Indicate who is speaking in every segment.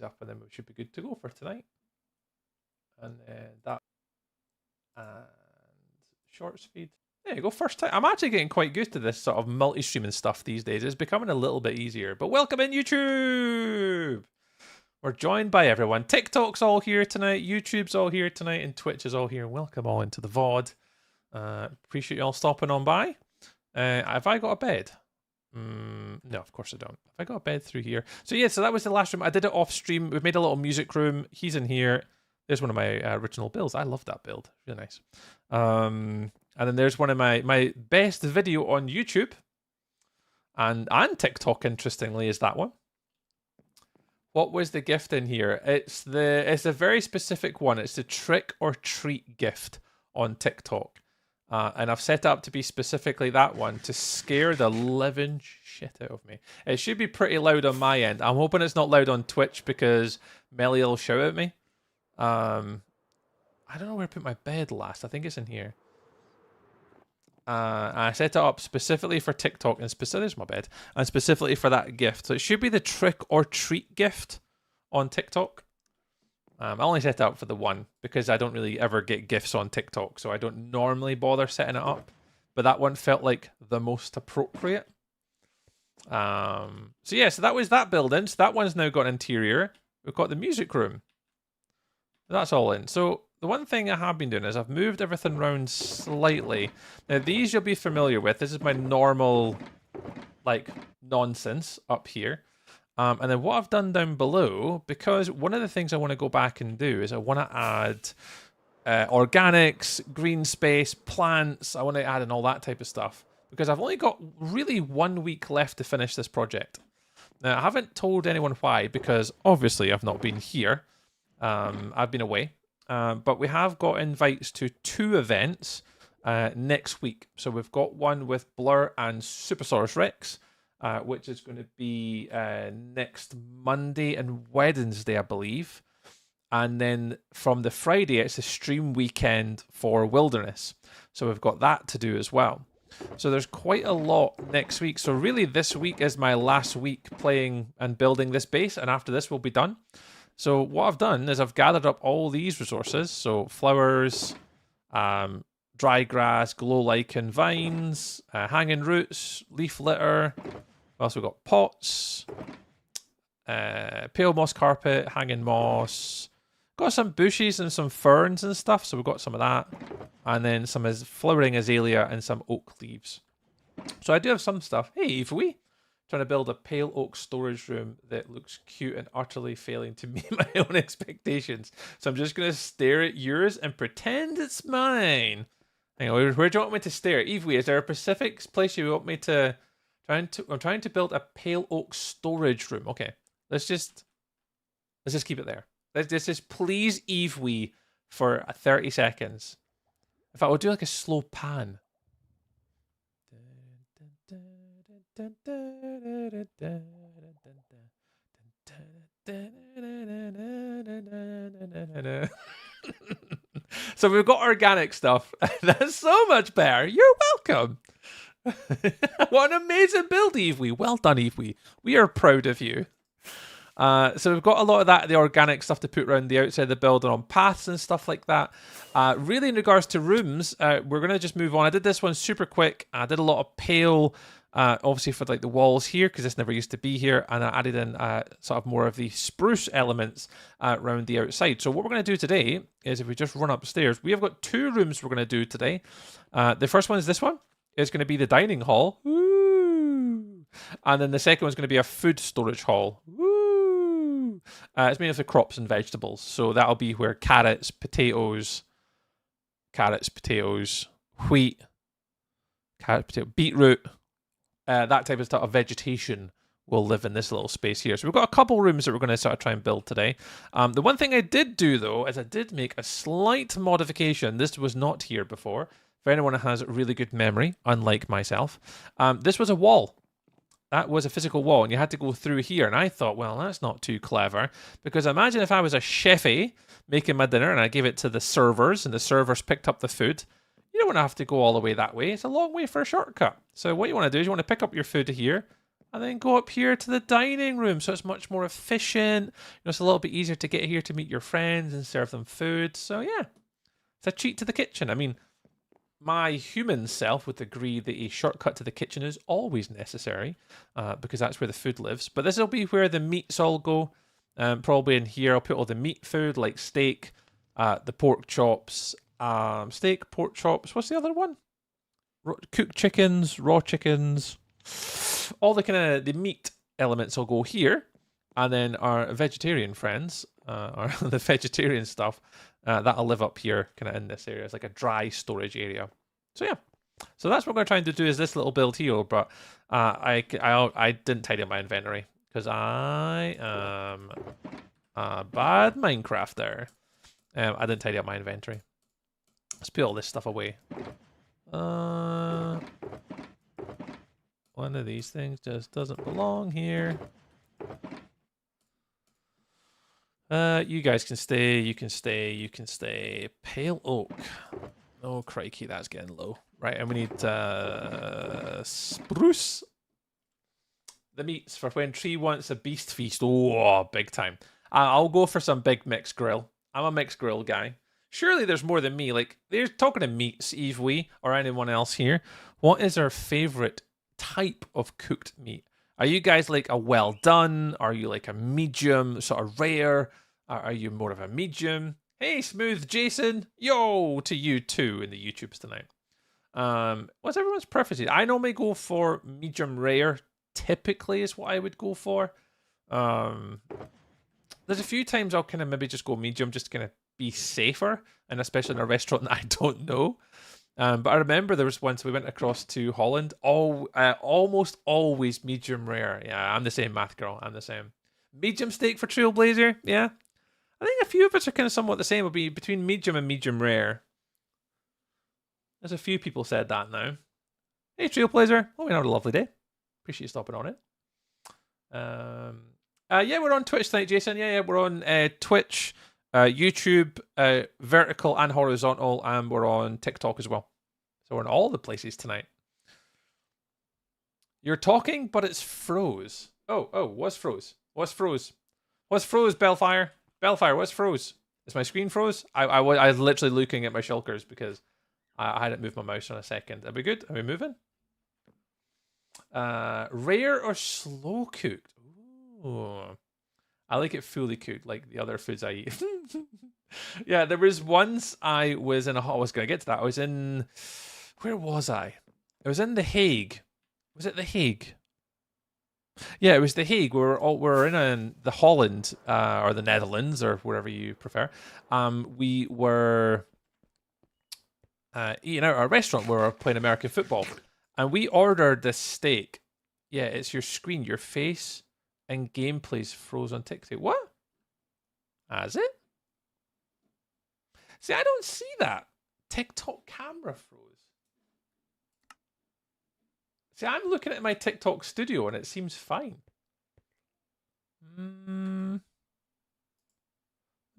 Speaker 1: up, and then we should be good to go for tonight. And that and shorts feed. There you go, first time. I'm actually getting quite good to this sort of multi-streaming stuff these days. It's becoming a little bit easier. But welcome in, YouTube! We're joined by everyone. TikTok's all here tonight, YouTube's all here tonight, and Twitch is all here. Welcome all into the VOD. Appreciate you all stopping on by. Have I got a bed? No, of course I don't. Have I got a bed through here? So yeah, so that was the last room. I did it off stream. We've made a little music room. He's in here. There's one of my original builds. I love that build. Really nice. And then there's one of my best video on YouTube and TikTok, interestingly, is that one. What was the gift in here? It's a very specific one. It's the trick or treat gift on TikTok. And I've set up to be specifically that one to scare the living shit out of me. It should be pretty loud on my end. I'm hoping it's not loud on Twitch because Melly will shout at me. I don't know where I put my bed last. I think it's in here. I set it up specifically for TikTok and there's my bed, and specifically for that gift. So it should be the trick or treat gift on TikTok. I only set it up for the one because I don't really ever get gifts on TikTok, so I don't normally bother setting it up. But that one felt like the most appropriate. So yeah, so that was that building. So that one's now got an interior. We've got the music room. That's all in. So the one thing I have been doing is I've moved everything around slightly. Now these you'll be familiar with. This is my normal, like, nonsense up here. And then what I've done down below, because one of the things I want to go back and do is I want to add organics, green space, plants. I want to add in all that type of stuff. Because I've only got really 1 week left to finish this project. Now I haven't told anyone why, because obviously I've not been here. I've been away. But we have got invites to 2 events next week. So we've got one with Blur and Supersaurus Rex, which is going to be next Monday and Wednesday, I believe. And then from the Friday, it's a stream weekend for Wilderness. So we've got that to do as well. So there's quite a lot next week. So really this week is my last week playing and building this base. And after this, we'll be done. So what I've done is I've gathered up all these resources. So flowers, dry grass, glow lichen, vines, hanging roots, leaf litter. We've also got pots, pale moss carpet, hanging moss. Got some bushes and some ferns and stuff. So we've got some of that. And then some flowering azalea and some oak leaves. So I do have some stuff. Hey, Evie. Trying to build a pale oak storage room that looks cute and utterly failing to meet my own expectations. So I'm just going to stare at yours and pretend it's mine. Hang on, where do you want me to stare? Evie, is there a specific place you want me to... I'm trying to build a pale oak storage room. Okay, let's just keep it there. Let's just please Evie for 30 seconds. In fact, we'll do like a slow pan. So we've got organic stuff. That's so much better. You're welcome. What an amazing build, Evie. Well done, Evie. We are proud of you. So we've got a lot of that, the organic stuff to put around the outside of the building on paths and stuff like that. Really, in regards to rooms, we're going to just move on. I did this one super quick. I did a lot of pale, obviously for like the walls here, because this never used to be here. And I added in sort of more of the spruce elements around the outside. So what we're going to do today is if we just run upstairs, we have got 2 rooms we're going to do today. The first one is this one. It's going to be the dining hall. Woo! And then the second one's going to be a food storage hall. Woo! It's made of the crops and vegetables. So that'll be where carrots, potatoes, wheat, beetroot, that type of stuff of vegetation will live in this little space here. So we've got a couple rooms that we're going to sort of try and build today. The one thing I did do, though, is I did make a slight modification. This was not here before. For anyone who has really good memory, unlike myself, this was a wall. That was a physical wall, and you had to go through here. And I thought, well, that's not too clever, because imagine if I was a chefy making my dinner and I gave it to the servers, and the servers picked up the food. You don't want to have to go all the way that way. It's a long way for a shortcut. So what you want to do is you want to pick up your food here, and then go up here to the dining room. So it's much more efficient. It's a little bit easier to get here to meet your friends and serve them food. So yeah, it's a treat to the kitchen. I mean, my human self would agree that a shortcut to the kitchen is always necessary because that's where the food lives. But this will be where the meats all go. Probably in here, I'll put all the meat food like steak, the pork chops, steak, pork chops. What's the other one? Cooked chickens, raw chickens. All the kind of the meat elements will go here. And then our vegetarian friends, or the vegetarian stuff, that'll live up here, kind of in this area. It's like a dry storage area. So yeah, so that's what we're going to try to do is this little build here. But I didn't tidy up my inventory because I am a bad Minecrafter. I didn't tidy up my inventory. Let's put all this stuff away. One of these things just doesn't belong here. You guys can stay, you can stay, you can stay. Pale oak. Oh, crikey, that's getting low. Right, and we need spruce. The meats for when Tree wants a beast feast. Oh, big time. I'll go for some big mixed grill. I'm a mixed grill guy. Surely there's more than me. Like, they're talking to meats, Eve Wee, or anyone else here. What is our favorite type of cooked meat? Are you guys like a well done? Are you like a medium, sort of rare? Are you more of a medium? Hey, Smooth Jason. Yo, to you too in the YouTubes tonight. What's everyone's preference? I normally go for medium rare. Typically is what I would go for. There's a few times I'll kind of maybe just go medium just to kind of be safer, and especially in a restaurant that I don't know. But I remember there was once we went across to Holland, almost always medium rare. Yeah, I'm the same, math girl. I'm the same. Medium steak for Trailblazer. Yeah. I think a few of us are kind of somewhat the same. It'll be between medium and medium rare. There's a few people said that now. Hey, Trailblazer. Hope you had a lovely day. Appreciate you stopping on it. Yeah, we're on Twitch tonight, Jason. Yeah, we're on Twitch, YouTube, vertical and horizontal, and we're on TikTok as well. So we're in all the places tonight. You're talking, but it's froze. Oh, what's froze? What's froze? What's froze, Bellfire? Bellfire, what's froze? Is my screen froze? I was literally looking at my shulkers because I hadn't moved my mouse in a second. Are we good? Are we moving? Rare or slow cooked? Ooh. I like it fully cooked, like the other foods I eat. Yeah, there was once I was in I was going to get to that. I was in, where was I? I was in The Hague. Was it The Hague? Yeah, it was The Hague. We were in the Holland or the Netherlands or wherever you prefer. We were eating out at a restaurant where we were playing American football, and we ordered this steak. Yeah, it's your screen, your face, and gameplay's froze on TikTok. What? Has it? See, I don't see that. TikTok camera froze. See, I'm looking at my TikTok studio and it seems fine. Let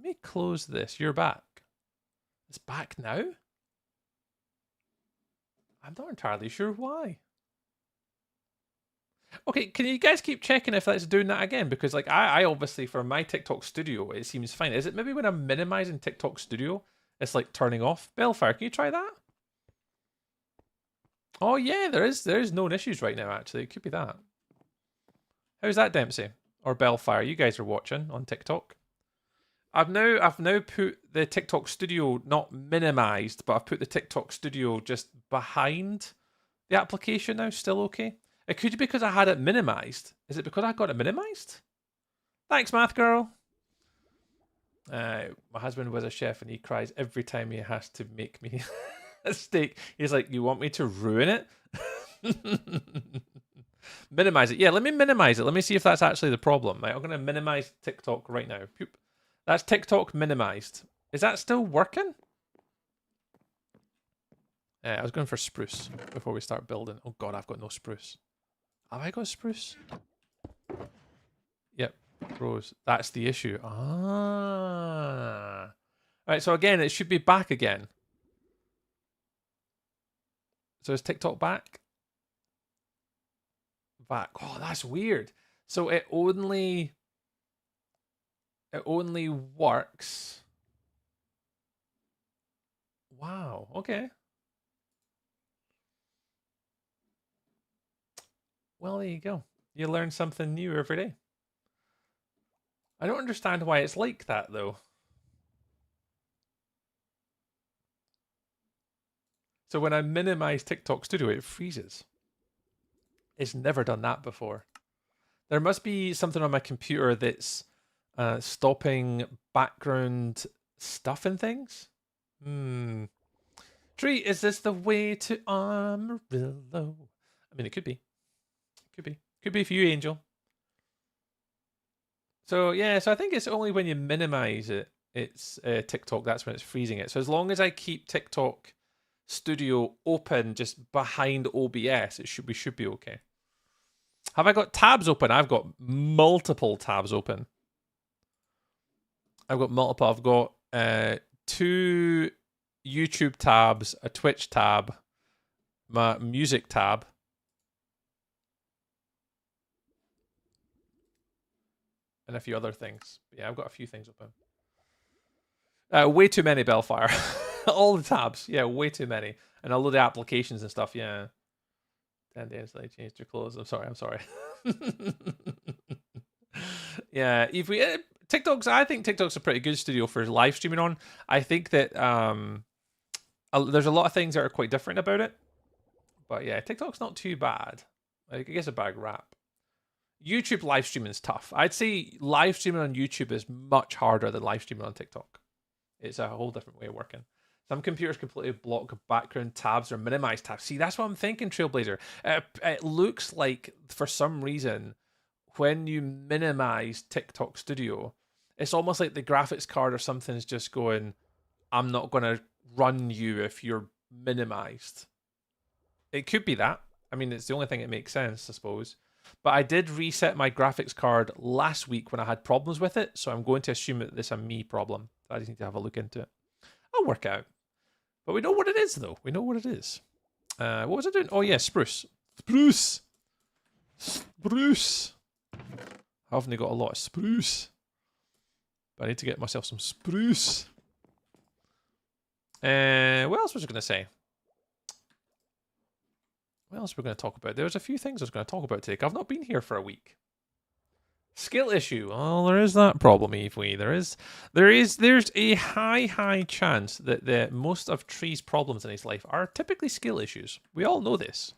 Speaker 1: me close this. You're back. It's back now? I'm not entirely sure why. Okay, can you guys keep checking if that's doing that again? Because like I obviously, for my TikTok studio, it seems fine. Is it maybe when I'm minimizing TikTok studio, it's like turning off? Bellfire, can you try that? Oh yeah, there is known issues right now, actually. It could be that. How's that, Dempsey? Or Bellfire? You guys are watching on TikTok. I've now put the TikTok studio not minimized, but I've put the TikTok studio just behind the application now. Still okay? It could be because I had it minimized. Is it because I got it minimized? Thanks, math girl. My husband was a chef and he cries every time he has to make me a steak. He's like, you want me to ruin it? Minimize it. Yeah, let me minimize it. Let me see if that's actually the problem. Right, I'm going to minimize TikTok right now. That's TikTok minimized. Is that still working? I was going for spruce before we start building. Oh god, I've got no spruce. Have I got spruce? Yep, rose. That's the issue. Ah. Alright, so again, it should be back again. So is TikTok back? back. Oh, that's weird. So it only works. Wow. Okay. Well, there you go. You learn something new every day. I don't understand why it's like that though. So when I minimize TikTok Studio, it freezes. It's never done that before. There must be something on my computer that's stopping background stuff and things. Tree, is this the way to Amarillo? I mean, it could be. Could be for you, Angel. So yeah, so I think it's only when you minimize it, it's TikTok. That's when it's freezing it. So as long as I keep TikTok Studio open just behind OBS, we should be okay. Have I got tabs open? I've got multiple tabs open. I've got 2 YouTube tabs, a Twitch tab, my music tab. And a few other things. But yeah, I've got a few things open. Way too many, Bellfire. All the tabs. Yeah, way too many. And a load of applications and stuff, yeah. 10 days they changed your clothes. I'm sorry. Yeah, if we I think TikTok's a pretty good studio for live streaming on. I think that there's a lot of things that are quite different about it. But yeah, TikTok's not too bad. I guess a bad rap. YouTube live streaming is tough. I'd say live streaming on YouTube is much harder than live streaming on TikTok. It's a whole different way of working. Some computers completely block background tabs or minimize tabs. See, that's what I'm thinking, Trailblazer. It looks like, for some reason, when you minimize TikTok Studio, it's almost like the graphics card or something is just going, I'm not going to run you if you're minimized. It could be that. I mean, it's the only thing that makes sense, I suppose. But I did reset my graphics card last week when I had problems with it, so I'm going to assume that this is a me problem. I just need to have a look into it. I'll work out. But we know what it is, though. We know what it is. What was I doing? Oh, yeah, spruce. Spruce! Spruce! I haven't got a lot of spruce. But I need to get myself some spruce. What else was I going to say? What else were we going to talk about? There's a few things I was going to talk about today. I've not been here for a week. Skill issue. Oh, there is that problem, Evewee. There's a high chance that most of Tree's problems in his life are typically skill issues. We all know this.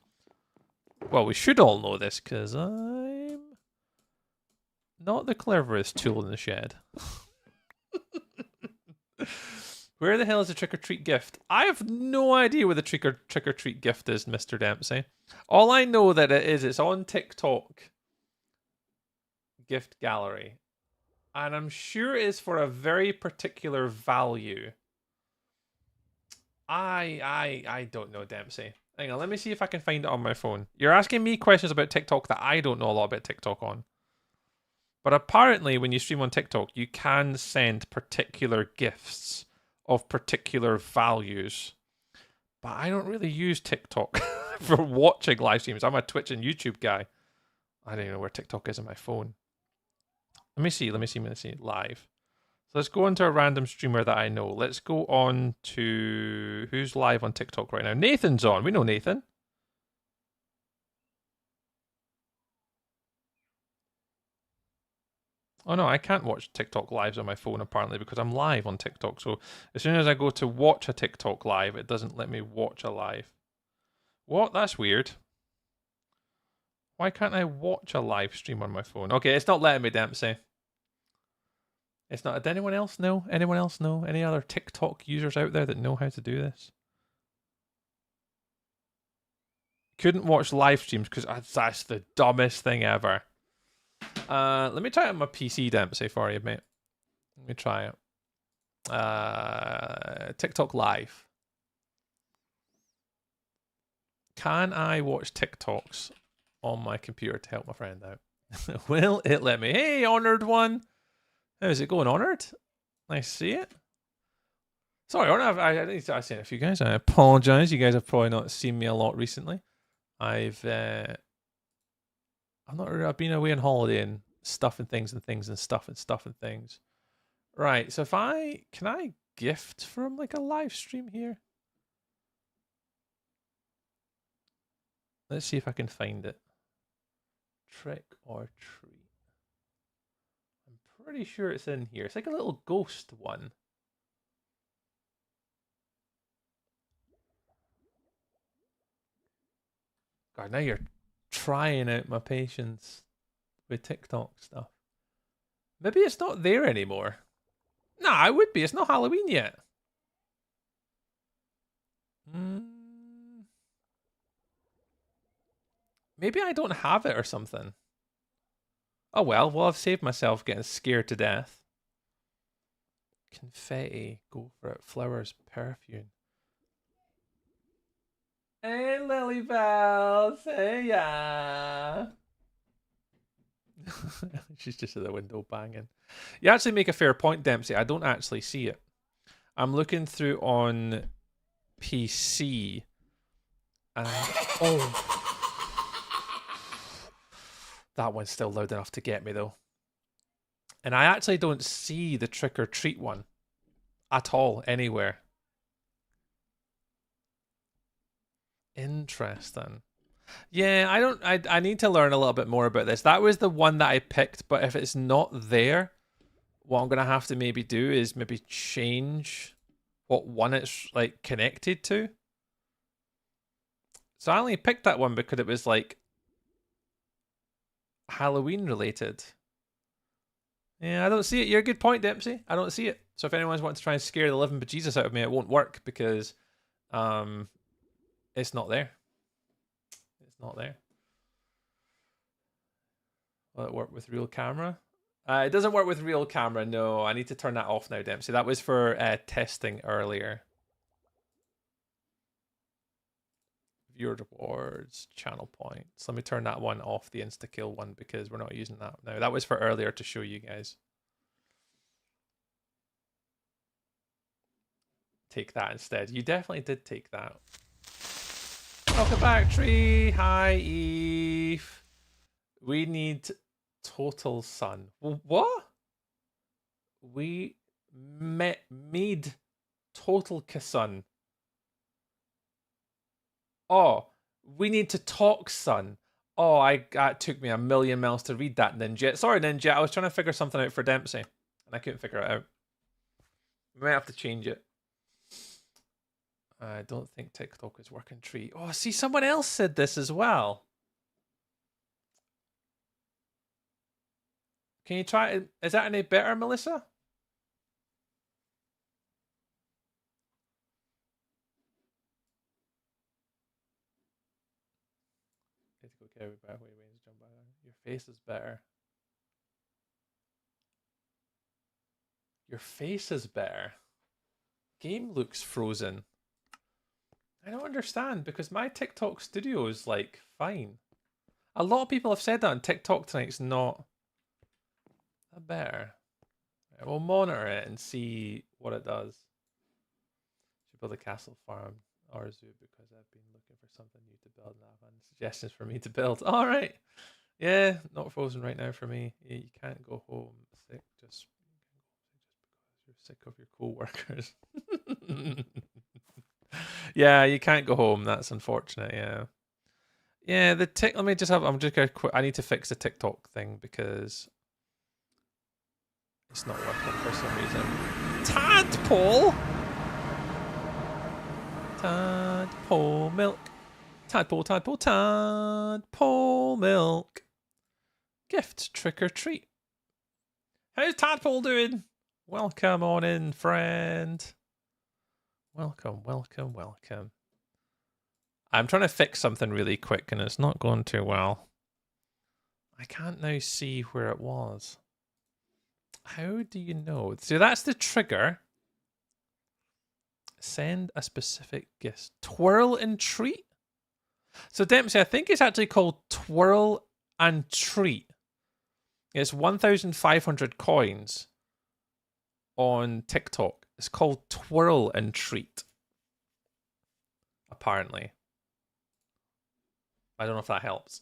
Speaker 1: Well, we should all know this, because I'm not the cleverest tool in the shed. Where the hell is the trick-or-treat gift? I have no idea where the trick-or-treat gift is, Mr. Dempsey. All I know that it's on TikTok gift gallery. And I'm sure it is for a very particular value. I don't know, Dempsey. Hang on, let me see if I can find it on my phone. You're asking me questions about TikTok that I don't know a lot about TikTok on. But apparently, when you stream on TikTok, you can send particular gifts of particular values. But I don't really use TikTok for watching live streams. I'm a Twitch and YouTube guy. I don't even know where TikTok is on my phone. Let me see. Live. So let's go into a random streamer that I know. Let's go on to... Who's live on TikTok right now? Nathan's on. We know Nathan. Oh no, I can't watch TikTok lives on my phone apparently because I'm live on TikTok. So as soon as I go to watch a TikTok live, it doesn't let me watch a live. What? That's weird. Why can't I watch a live stream on my phone? Okay, it's not letting me, Dempsey. It's not. Did anyone else know? Anyone else know? Any other TikTok users out there that know how to do this? Couldn't watch live streams because that's the dumbest thing ever. Let me try it on my PC, Dempsey, for you, mate. Let me try it. TikTok live. Can I watch TikToks on my computer to help my friend out? Will it let me? Hey, Honored One. How's it going, Honored? Nice to see it. Sorry, Honored, I've seen a few guys. I apologize. You guys have probably not seen me a lot recently. I've I've been away on holiday and stuff and things and things and stuff and stuff and things. Right, so can I gift from like a live stream here? Let's see if I can find it. Trick or treat. I'm pretty sure it's in here. It's like a little ghost one. God, now you're trying out my patience with TikTok stuff. Maybe it's not there anymore. Nah, it would be. It's not Halloween yet. Maybe I don't have it or something. Oh well, I've saved myself getting scared to death. Confetti, go for it. Flowers, perfume. Hey, Lily Bells. Hey, yeah. She's just at the window banging. You actually make a fair point, Dempsey. I don't actually see it. I'm looking through on PC. And oh, that one's still loud enough to get me though. And I actually don't see the trick or treat one at all anywhere. Interesting. Yeah, I need to learn a little bit more about this. That was the one that I picked, but if it's not there, what I'm gonna have to maybe do is maybe change what one it's like connected to. So I only picked that one because it was like Halloween related. Yeah, I don't see it. You're a good point, Dempsey. I don't see it. So if anyone's wanting to try and scare the living bejesus out of me, it won't work because it's not there. It's not there. Will it work with real camera? It doesn't work with real camera, no. I need to turn that off now, Dempsey. That was for testing earlier. Viewer rewards, channel points. Let me turn that one off, the insta-kill one, because we're not using that now. That was for earlier to show you guys. Take that instead. You definitely did take that. Welcome back, Tree. Hi, Eve. We need total sun. What? We made total sun. Oh, we need to talk, son. Oh, that took me a million miles to read that, Ninja. Sorry, Ninja. I was trying to figure something out for Dempsey, and I couldn't figure it out. We might have to change it. I don't think TikTok is working, Tree. Oh, see, someone else said this as well. Can you try it? Is that any better, Melissa? Your face is better. Your face is better. Game looks frozen. I don't understand because my TikTok studio is like fine. A lot of people have said that on TikTok tonight's not that better. Right, we'll monitor it and see what it does. Should build a castle farm or a zoo because I've been looking for something new to build and I have suggestions for me to build. All right. Yeah, not frozen right now for me. You can't go home sick just because you're sick of your co-workers. Yeah, you can't go home. That's unfortunate. Yeah. Yeah, let me just have. I'm just gonna. I need to fix the TikTok thing because it's not working for some reason. Tadpole. Tadpole milk. Tadpole milk. Gift trick or treat. How's Tadpole doing? Welcome on in, friend. Welcome. I'm trying to fix something really quick and it's not going too well. I can't now see where it was. How do you know? So that's the trigger. Send a specific gift. Twirl and treat? So Dempsey, I think it's actually called Twirl and Treat. It's 1,500 coins on TikTok. It's called Twirl and Treat. Apparently. I don't know if that helps.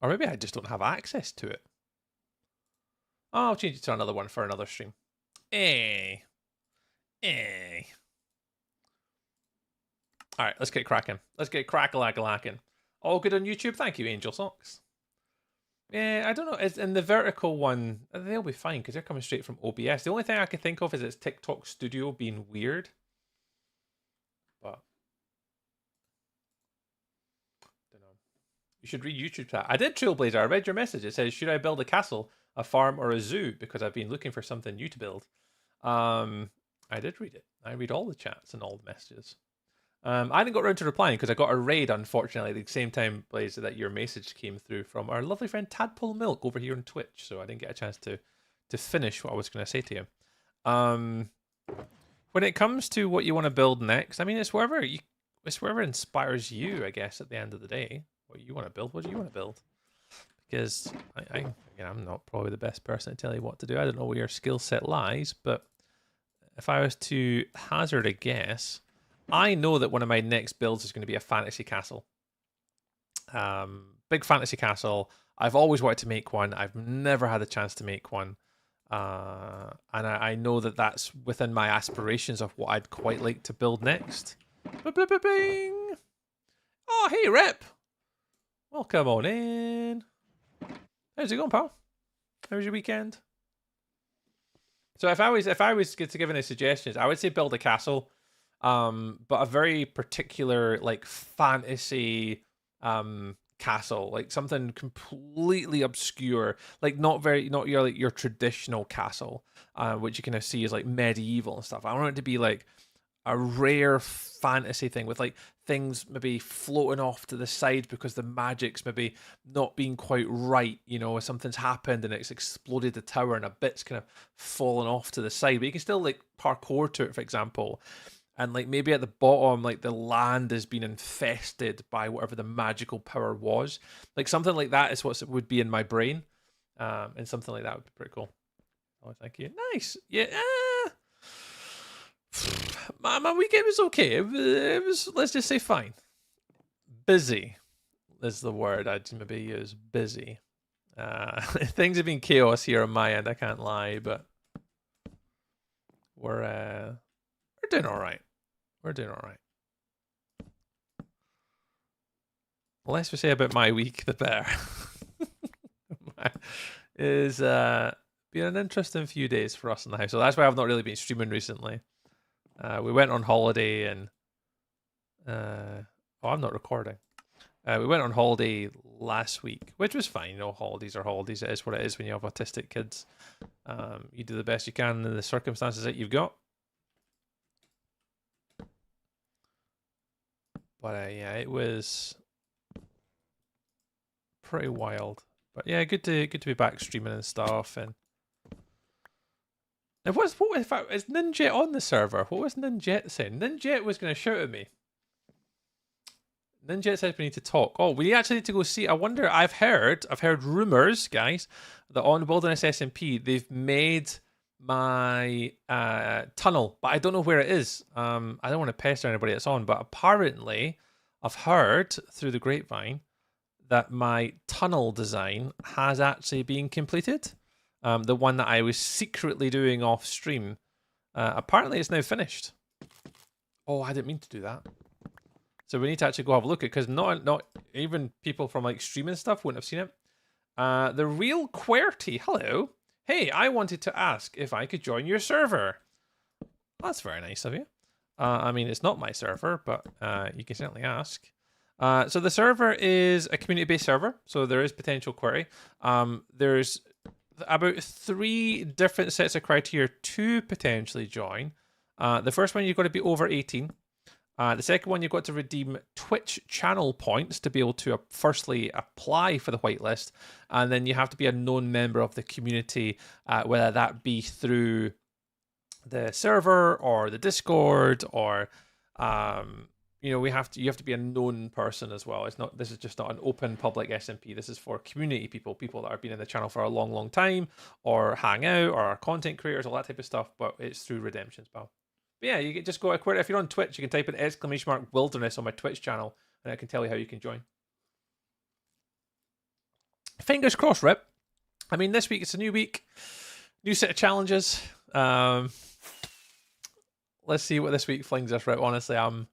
Speaker 1: Or maybe I just don't have access to it. Oh, I'll change it to another one for another stream. Eh. Eh. All right, let's get cracking. Let's get crack-a-lack-a-lacking. All good on YouTube? Thank you, Angel Socks. Yeah, I don't know. It's in the vertical one, they'll be fine because they're coming straight from OBS. The only thing I can think of is it's TikTok Studio being weird. But don't know. You should read YouTube chat. I did, Trailblazer. I read your message. It says, should I build a castle, a farm, or a zoo? Because I've been looking for something new to build. I did read it. I read all the chats and all the messages. I didn't get around to replying because I got a raid, unfortunately, at the same time, Blaze, that your message came through from our lovely friend Tadpole Milk over here on Twitch. So I didn't get a chance to finish what I was going to say to you. When it comes to what you want to build next, I mean, it's wherever inspires you, I guess, at the end of the day. What you want to build, what do you want to build? Because I'm not probably the best person to tell you what to do. I don't know where your skill set lies, but if I was to hazard a guess, I know that one of my next builds is going to be a fantasy castle. Big fantasy castle. I've always wanted to make one. I've never had a chance to make one. And I know that that's within my aspirations of what I'd quite like to build next. Bing! Oh, hey, Rip! Welcome on in. How's it going, pal? How was your weekend? So if I was to give any suggestions, I would say build a castle. But a very particular like fantasy castle, like something completely obscure, like not your traditional castle, which you kind of see as like medieval and stuff. I want it to be like a rare fantasy thing with like things maybe floating off to the side because the magic's maybe not being quite right, you know, something's happened and it's exploded the tower and a bit's kind of fallen off to the side, but you can still like parkour to it, for example. And like maybe at the bottom, like the land has been infested by whatever the magical power was. Like something like that is what would be in my brain. And something like that would be pretty cool. Oh, thank you. Nice. Yeah. My weekend was okay. It was, let's just say, fine. Busy is the word I'd maybe use. Busy. Things have been chaos here on my end. I can't lie, but we're doing all right. We're doing all right. The less we say about my week, the better. It's been an interesting few days for us in the house. So that's why I've not really been streaming recently. We went on holiday and... oh, I'm not recording. We went on holiday last week, which was fine. You know, holidays are holidays. It is what it is when you have autistic kids. You do the best you can in the circumstances that you've got. But yeah, it was pretty wild. But yeah, good to be back streaming and stuff. And what if is Ninjet on the server? What was Ninjet saying? Ninjet was going to shout at me. Ninjet said we need to talk. Oh, we actually need to go see. I wonder. I've heard rumors, guys, that on Wilderness SMP they've made my tunnel, but I don't know where it is. I don't want to pester anybody that's on, but apparently I've heard through the grapevine that my tunnel design has actually been completed. The one that I was secretly doing off stream. Apparently it's now finished. Oh, I didn't mean to do that. So we need to actually go have a look at it, because not even people from like streaming stuff wouldn't have seen it. The real QWERTY, hello. Hey, I wanted to ask if I could join your server. That's very nice of you. I mean, it's not my server, but you can certainly ask. So the server is a community-based server, so there is potential query. There's about 3 different sets of criteria to potentially join. The first one, you've got to be over 18. The second one, you've got to redeem Twitch channel points to be able to firstly apply for the whitelist. And then you have to be a known member of the community, whether that be through the server or the Discord, or you know, you have to be a known person as well. This is just not an open public SMP. This is for community people that have been in the channel for a long time, or hang out, or are content creators, all that type of stuff. But it's through redemptions, pal. But yeah, you can just go if you're on Twitch, you can type in !wilderness on my Twitch channel, and I can tell you how you can join. fingers crossed, Rip. I mean, this week it's a new week, new set of challenges. Let's see what this week flings us, Rip. Honestly, I'm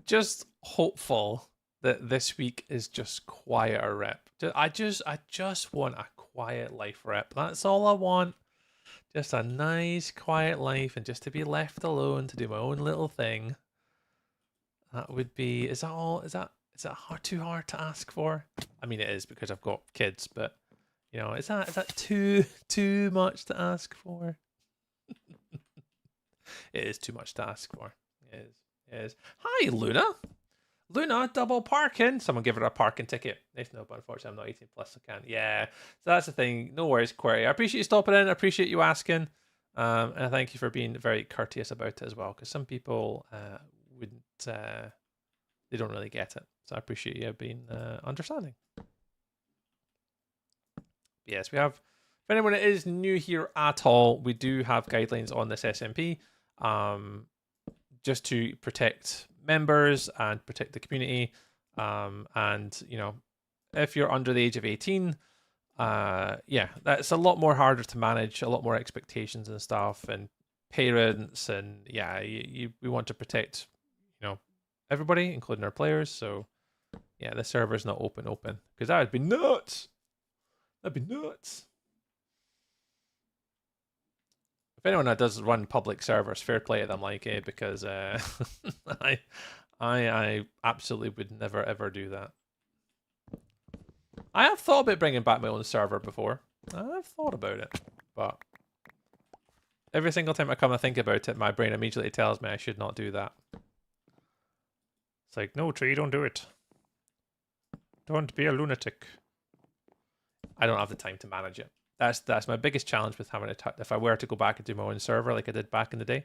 Speaker 1: just hopeful that this week is just quieter, Rip. I just want a quiet life, Rip. That's all I want. Just a nice, quiet life, and just to be left alone to do my own little thing. That would be. Is that all? Is that too hard to ask for? I mean, it is because I've got kids, but you know, is that too much to ask for? It is too much to ask for. It is. It is. Hi, Luna. Luna, double parking. Someone give her a parking ticket. If no, but unfortunately, I'm not 18 plus. I can't. Yeah. So that's the thing. No worries, Query. I appreciate you stopping in. I appreciate you asking. And I thank you for being very courteous about it as well. Because some people wouldn't. They don't really get it. So I appreciate you being understanding. Yes, we have. If anyone is new here at all, we do have guidelines on this SMP. Just to protect members and protect the community. And, you know, if you're under the age of 18, yeah, that's a lot more harder to manage, a lot more expectations and stuff, and parents, and yeah, we want to protect, you know, everybody, including our players. So, yeah, the server's not open, because that would be nuts. That'd be nuts. If anyone that does run public servers, fair play to them, like, because I absolutely would never ever do that. I have thought about bringing back my own server before. I've thought about it, but every single time I come and think about it, my brain immediately tells me I should not do that. It's like, no, Tree, don't do it. Don't be a lunatic. I don't have the time to manage it. That's my biggest challenge with having to. If I were to go back and do my own server like I did back in the day,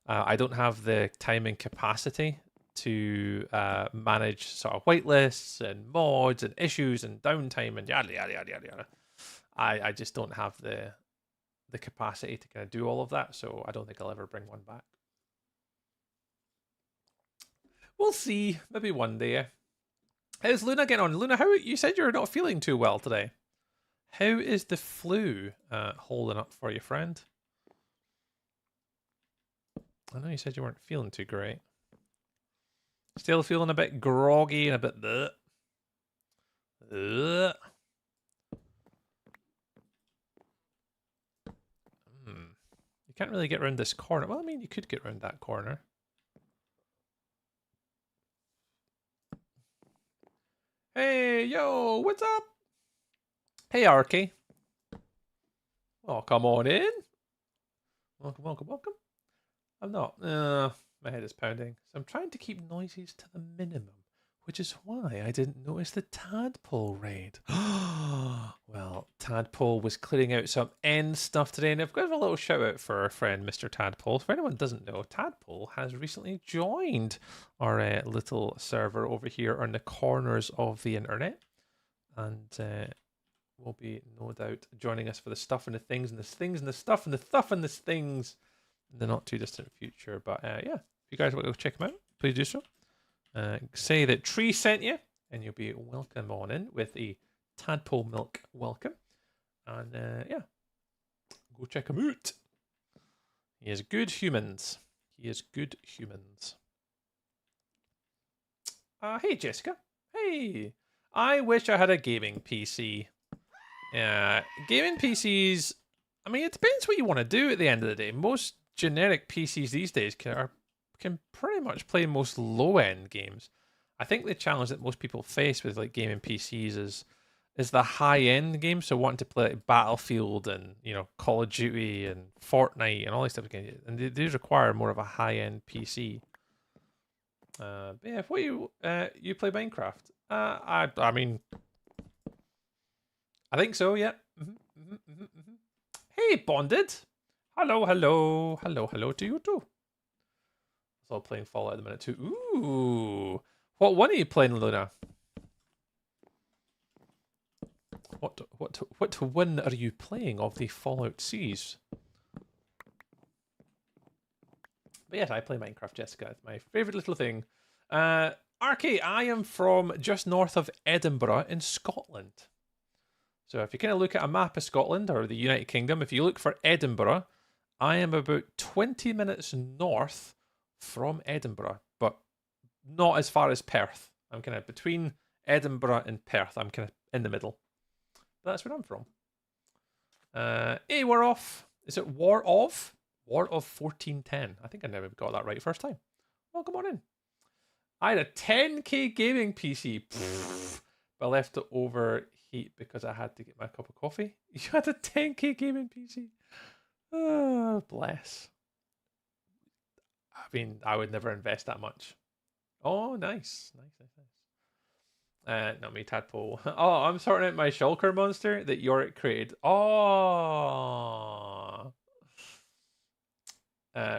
Speaker 1: I don't have the time and capacity to manage sort of whitelists and mods and issues and downtime and yada yada yada yada. I just don't have the capacity to kind of do all of that, so I don't think I'll ever bring one back. We'll see. Maybe one day. How's Luna getting on? Luna, how you said you're not feeling too well today? How is the flu holding up for you, friend? I know you said you weren't feeling too great. Still feeling a bit groggy and a bit You can't really get around this corner. Well, I mean, you could get around that corner. Hey, yo, what's up? Hey, Arky. Oh, come on in. Welcome, welcome, welcome. I'm not. My head is pounding. So I'm trying to keep noises to the minimum, which is why I didn't notice the tadpole raid. Well, Tadpole was clearing out some end stuff today, and I've got a little shout out for our friend Mr. Tadpole. For anyone who doesn't know, Tadpole has recently joined our little server over here on the corners of the internet, and will be no doubt joining us for the stuff and the things and the things and the stuff and the stuff and the things in the not too distant future. But yeah, if you guys want to go check him out, please do so. Say that Tree sent you, and you'll be welcome on in with a Tadpole milk welcome. And yeah, go check him out. He is good humans. He is good humans. Hey, Jessica. Hey. I wish I had a gaming PC. Gaming PCs, I mean, it depends what you want to do at the end of the day. Most generic PCs these days can pretty much play most low-end games. I think the challenge that most people face with like gaming PCs is the high-end games. So wanting to play like Battlefield and, you know, Call of Duty and Fortnite and all these types of games, and they require more of a high-end PC. But yeah, if you play Minecraft, I mean, I think so. Yeah. Hey, Bonded. Hello to you too. It's all playing Fallout at the minute too. Ooh, what one are you playing, Luna? What one are you playing of the Fallout series? But yes, I play Minecraft, Jessica. It's my favourite little thing. RK, I am from just north of Edinburgh in Scotland. So if you kind of look at a map of Scotland or the United Kingdom, if you look for Edinburgh, I am about 20 minutes north from Edinburgh, but not as far as Perth. I'm kind of between Edinburgh and Perth. I'm kind of in the middle. But that's where I'm from. Hey, we're off. Is it War of? War of 1410. I think I never got that right first time. Well, come on in. I had a 10k gaming PC. But I left it overheat because I had to get my cup of coffee. You had a 10k gaming PC. Oh, bless. I mean, I would never invest that much. Oh, nice. Not me, Tadpole. Oh, I'm sorting out my shulker monster that Yorick created. Oh.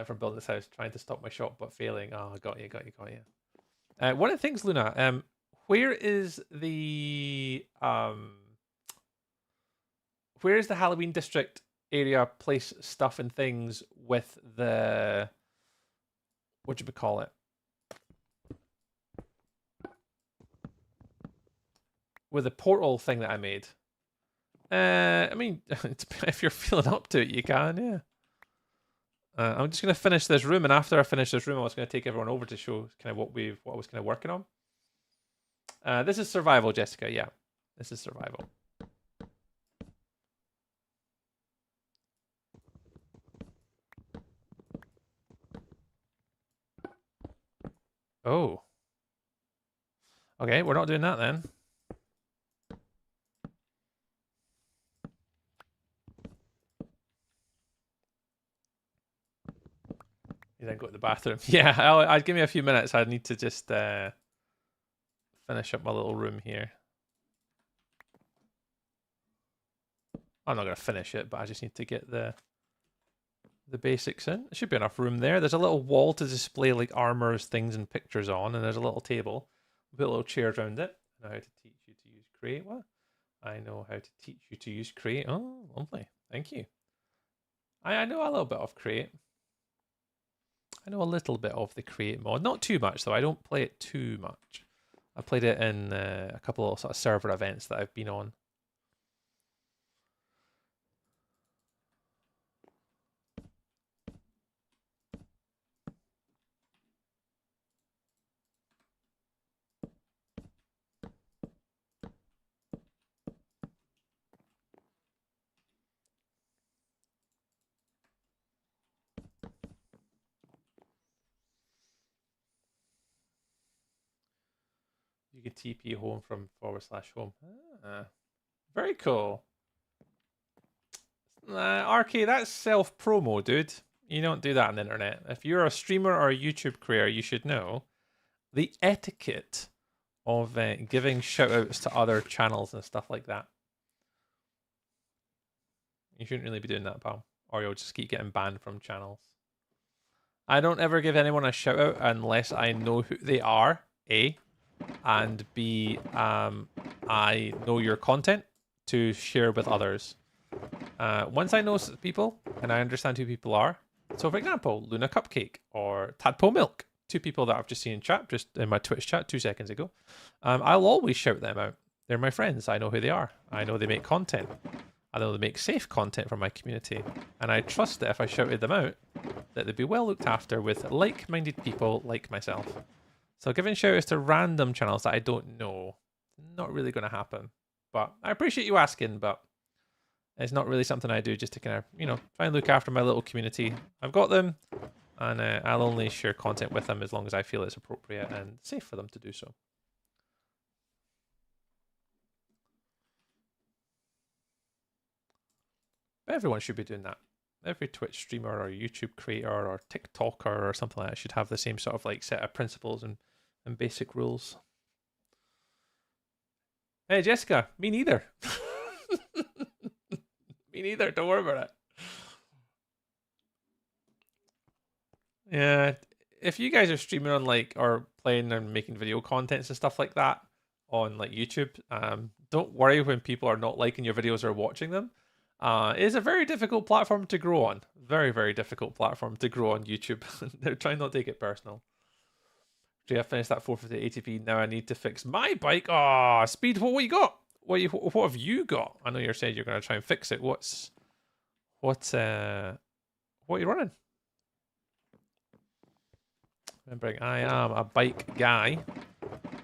Speaker 1: From building this house, trying to stop my shop but failing. Oh, got you. One of the things, Luna, where is the Halloween district area, place, stuff and things with the, what do you call it? With the portal thing that I made. I mean, if you're feeling up to it, you can, yeah. I'm just going to finish this room, and after I finish this room, I was going to take everyone over to show kind of what I was kind of working on. This is survival, Jessica. Yeah, this is survival. Oh. Okay, we're not doing that then. You then go to the bathroom. Yeah, I'd give me a few minutes. I need to just finish up my little room here. I'm not going to finish it, but I just need to get the basics in. There should be enough room there. There's a little wall to display like armors, things, and pictures on, and there's a little table. Put a little chair around it. I know how to teach you to use Create. What? I know how to teach you to use Create. Oh, lovely. Thank you. I know a little bit of Create. I know a little bit of the Create mod. Not too much, though. I don't play it too much. I played it in a couple of sort of server events that I've been on. You can TP home from /home. Ah, very cool. RK, that's self-promo, dude. You don't do that on the internet. If you're a streamer or a YouTube creator, you should know the etiquette of giving shout-outs to other channels and stuff like that. You shouldn't really be doing that, pal. Or you'll just keep getting banned from channels. I don't ever give anyone a shout-out unless I know who they are, A. And B, I know your content to share with others. Once I know people and I understand who people are, so for example, Luna Cupcake or Tadpole Milk, two people that I've just seen in chat, just in my Twitch chat 2 seconds ago, I'll always shout them out. They're my friends. I know who they are. I know they make content. I know they make safe content for my community. And I trust that if I shouted them out, that they'd be well looked after with like-minded people like myself. So giving shout-outs to random channels that I don't know, not really going to happen. But I appreciate you asking, but it's not really something I do just to kind of, try and look after my little community. I've got them, and I'll only share content with them as long as I feel it's appropriate and safe for them to do so. But everyone should be doing that. Every Twitch streamer or YouTube creator or TikToker or something like that should have the same sort of like set of principles and basic rules. Hey, Jessica, me neither. Me neither, don't worry about it. Yeah, if you guys are streaming on like, or playing and making video contents and stuff like that on like YouTube, don't worry when people are not liking your videos or watching them. It is a very difficult platform to grow on. Very, very difficult platform to grow on YouTube. They're trying not to take it personal. I finished that 450 ATP. Now I need to fix my bike. Oh, Speed, what you got? what have you got? I know you said you're going to try and fix it. What are you running? Remembering, I am a bike guy.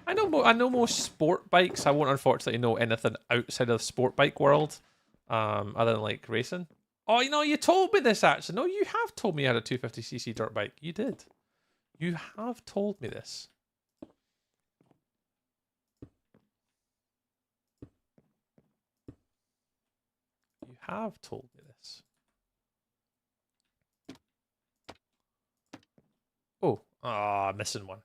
Speaker 1: I know most sport bikes. I won't unfortunately know anything outside of the sport bike world, other than like racing. Oh, you told me this actually. No, you have told me you had a 250cc dirt bike. You did. You have told me this. You have told me this. Oh, missing one.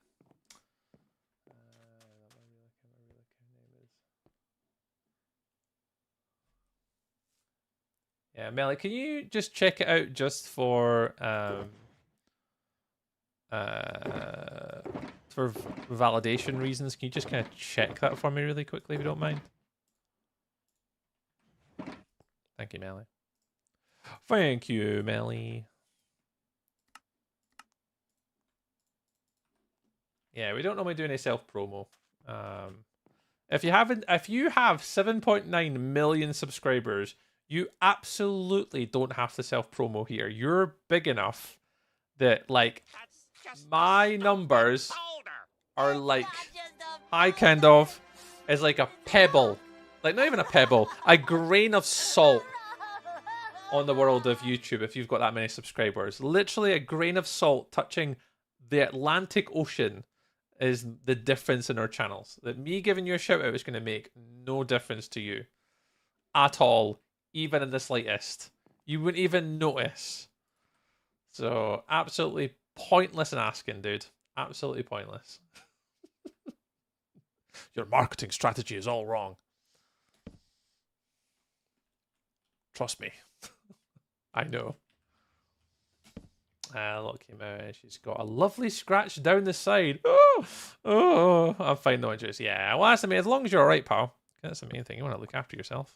Speaker 1: Yeah, Melly, can you just check it out just for validation reasons? Can you just kind of check that for me really quickly if you don't mind? Thank you, Melly. Thank you, Melly. Yeah, we don't normally do any self promo. If you have 7.9 million subscribers, you absolutely don't have to self promo here. You're big enough that like my numbers are like I kind of is like a pebble, like not even a pebble, a grain of salt on the world of YouTube. If you've got that many subscribers, literally a grain of salt touching the Atlantic Ocean is the difference in our channels. That me giving you a shout out is going to make no difference to you at all, even in the slightest. You wouldn't even notice. So absolutely pointless in asking, dude. Absolutely pointless. Your marketing strategy is all wrong. Trust me. I know. Look him out. She's got a lovely scratch down the side. Oh, I'm fine, no injuries. Yeah, well, that's the main. As long as you're all right, pal. That's the main thing. You want to look after yourself.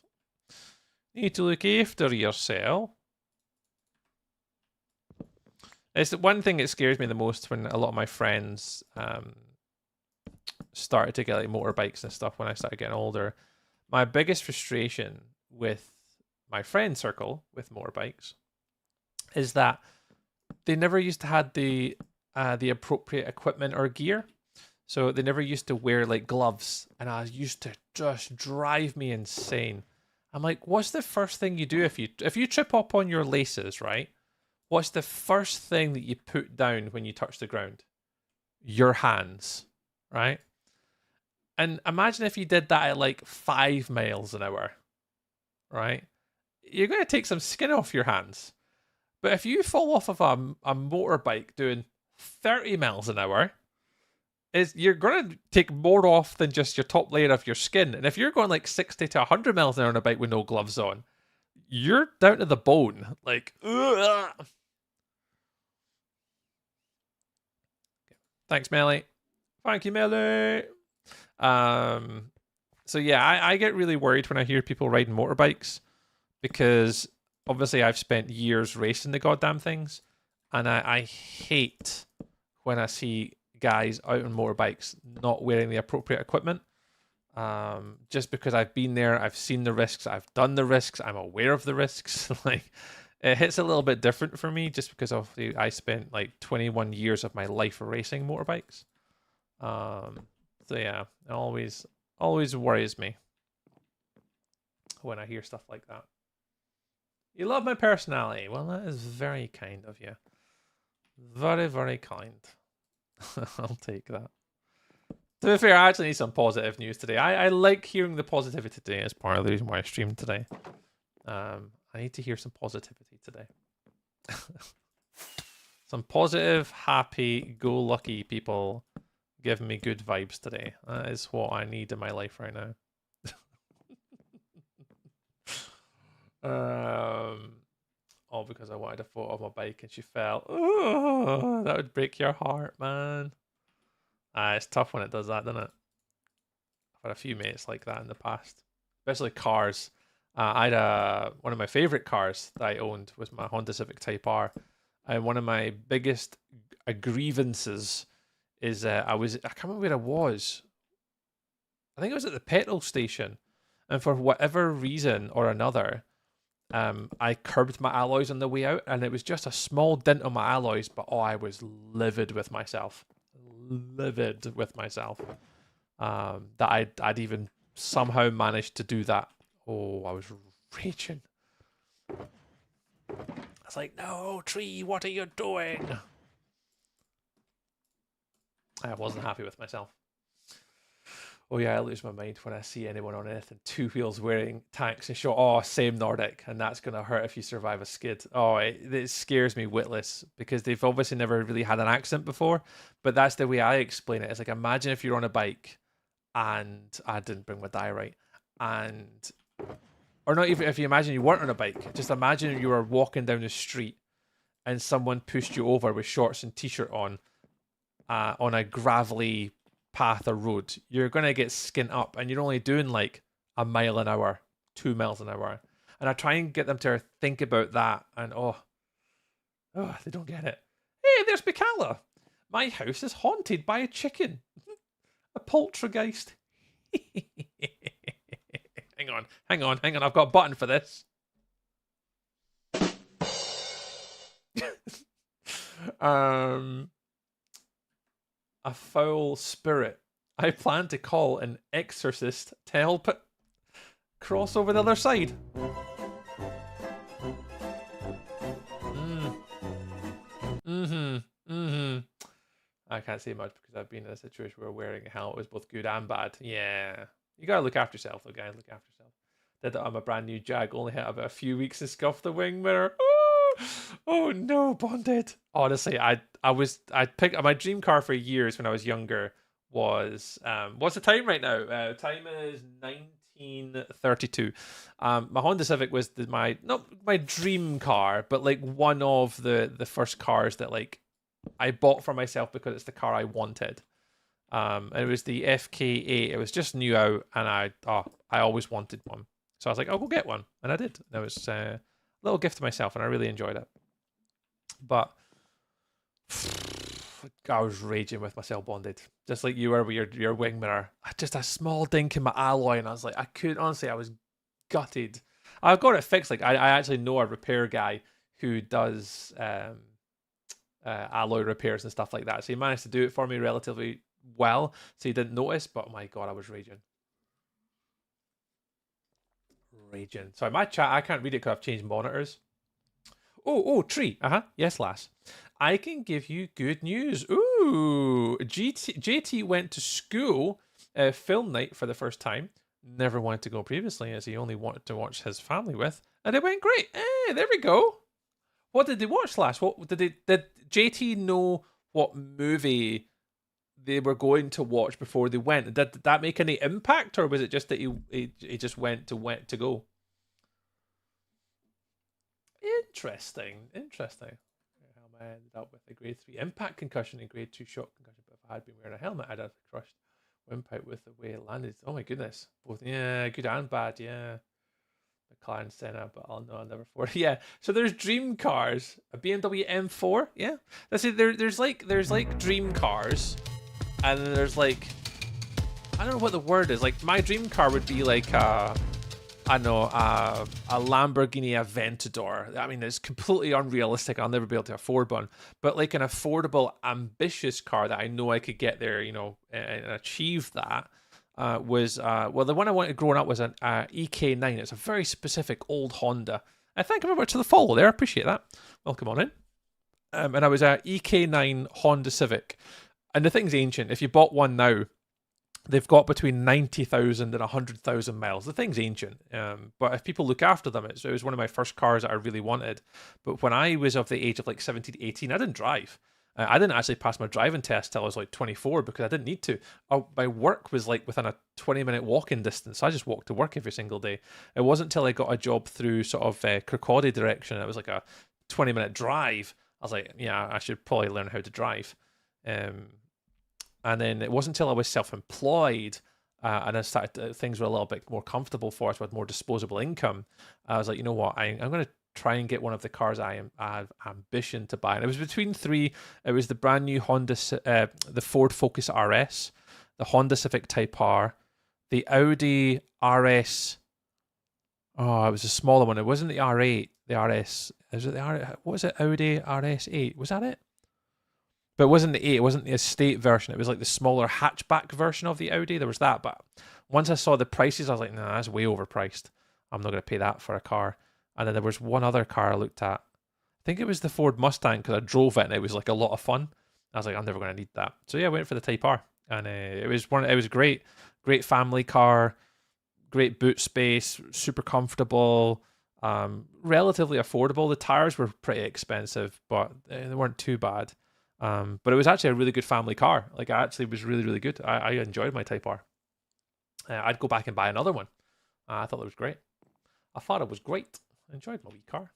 Speaker 1: You need to look after yourself. It's the one thing that scares me the most when a lot of my friends started to get like motorbikes and stuff when I started getting older. My biggest frustration with my friend circle with motorbikes is that they never used to have the appropriate equipment or gear. So they never used to wear like gloves, and I used to just drive me insane. I'm like, what's the first thing you do if you trip up on your laces, right? What's the first thing that you put down when you touch the ground? Your hands, right? And imagine if you did that at like 5 miles an hour, right? You're going to take some skin off your hands. But if you fall off of a motorbike doing 30 miles an hour, you're going to take more off than just your top layer of your skin. And if you're going like 60 to 100 miles an hour on a bike with no gloves on, you're down to the bone. Like, ugh. Thanks, Melly. Thank you, Melly. So yeah, I get really worried when I hear people riding motorbikes because obviously I've spent years racing the goddamn things, and I hate when I see guys out on motorbikes not wearing the appropriate equipment. Just because I've been there, I've seen the risks, I've done the risks, I'm aware of the risks. Like, it hits a little bit different for me just because I spent like 21 years of my life racing motorbikes. So yeah, it always worries me when I hear stuff like that. You love my personality. Well, that is very kind of you. Very, very kind. I'll take that. To be fair, I actually need some positive news today. I like hearing the positivity today as part of the reason why I streamed today. I need to hear some positivity today. Some positive, happy, go lucky people giving me good vibes today. That is what I need in my life right now. All because I wanted a photo of my bike and she fell. Oh, that would break your heart, man. It's tough when it does that, doesn't it? I've had a few mates like that in the past, especially cars. I had one of my favorite cars that I owned was my Honda Civic Type R, and one of my biggest grievances is I can't remember where I was. I think it was at the petrol station, And for whatever reason or another, I curbed my alloys on the way out, and it was just a small dent on my alloys, but I was livid with myself. Livid with myself. That I'd even somehow managed to do that. Oh, I was raging. I was like, no, Tree, what are you doing? I wasn't happy with myself. Oh yeah, I lose my mind when I see anyone on anything two wheels wearing tanks and show, oh, same Nordic, and that's going to hurt if you survive a skid. Oh, it scares me witless, because they've obviously never really had an accident before, but that's the way I explain it. It's like, imagine if you're on a bike, and I didn't bring my die right, and, or not even if you imagine you weren't on a bike, just imagine you were walking down the street, and someone pushed you over with shorts and t-shirt on a gravelly path or road. You're going to get skint up, and you're only doing like a mile an hour, 2 miles an hour. And I try and get them to think about that, and oh, they don't get it. Hey, there's Mikala. My house is haunted by a chicken. A poltergeist. Hang on. I've got a button for this. A foul spirit. I plan to call an exorcist to help it cross over the other side. I can't say much because I've been in a situation where wearing a helmet was both good and bad. Yeah. You gotta look after yourself, though, guys. Look after yourself. Did that on my brand new Jag. Only hit about a few weeks and scuffed the wing mirror. Oh no, bonded. Honestly, I picked my dream car for years when I was younger was what's the time right now? Time is 1932. My Honda Civic was not my dream car, but like one of the first cars that like I bought for myself because it's the car I wanted. And it was the FK8. It was just new out, and I always wanted one. So I was like, I'll go get one, and I did. And it was a little gift to myself, and I really enjoyed it. But I was raging with myself bonded, just like you were with your wing mirror. Just a small dink in my alloy, and I was like, I was gutted. I've got it fixed. Like I actually know a repair guy who does alloy repairs and stuff like that. So he managed to do it for me relatively well, so he didn't notice. But oh my god, I was raging. Sorry, my chat, I can't read it because I've changed monitors. Oh, Tree. Yes, lass. I can give you good news. Ooh, JT went to school film night for the first time. Never wanted to go previously, as he only wanted to watch his family with, and it went great. Hey, there we go. What did they watch, lass? What did JT know what movie they were going to watch before they went? Did that make any impact, or was it just that he just went to go? Interesting. How I ended up with a grade 3 impact concussion and grade 2 shock concussion, but if I had been wearing a helmet, I'd have crushed windpipe with the way it landed. Oh my goodness. Both, yeah, good and bad, yeah. McLaren Senna, but I'll never afford it. Yeah, so there's dream cars. A BMW M4, yeah. That's it. There's like dream cars, and then there's like, I don't know what the word is. Like my dream car would be like a Lamborghini Aventador. I mean, it's completely unrealistic. I'll never be able to afford one. But like an affordable, ambitious car that I know I could get there, and achieve that. Was the one I wanted growing up was an EK9. It's a very specific old Honda. I thank you very much for the follow there. I appreciate that. Welcome on in. And I was a EK9 Honda Civic. And the thing's ancient. If you bought one now, they've got between 90,000 and 100,000 miles. The thing's ancient. But if people look after them, it was one of my first cars that I really wanted. But when I was of the age of like 17 to 18, I didn't drive. I didn't actually pass my driving test till I was like 24 because I didn't need to. My work was like within a 20-minute walking distance. So I just walked to work every single day. It wasn't until I got a job through sort of Kirkcaldy direction. It was like a 20-minute drive. I was like, yeah, I should probably learn how to drive. And then it wasn't until I was self-employed and I started, things were a little bit more comfortable for us with more disposable income. I was like, you know what, I'm going to try and get one of the cars I have ambition to buy. And it was between three. It was the brand new Honda, the Ford Focus RS, the Honda Civic Type R, the Audi RS. Oh, it was a smaller one. It wasn't the R8. The RS. Is it the R? What was it? Audi RS8. Was that it? But it wasn't the 8. It wasn't the estate version. It was like the smaller hatchback version of the Audi. There was that. But once I saw the prices, I was like, nah, that's way overpriced. I'm not going to pay that for a car. And then there was one other car I looked at. I think it was the Ford Mustang because I drove it and it was like a lot of fun. I was like, I'm never going to need that. So yeah, I went for the Type R. And it was great. Great family car. Great boot space. Super comfortable. Relatively affordable. The tires were pretty expensive, but they weren't too bad. But it was actually a really good family car. Like, it actually was really, really good. I enjoyed my Type R. I'd go back and buy another one. I thought it was great. I thought it was great. I enjoyed my wee car.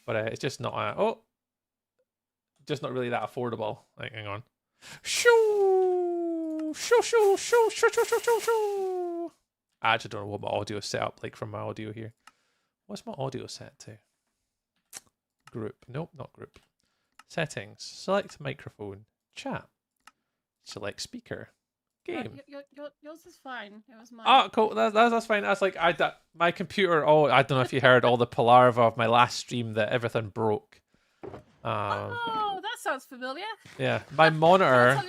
Speaker 1: But it's just not... just not really that affordable. Like, hang on. Shoo! Shoo, shoo, shoo, shoo, shoo, shoo, shoo, shoo. I actually don't know what my audio is set up like from my audio here. What's my audio set to? Group. Nope, not group. Settings. Select microphone. Chat. Select speaker. Game.
Speaker 2: Yours is fine. It was mine.
Speaker 1: Oh, cool. That's fine. That's like my computer. Oh, I don't know if you heard all the palaver of my last stream that everything broke.
Speaker 2: Oh, that sounds familiar.
Speaker 1: Yeah, my monitor.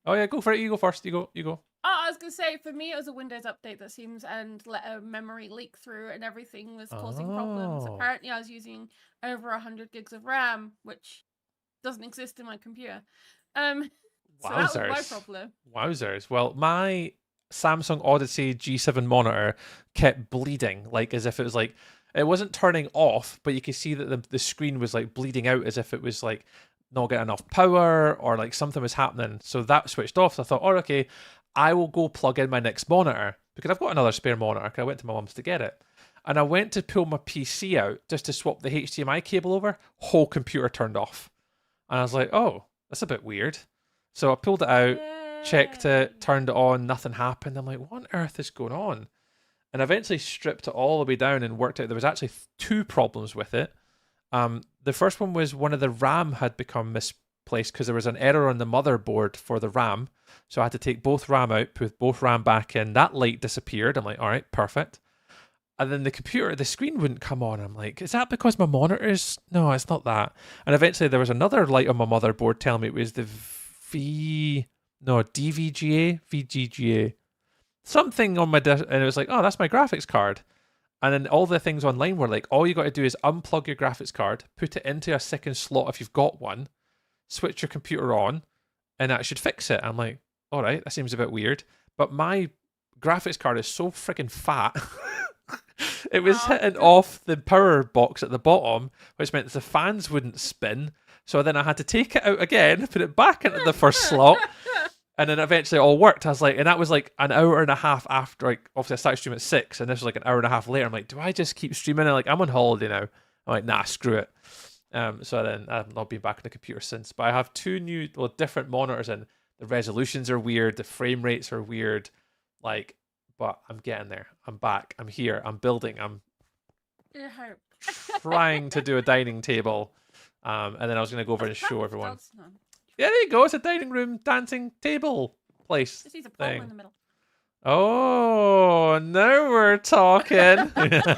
Speaker 1: Oh yeah, go for it. You go first. You go.
Speaker 2: Oh, I was gonna say, for me, it was a Windows update that seems and let a memory leak through, and everything was causing problems. Apparently, I was using over 100 gigs of RAM, which doesn't exist in my computer. So that was my problem.
Speaker 1: Wowzers. Well, my Samsung Odyssey G7 monitor kept bleeding, like as if it was like, it wasn't turning off, but you could see that the screen was like bleeding out as if it was like not getting enough power or like something was happening. So that switched off. So I thought, oh, okay, I will go plug in my next monitor because I've got another spare monitor because I went to my mum's to get it. And I went to pull my PC out just to swap the HDMI cable over. Whole computer turned off. And I was like, oh, that's a bit weird. So I pulled it out, checked it, turned it on, nothing happened. I'm like, what on earth is going on? And I eventually stripped it all the way down and worked out there was actually two problems with it. The first one was one of the RAM had become misplaced because there was an error on the motherboard for the RAM. So I had to take both RAM out, put both RAM back in. That light disappeared. I'm like, all right, perfect. And then the screen wouldn't come on. I'm like, is that because my monitor is... No, it's not that. And eventually there was another light on my motherboard telling me it was the VGA, something on my and it was like, oh, that's my graphics card. And then all the things online were like, all you got to do is unplug your graphics card, put it into a second slot if you've got one, switch your computer on, and that should fix it. I'm like, all right, that seems a bit weird, but my graphics card is so freaking fat. It was hitting off the power box at the bottom, which meant the fans wouldn't spin. So then I had to take it out again, put it back into the first slot, and then eventually it all worked. I was like, and that was like an hour and a half after, like, obviously I started streaming at 6, and this was like an hour and a half later. I'm like, do I just keep streaming? And like, I'm on holiday now. I'm like, nah, screw it. So then I've not been back on the computer since. But I have two new, different monitors, and the resolutions are weird, the frame rates are weird, like, but I'm getting there. I'm back. I'm here. I'm building. I'm trying to do a dining table. And then I was going to go over and show everyone. Yeah, there you go. It's a dining room dancing table place.
Speaker 2: Just needs a pole in the middle.
Speaker 1: Oh, now we're talking.
Speaker 2: There we go.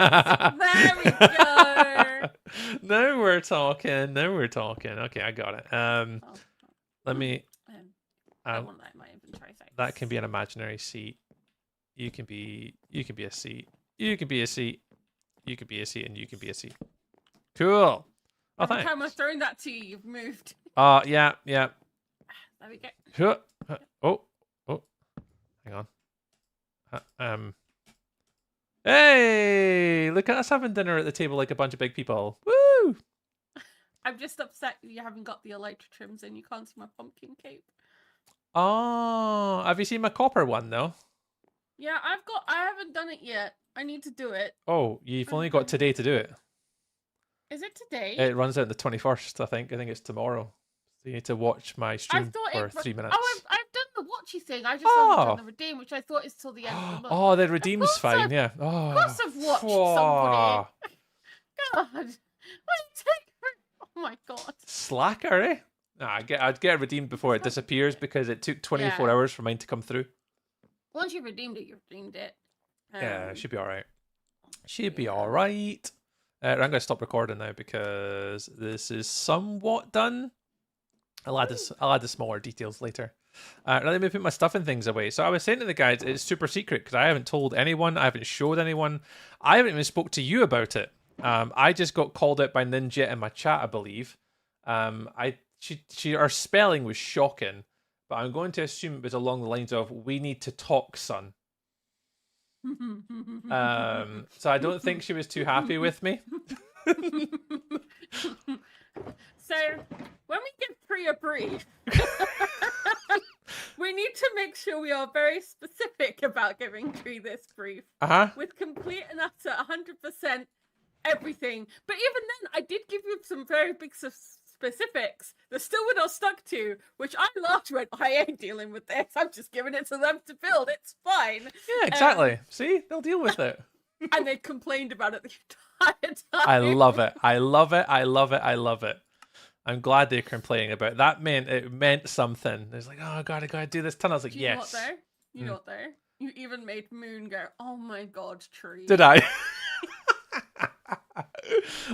Speaker 1: Now we're talking. Okay, I got it. Let me.
Speaker 2: I want that in my inventory. Thanks.
Speaker 1: That can be an imaginary seat. You can be a seat. You can be a seat. You can be a seat, and you can be a seat. Cool. Oh,
Speaker 2: Every
Speaker 1: thanks.
Speaker 2: time I've thrown that to you, you've moved.
Speaker 1: Yeah.
Speaker 2: There we go.
Speaker 1: Oh. Hang on. Hey, look at us having dinner at the table like a bunch of big people. Woo!
Speaker 2: I'm just upset you haven't got the elytra trims and you can't see my pumpkin cape.
Speaker 1: Oh, have you seen my copper one though?
Speaker 2: Yeah, I haven't done it yet. I need to do it.
Speaker 1: Oh, you've only got today to do it.
Speaker 2: Is it today?
Speaker 1: It runs out on the 21st, I think. I think it's tomorrow. So you need to watch my stream for 3 minutes.
Speaker 2: Oh, I've done the watchy thing. I just haven't done the redeem, which I thought is till the end of the month.
Speaker 1: Oh, the redeem's fine, yeah. Oh.
Speaker 2: Of course I've watched somebody. God. What did it take? Oh my god.
Speaker 1: Slacker, eh? Nah, I'd get it redeemed before it disappears because it took 24 hours for mine to come through.
Speaker 2: Once you've redeemed it, you've redeemed it.
Speaker 1: Yeah, it should be all right. Should be all right. I'm going to stop recording now because this is somewhat done. I'll add the smaller details later. Let me put my stuff and things away. So I was saying to the guys, it's super secret because I haven't told anyone. I haven't showed anyone. I haven't even spoke to you about it. I just got called out by Ninja in my chat, I believe. Her spelling was shocking, but I'm going to assume it was along the lines of "We need to talk, son." So I don't think she was too happy with me.
Speaker 2: So when we give Tree a brief, we need to make sure we are very specific about giving Tree this brief. With complete and utter 100% everything. But even then, I did give you some very big specifics that still were not stuck to, which I laughed when I ain't dealing with this. I'm just giving it to them to build. It's fine.
Speaker 1: Yeah, exactly. See? They'll deal with it.
Speaker 2: And they complained about it the entire time.
Speaker 1: I love it. I love it. I love it. I love it. I'm glad they're complaining about it. That meant something. It's like, oh god, I gotta do this tunnel. I was like,
Speaker 2: you know
Speaker 1: yes.
Speaker 2: what, though? You know what though? You even made Moon go, oh my god, Tree.
Speaker 1: Did I?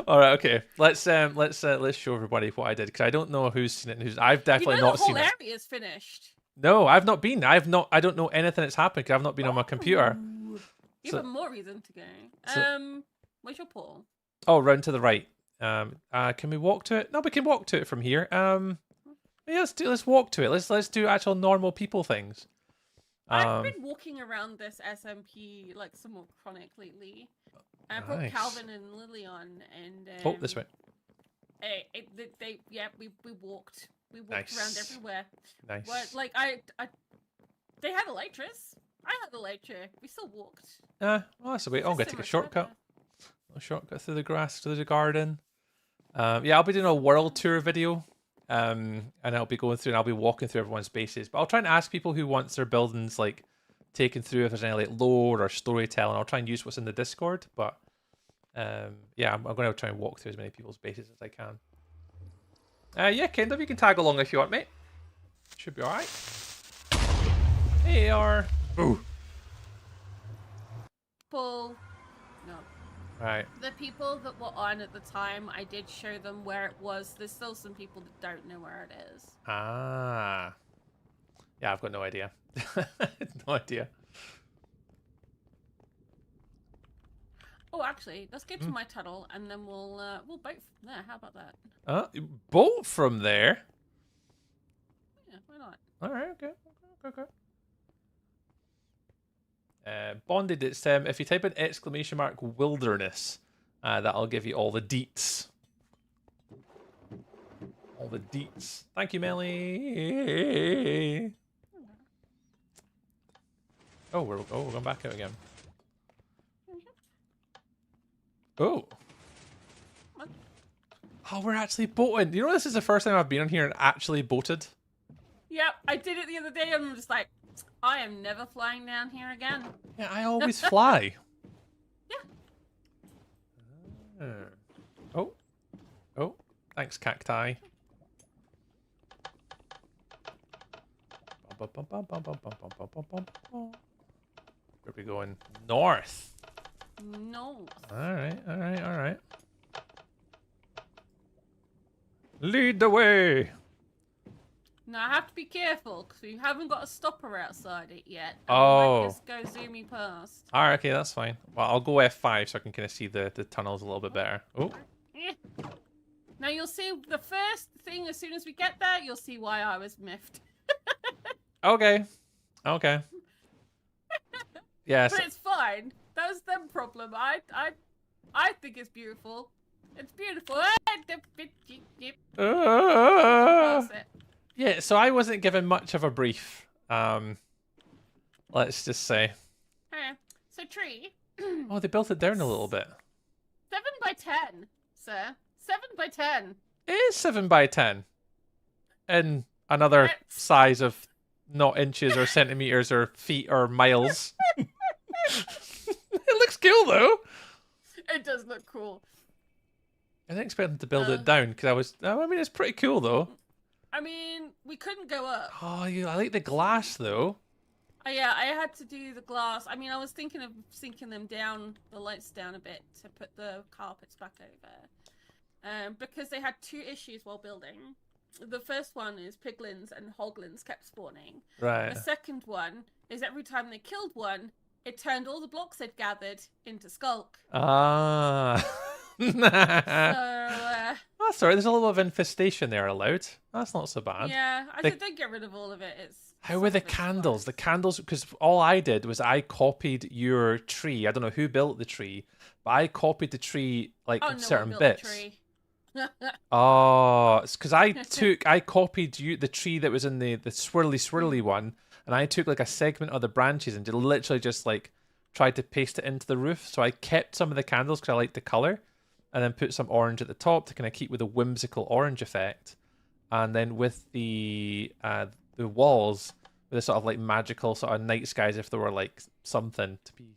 Speaker 1: All right, okay. Let's show everybody what I did because I don't know who's seen it and who's. I've definitely not seen it.
Speaker 2: The whole area is finished.
Speaker 1: No, I've not been. I don't know anything that's happened because I've not been on my computer.
Speaker 2: Even more reason to go. Where's your portal?
Speaker 1: Oh, round to the right. Can we walk to it? No, we can walk to it from here. Yeah, let's walk to it. Let's do actual normal people things.
Speaker 2: I've been walking around this SMP like somewhat chronic lately. I brought Calvin and Lily on, and
Speaker 1: this way.
Speaker 2: We walked. We walked around everywhere.
Speaker 1: Nice.
Speaker 2: But like they had Elytras. I had Elytra. We still walked.
Speaker 1: Well, that's a way. I'm gonna take a shortcut. A shortcut through the grass, through the garden. Yeah, I'll be doing a world tour video. And I'll be going through and I'll be walking through everyone's bases. But I'll try and ask people who wants their buildings like taken through if there's any like lore or storytelling. I'll try and use what's in the Discord. But yeah, I'm going to try and walk through as many people's bases as I can. Yeah, Kendall, you can tag along if you want, mate. Should be alright. Hey, are. Ooh.
Speaker 2: Paul. No.
Speaker 1: Right.
Speaker 2: The people that were on at the time, I did show them where it was. There's still some people that don't know where it is.
Speaker 1: Ah. Yeah, I've got no idea. No idea.
Speaker 2: Oh, actually, let's get to my tunnel and then we'll boat from there. How about that?
Speaker 1: Boat from there?
Speaker 2: Yeah, why not?
Speaker 1: All right, okay. Bonded, it's if you type in ! wilderness, that'll give you all the deets. All the deets. Thank you, Melly. Oh, we're going back out again. Oh. Oh, we're actually boating. You know, this is the first time I've been on here and actually boated.
Speaker 2: Yep, I did it the other day and I'm just like, I am never flying down here again.
Speaker 1: Yeah, I always fly.
Speaker 2: Yeah.
Speaker 1: Oh, thanks, cacti. Where are we going? North.
Speaker 2: No.
Speaker 1: All right. Lead the way.
Speaker 2: Now I have to be careful because we haven't got a stopper outside it yet.
Speaker 1: Oh.
Speaker 2: Just go zooming past.
Speaker 1: All right, okay, that's fine. Well, I'll go F5 so I can kind of see the tunnels a little bit better. Oh.
Speaker 2: Yeah. Now you'll see the first thing as soon as we get there. You'll see why I was miffed.
Speaker 1: Okay. Yes.
Speaker 2: But it's fine. That was their problem. I think it's beautiful. It's beautiful.
Speaker 1: Yeah, so I wasn't given much of a brief. Let's just say.
Speaker 2: So Tree.
Speaker 1: Oh, they built it down a little bit.
Speaker 2: 7 by 10, sir. 7 by 10.
Speaker 1: It is 7 by 10. In another size of not inches or centimeters or feet or miles. It looks cool though.
Speaker 2: It does look cool.
Speaker 1: I didn't expect them to build it down because I mean, it's pretty cool though.
Speaker 2: I mean, we couldn't go up.
Speaker 1: Oh, I like the glass though.
Speaker 2: Yeah, I had to do the glass. I mean, I was thinking of sinking them down, the lights down a bit to put the carpets back over. Because they had 2 issues while building. The first one is piglins and hoglins kept spawning.
Speaker 1: Right.
Speaker 2: The second one is every time they killed one, it turned all the blocks they'd gathered into skulk.
Speaker 1: Ah.
Speaker 2: So,
Speaker 1: oh, sorry, there's a little bit of infestation there allowed. That's not so bad.
Speaker 2: yeah, I said don't get rid of all of it.
Speaker 1: How were the candles? The candles, because all I did was I copied your tree. I don't know who built the tree, but I copied the tree, like, certain bits. Oh, it's because I copied the tree that was in the swirly one, and I took like a segment of the branches and literally just like tried to paste it into the roof. So I kept some of the candles because I liked the color, and then put some orange at the top to kind of keep with a whimsical orange effect, and then with the walls with a sort of like magical sort of night skies if there were like something to be.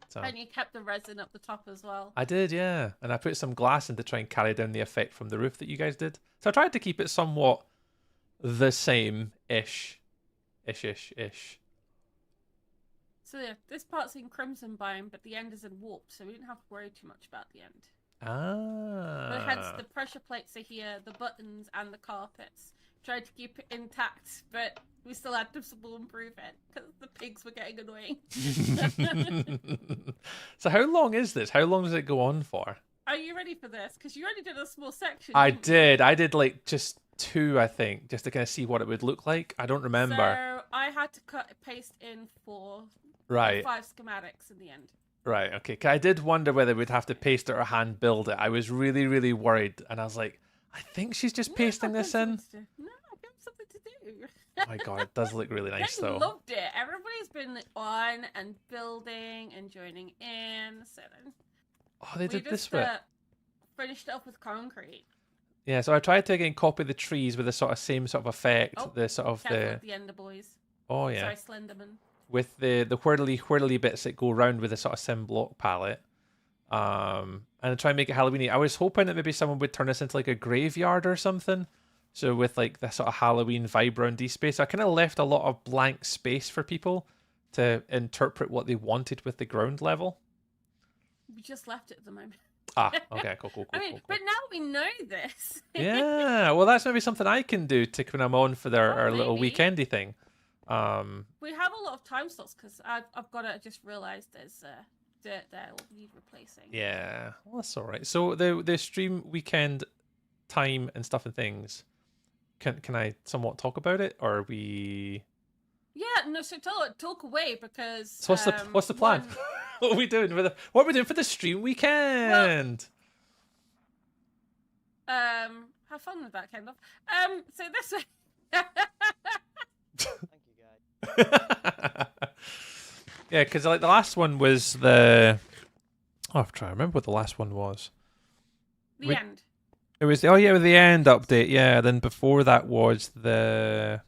Speaker 1: So.
Speaker 2: And you kept the resin up the top as well.
Speaker 1: I did, yeah. And I put some glass in to try and carry down the effect from the roof that you guys did. So I tried to keep it somewhat the same-ish. Ish.
Speaker 2: So yeah, this part's in crimson biome, but the end is in warped, so we didn't have to worry too much about the end.
Speaker 1: Ah.
Speaker 2: But hence the pressure plates are here, the buttons and the carpets. Tried to keep it intact, but we still had to improve it because the pigs were getting annoying.
Speaker 1: So how long is this? How long does it go on for?
Speaker 2: Are you ready for this? Because you only did a small section.
Speaker 1: I did. I did like just 2, I think, just to kind of see what it would look like. I don't remember.
Speaker 2: So I had to paste in 4
Speaker 1: right.
Speaker 2: 5 schematics in the end.
Speaker 1: Right, okay. I did wonder whether we'd have to paste it or hand build it. I was really, really worried, and I was like, I think she's just pasting this in.
Speaker 2: No, I've got something to do.
Speaker 1: Oh my god, it does look really nice though.
Speaker 2: I loved it. Everybody's been on and building and joining in. So then
Speaker 1: they did this bit.
Speaker 2: Finished it off with concrete.
Speaker 1: Yeah, so I tried to again copy the trees with the sort of same sort of effect. The sort of
Speaker 2: the Ender Boys.
Speaker 1: Oh yeah.
Speaker 2: Sorry, Slenderman.
Speaker 1: With the whirly bits that go around with the sort of sim block palette. And try and make it Halloweeny. I was hoping that maybe someone would turn this into like a graveyard or something. So with like this sort of Halloween vibe around these space, I kind of left a lot of blank space for people to interpret what they wanted with the ground level.
Speaker 2: We just left it at the moment.
Speaker 1: Ah, okay, cool.
Speaker 2: I mean,
Speaker 1: cool.
Speaker 2: But now we know this.
Speaker 1: Yeah, well, that's maybe something I can do to when I'm on for our little weekendy thing.
Speaker 2: We have a lot of time slots because I've got to just realize there's dirt there will need replacing.
Speaker 1: Yeah, well, that's all right. So the stream weekend time and stuff and things, can I somewhat talk about it, or are we?
Speaker 2: Yeah, no. So talk away because.
Speaker 1: So what's the plan? What are we doing what are we doing for the stream weekend?
Speaker 2: Well, have fun with that, kind of. So this.
Speaker 3: Thank you, guys.
Speaker 1: Yeah, because like the last one was the. Oh, I'm trying to remember what the last one was.
Speaker 2: The end.
Speaker 1: It was the end update. Yeah, then before that was the.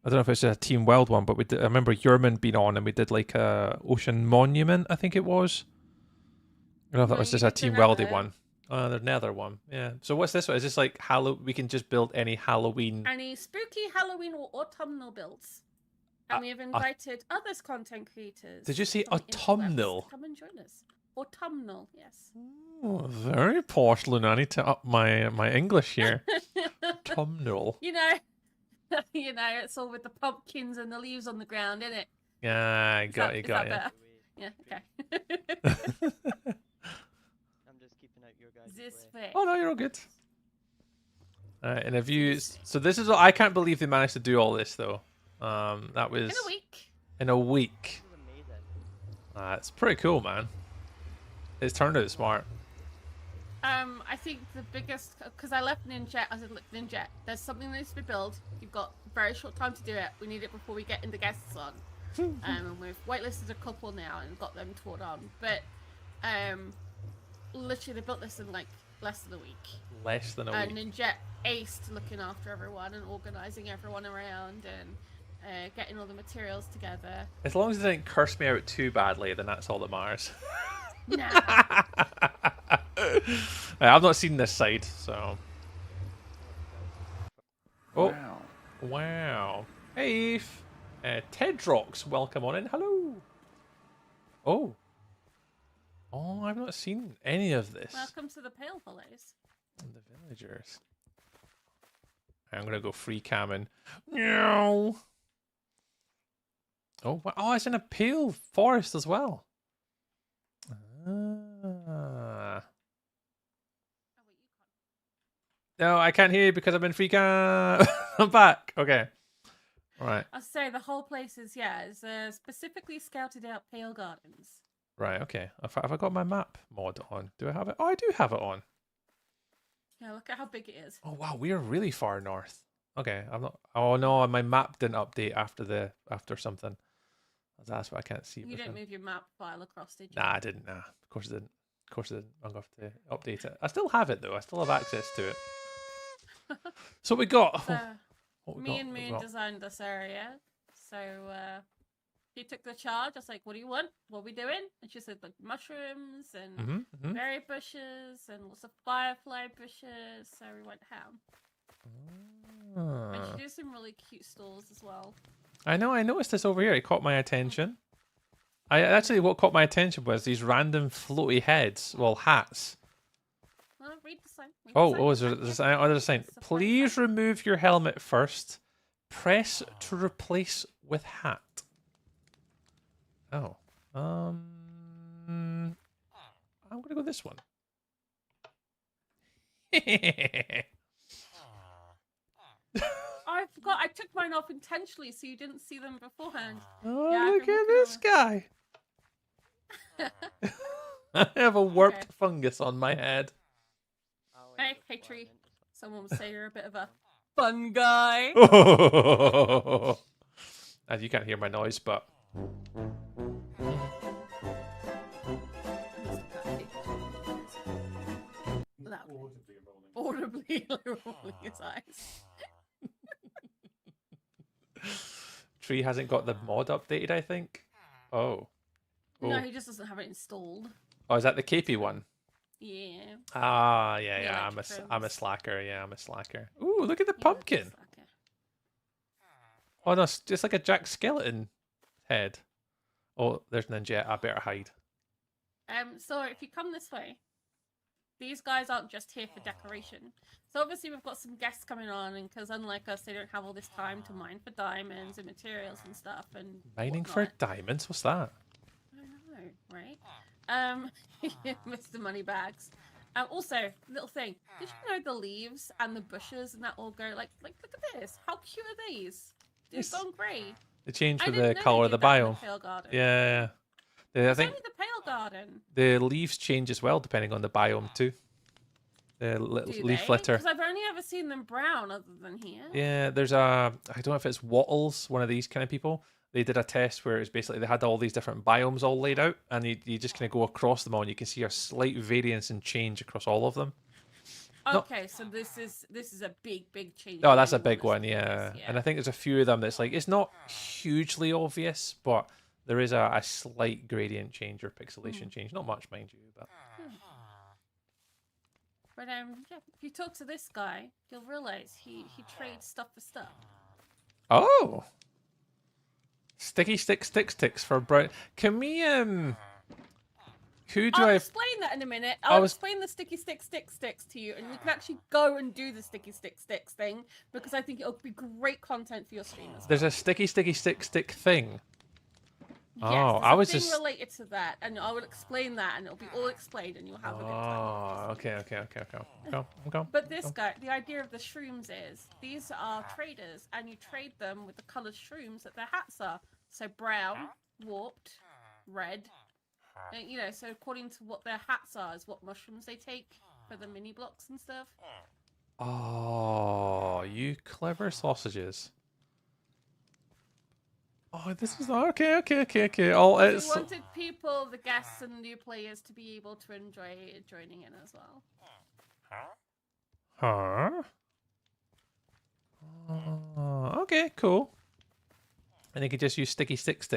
Speaker 1: I don't know if it's a Team Wild one, but I remember Yerman being on, and we did like a Ocean Monument. I think it was. I don't know if that was just a Team Wildy one. The Nether one. Yeah. So what's this one? Is this like we can just build any Halloween?
Speaker 2: Any spooky Halloween or autumnal builds. And we have invited other content creators.
Speaker 1: Did you say autumnal?
Speaker 2: Come and join us. Autumnal, yes.
Speaker 1: Oh, very posh, Luna. I need to up my English here. Autumnal.
Speaker 2: You know, it's all with the pumpkins and the leaves on the ground, isn't it?
Speaker 1: Yeah, I got you.
Speaker 2: Yeah, okay.
Speaker 3: I'm just keeping out your guys' way.
Speaker 1: Oh no, you're all good. Alright, and so this is I can't believe they managed to do all this though. That was in a week. It's pretty cool, man. It's turned out smart.
Speaker 2: I think the biggest, because I left Ninja, I said, look, Ninja, there's something that needs to be built. You've got a very short time to do it. We need it before we get in the guests on. And we've whitelisted a couple now and got them toward on. But literally, they built this in like less than a week.
Speaker 1: Less than a week.
Speaker 2: And Ninja aced looking after everyone and organising everyone around and getting all the materials together.
Speaker 1: As long as they didn't curse me out too badly, then that's all that matters.
Speaker 2: Nah.
Speaker 1: I've not seen this side, so. Oh, wow! Hey, Eve. Tedrox, welcome on in. Hello. Oh. Oh, I've not seen any of this.
Speaker 2: Welcome to the Pale Hollows.
Speaker 1: The villagers. I'm gonna go free camming. No. Oh, oh, it's in a pale forest as well. Ah. No, I can't hear you because I'm in free cam. I'm back. Okay. All right.
Speaker 2: I'll say the whole place is specifically scouted out Pale Gardens.
Speaker 1: Right. Okay. Have I got my map mod on? Do I have it? Oh, I do have it on.
Speaker 2: Yeah, look at how big it is.
Speaker 1: Oh wow, we are really far north. Okay, I'm not. Oh no, my map didn't update after something. That's why I can't see.
Speaker 2: You didn't move your map file across, did you?
Speaker 1: Nah, I didn't. Nah, of course I didn't. Of course I didn't. I'm going to have to update it. I still have it though. I still have access to it. So we got.
Speaker 2: So,
Speaker 1: what we
Speaker 2: me
Speaker 1: got,
Speaker 2: and
Speaker 1: what we
Speaker 2: Moon
Speaker 1: got.
Speaker 2: designed this area. So he took the charge. I was like, "What do you want? What are we doing?" And she said, "Like mushrooms and berry bushes and lots of firefly bushes." So we went ham. And she did some really cute stalls as well.
Speaker 1: I know. I noticed this over here. It caught my attention. What caught my attention was these random floaty heads. Well, hats.
Speaker 2: Well, read the sign.
Speaker 1: There's a sign. Please remove your helmet first. Press to replace with hat. Oh. I'm gonna go this one.
Speaker 2: I forgot. I took mine off intentionally so you didn't see them beforehand.
Speaker 1: Oh,
Speaker 2: Yeah,
Speaker 1: look at this guy. I have a warped
Speaker 2: Okay.
Speaker 1: fungus on my head.
Speaker 2: Hey, Tree. Someone would say you're a bit of a fun guy.
Speaker 1: And you can't hear my noise, but
Speaker 2: Audibly rolling his eyes.
Speaker 1: Tree hasn't got the mod updated, I think. Oh.
Speaker 2: No,
Speaker 1: Oh.
Speaker 2: he just doesn't have it installed.
Speaker 1: Oh, is that the capey one?
Speaker 2: Yeah.
Speaker 1: Ah,
Speaker 2: The
Speaker 1: yeah.
Speaker 2: electric
Speaker 1: I'm a
Speaker 2: rooms.
Speaker 1: slacker. Yeah, I'm a slacker. Ooh, look at the
Speaker 2: Yeah,
Speaker 1: pumpkin.
Speaker 2: it's like
Speaker 1: Oh no, it's just like a Jack Skeleton head. Oh, there's Ninja. I better hide.
Speaker 2: So if you come this way, these guys aren't just here for decoration. So obviously we've got some guests coming on, and because unlike us, they don't have all this time to mine for diamonds and materials and stuff. And
Speaker 1: Mining for
Speaker 2: whatnot.
Speaker 1: diamonds? What's that?
Speaker 2: I know, right? Mr. Moneybags. Also, little thing. Did you know the leaves and the bushes and that all go like look at this? How cute are these? They've
Speaker 1: Yes.
Speaker 2: gone grey.
Speaker 1: They changed
Speaker 2: I
Speaker 1: for
Speaker 2: didn't
Speaker 1: the
Speaker 2: know
Speaker 1: color
Speaker 2: they
Speaker 1: of the
Speaker 2: did that in
Speaker 1: biome.
Speaker 2: Pale Garden.
Speaker 1: Yeah. I
Speaker 2: It's
Speaker 1: think
Speaker 2: only the Pale Garden.
Speaker 1: the leaves change as well depending on the biome too. The little
Speaker 2: Do
Speaker 1: leaf
Speaker 2: they?
Speaker 1: litter.
Speaker 2: Because I've only ever seen them brown other than here.
Speaker 1: Yeah, there's I don't know if it's Wattles, one of these kind of people. They did a test where it was basically they had all these different biomes all laid out, and you just kind of go across them all, and you can see a slight variance and change across all of them. No.
Speaker 2: Okay, so this is a big change.
Speaker 1: Oh, that's a
Speaker 2: in
Speaker 1: big
Speaker 2: this
Speaker 1: one,
Speaker 2: place,
Speaker 1: yeah. And I think there's a few of them that's like it's not hugely obvious, but there is a slight gradient change or pixelation change. Not much, mind you, but
Speaker 2: But yeah, if you talk to this guy, you'll realize he trades stuff for stuff.
Speaker 1: oh, sticky sticks for brown. Can we Who do
Speaker 2: I'll
Speaker 1: I?
Speaker 2: explain that in a minute.
Speaker 1: I
Speaker 2: I'll
Speaker 1: was-
Speaker 2: explain the sticky sticks to you, and you can actually go and do the sticky sticks thing because I think it'll be great content for your stream as well.
Speaker 1: There's a stick thing.
Speaker 2: Yes,
Speaker 1: Oh,
Speaker 2: there's
Speaker 1: I
Speaker 2: a
Speaker 1: was
Speaker 2: thing
Speaker 1: just-
Speaker 2: related to that, and I will explain that, and it'll be all explained, and you'll have a good time.
Speaker 1: Oh, okay. Go.
Speaker 2: But this guy, the idea of the shrooms is these are traders, and you trade them with the colored shrooms that their hats are. So brown, warped, red. And, so according to what their hats are is what mushrooms they take for the mini blocks and stuff.
Speaker 1: Oh, you clever sausages. Oh, this is okay. Oh,
Speaker 2: We
Speaker 1: it's
Speaker 2: wanted people, the guests and new players, to be able to enjoy joining in as well.
Speaker 1: huh? Okay, cool. And they could just use sticky sticks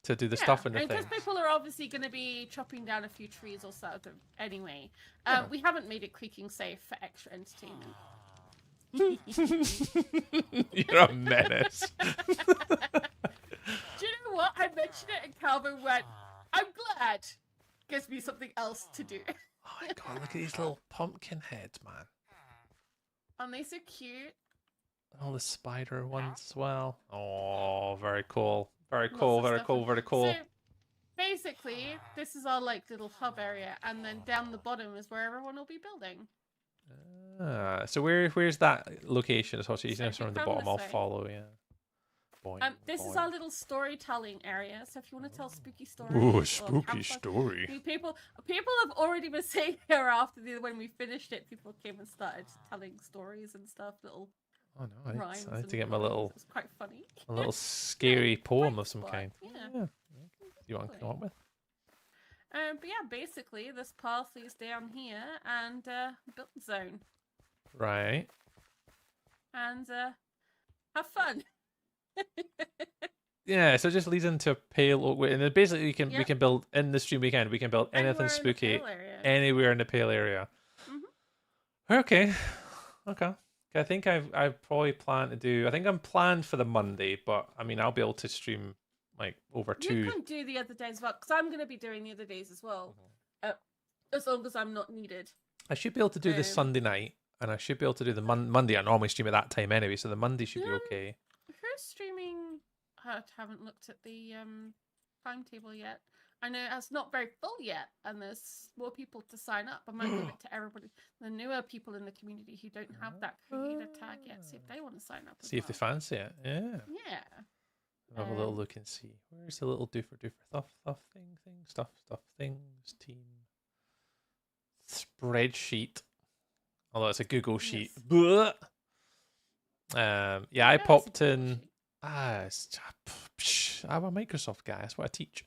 Speaker 1: to do the stuff in the
Speaker 2: and
Speaker 1: thing.
Speaker 2: because people are obviously going to be chopping down a few trees or so anyway,
Speaker 1: Yeah.
Speaker 2: we haven't made it creaking safe for extra entertainment.
Speaker 1: You're a menace.
Speaker 2: Do you know what? I mentioned it and Calvin went, I'm glad. Gives me something else to do.
Speaker 1: Oh my god, look at these little pumpkin heads, man.
Speaker 2: And they so cute.
Speaker 1: All the spider ones as well. Oh, very cool. Very
Speaker 2: Lots
Speaker 1: cool,
Speaker 2: of
Speaker 1: very
Speaker 2: stuff
Speaker 1: cool,
Speaker 2: in-
Speaker 1: very cool.
Speaker 2: So basically, this is our like little hub area, and then down the bottom is where everyone will be building.
Speaker 1: So where's that location? So you
Speaker 2: So
Speaker 1: know,
Speaker 2: if you
Speaker 1: from the
Speaker 2: come
Speaker 1: bottom,
Speaker 2: this
Speaker 1: I'll
Speaker 2: way-
Speaker 1: follow, yeah. Boing,
Speaker 2: This is
Speaker 1: boing.
Speaker 2: our little storytelling area. So if you want to tell spooky stories,
Speaker 1: Ooh,
Speaker 2: or
Speaker 1: a spooky
Speaker 2: campfire-
Speaker 1: story.
Speaker 2: People have already been saying here after when we finished it. People came and started telling stories and stuff, little
Speaker 1: Oh no,
Speaker 2: rhymes.
Speaker 1: I need
Speaker 2: and
Speaker 1: to get my
Speaker 2: poems.
Speaker 1: little
Speaker 2: It was quite funny.
Speaker 1: a little scary poem
Speaker 2: bright
Speaker 1: of some
Speaker 2: spot,
Speaker 1: kind.
Speaker 2: yeah.
Speaker 1: You want to come up with?
Speaker 2: But yeah, basically this path leads down here and build zone
Speaker 1: Right.
Speaker 2: and have fun.
Speaker 1: Yeah, so it just leads into a pale oak, and then basically we can
Speaker 2: Yep.
Speaker 1: build in the stream weekend. We can build anything
Speaker 2: Anywhere in the
Speaker 1: spooky
Speaker 2: pale area.
Speaker 1: anywhere in the pale area. Okay. I think I probably plan to do. I think I'm planned for the Monday, but I mean I'll be able to stream like over
Speaker 2: You
Speaker 1: two.
Speaker 2: can do the other days as well, because I'm going to be doing the other days as well, as long as I'm not needed.
Speaker 1: I should be able to do this Sunday night, and I should be able to do the Monday. I normally stream at that time anyway, so the Monday should be okay.
Speaker 2: Who's streaming? I haven't looked at the timetable yet. I know it's not very full yet, and there's more people to sign up. I might give it to everybody, the newer people in the community who don't have that creator tag yet, see if they want to sign up.
Speaker 1: See if they fancy it. Yeah.
Speaker 2: Yeah.
Speaker 1: Have a little look and see. Where's the little doofer stuff things team spreadsheet. Although it's a Google sheet.
Speaker 2: Yes.
Speaker 1: Blah. Yeah, I
Speaker 2: it's a
Speaker 1: popped
Speaker 2: Google
Speaker 1: in. I'm a Microsoft guy. That's what I teach.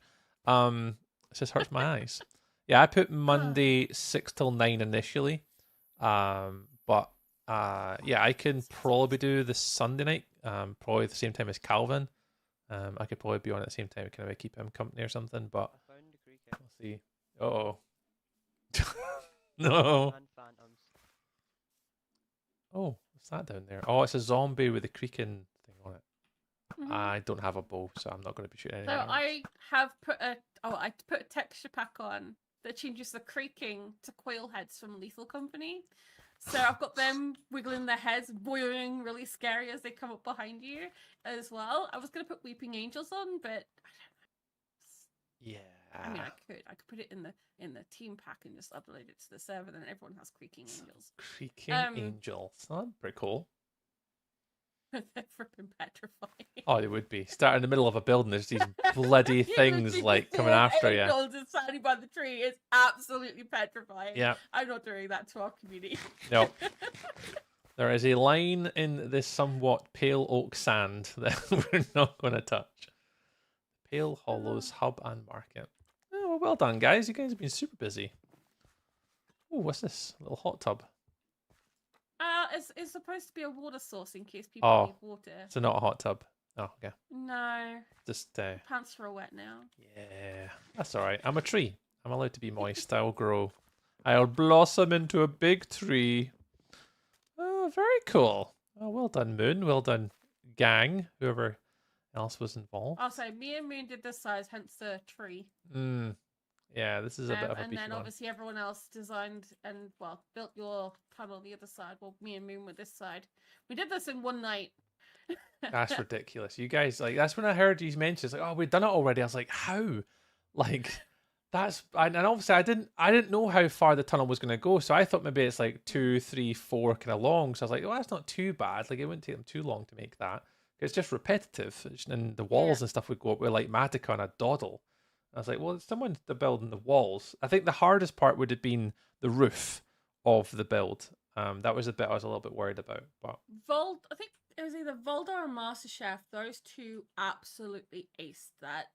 Speaker 1: It just hurts my eyes. Yeah, I put Monday 6 till 9 initially. But yeah, I can probably do the Sunday night. Probably at the same time as Calvin. I could probably be on at the same time. Kind of keep him company or something. But
Speaker 3: I found the cricket
Speaker 1: we'll see. Oh. No.
Speaker 3: and phantoms.
Speaker 1: Oh, what's that down there? Oh, it's a zombie with a creaking thing on it.
Speaker 2: Mhm.
Speaker 1: I don't have a bow, so I'm not going to be shooting
Speaker 2: So
Speaker 1: anything.
Speaker 2: I have put a texture pack on that changes the creaking to quail heads from Lethal Company. So I've got them wiggling their heads, boing, really scary as they come up behind you as well. I was gonna put Weeping Angels on, but
Speaker 1: Yeah.
Speaker 2: I mean I could put it in the team pack and just upload it to the server, then everyone has Creaking Angels.
Speaker 1: Creaking angels. Oh, pretty cool.
Speaker 2: They're fripping petrifying.
Speaker 1: Oh, it would be. Start in the middle of a building. There's these bloody things like coming after you.
Speaker 2: Angels just standing by the tree. It's absolutely petrifying.
Speaker 1: Yeah.
Speaker 2: I'm not doing that to our community.
Speaker 1: No. There is a line in this somewhat pale oak sand that we're not going to touch. Pale Hollows Hub and Market. Oh, well done, guys. You guys have been super busy. Oh, what's this? A little hot tub.
Speaker 2: It's supposed to be a water source in case people
Speaker 1: Oh.
Speaker 2: need water.
Speaker 1: So not a hot tub. Oh, okay.
Speaker 2: No,
Speaker 1: Just
Speaker 2: pants are all wet now.
Speaker 1: yeah, that's all right. I'm a tree. I'm allowed to be moist. I'll grow. I'll blossom into a big tree. Oh, very cool. Oh, well done, Moon. Well done, gang. Whoever else was involved.
Speaker 2: Also, me and Moon did this size, hence the tree.
Speaker 1: Yeah, this is a bit of a
Speaker 2: And
Speaker 1: beefy
Speaker 2: then
Speaker 1: one.
Speaker 2: obviously everyone else designed and built your tunnel on the other side. Well, me and Moon were this side. We did this in one night.
Speaker 1: That's ridiculous. You guys, like, that's when I heard you mention, it's like, oh, we've done it already. I was like, how? Like, and obviously I didn't know how far the tunnel was going to go. So I thought maybe it's like 2, 3, 4 kind of long. So I was like, well, that's not too bad. Like, it wouldn't take them too long to make that. It's just repetitive. And the walls and stuff would go up with like Matica and a doddle. I was like, well, it's someone to building the walls. I think the hardest part would have been the roof of the build. That was the bit I was a little bit worried about. But
Speaker 2: I think it was either Volda or MasterChef. Those two absolutely aced that.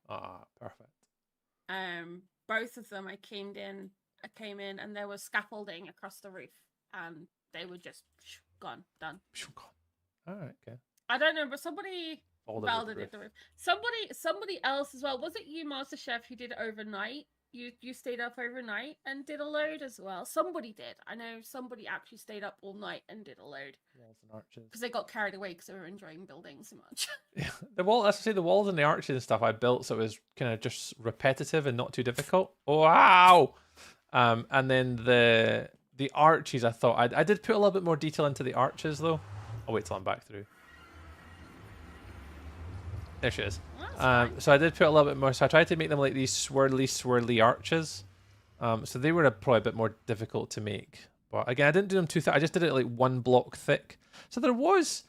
Speaker 1: perfect.
Speaker 2: Both of them I came in and there was scaffolding across the roof and they were just gone, done.
Speaker 1: All right, okay.
Speaker 2: I don't know, but somebody
Speaker 1: All the
Speaker 2: validated the roof. Somebody else as well. Was it you, MasterChef, who did it overnight? you stayed up overnight and did a load as well. Somebody did. I know somebody actually stayed up all night and did a load.
Speaker 1: Walls and arches.
Speaker 2: Because they got carried away because they were enjoying building so much.
Speaker 1: Yeah, the wall. Let's say the walls and the arches and stuff I built, so it was kind of just repetitive and not too difficult. Wow. And then the arches, I thought I did put a little bit more detail into the arches though. I'll wait till I'm back through. There she is. So I did put a little bit more. So I tried to make them like these swirly arches. So they were probably a bit more difficult to make. But again, I didn't do them too thick. I just did it like 1 block thick. So there was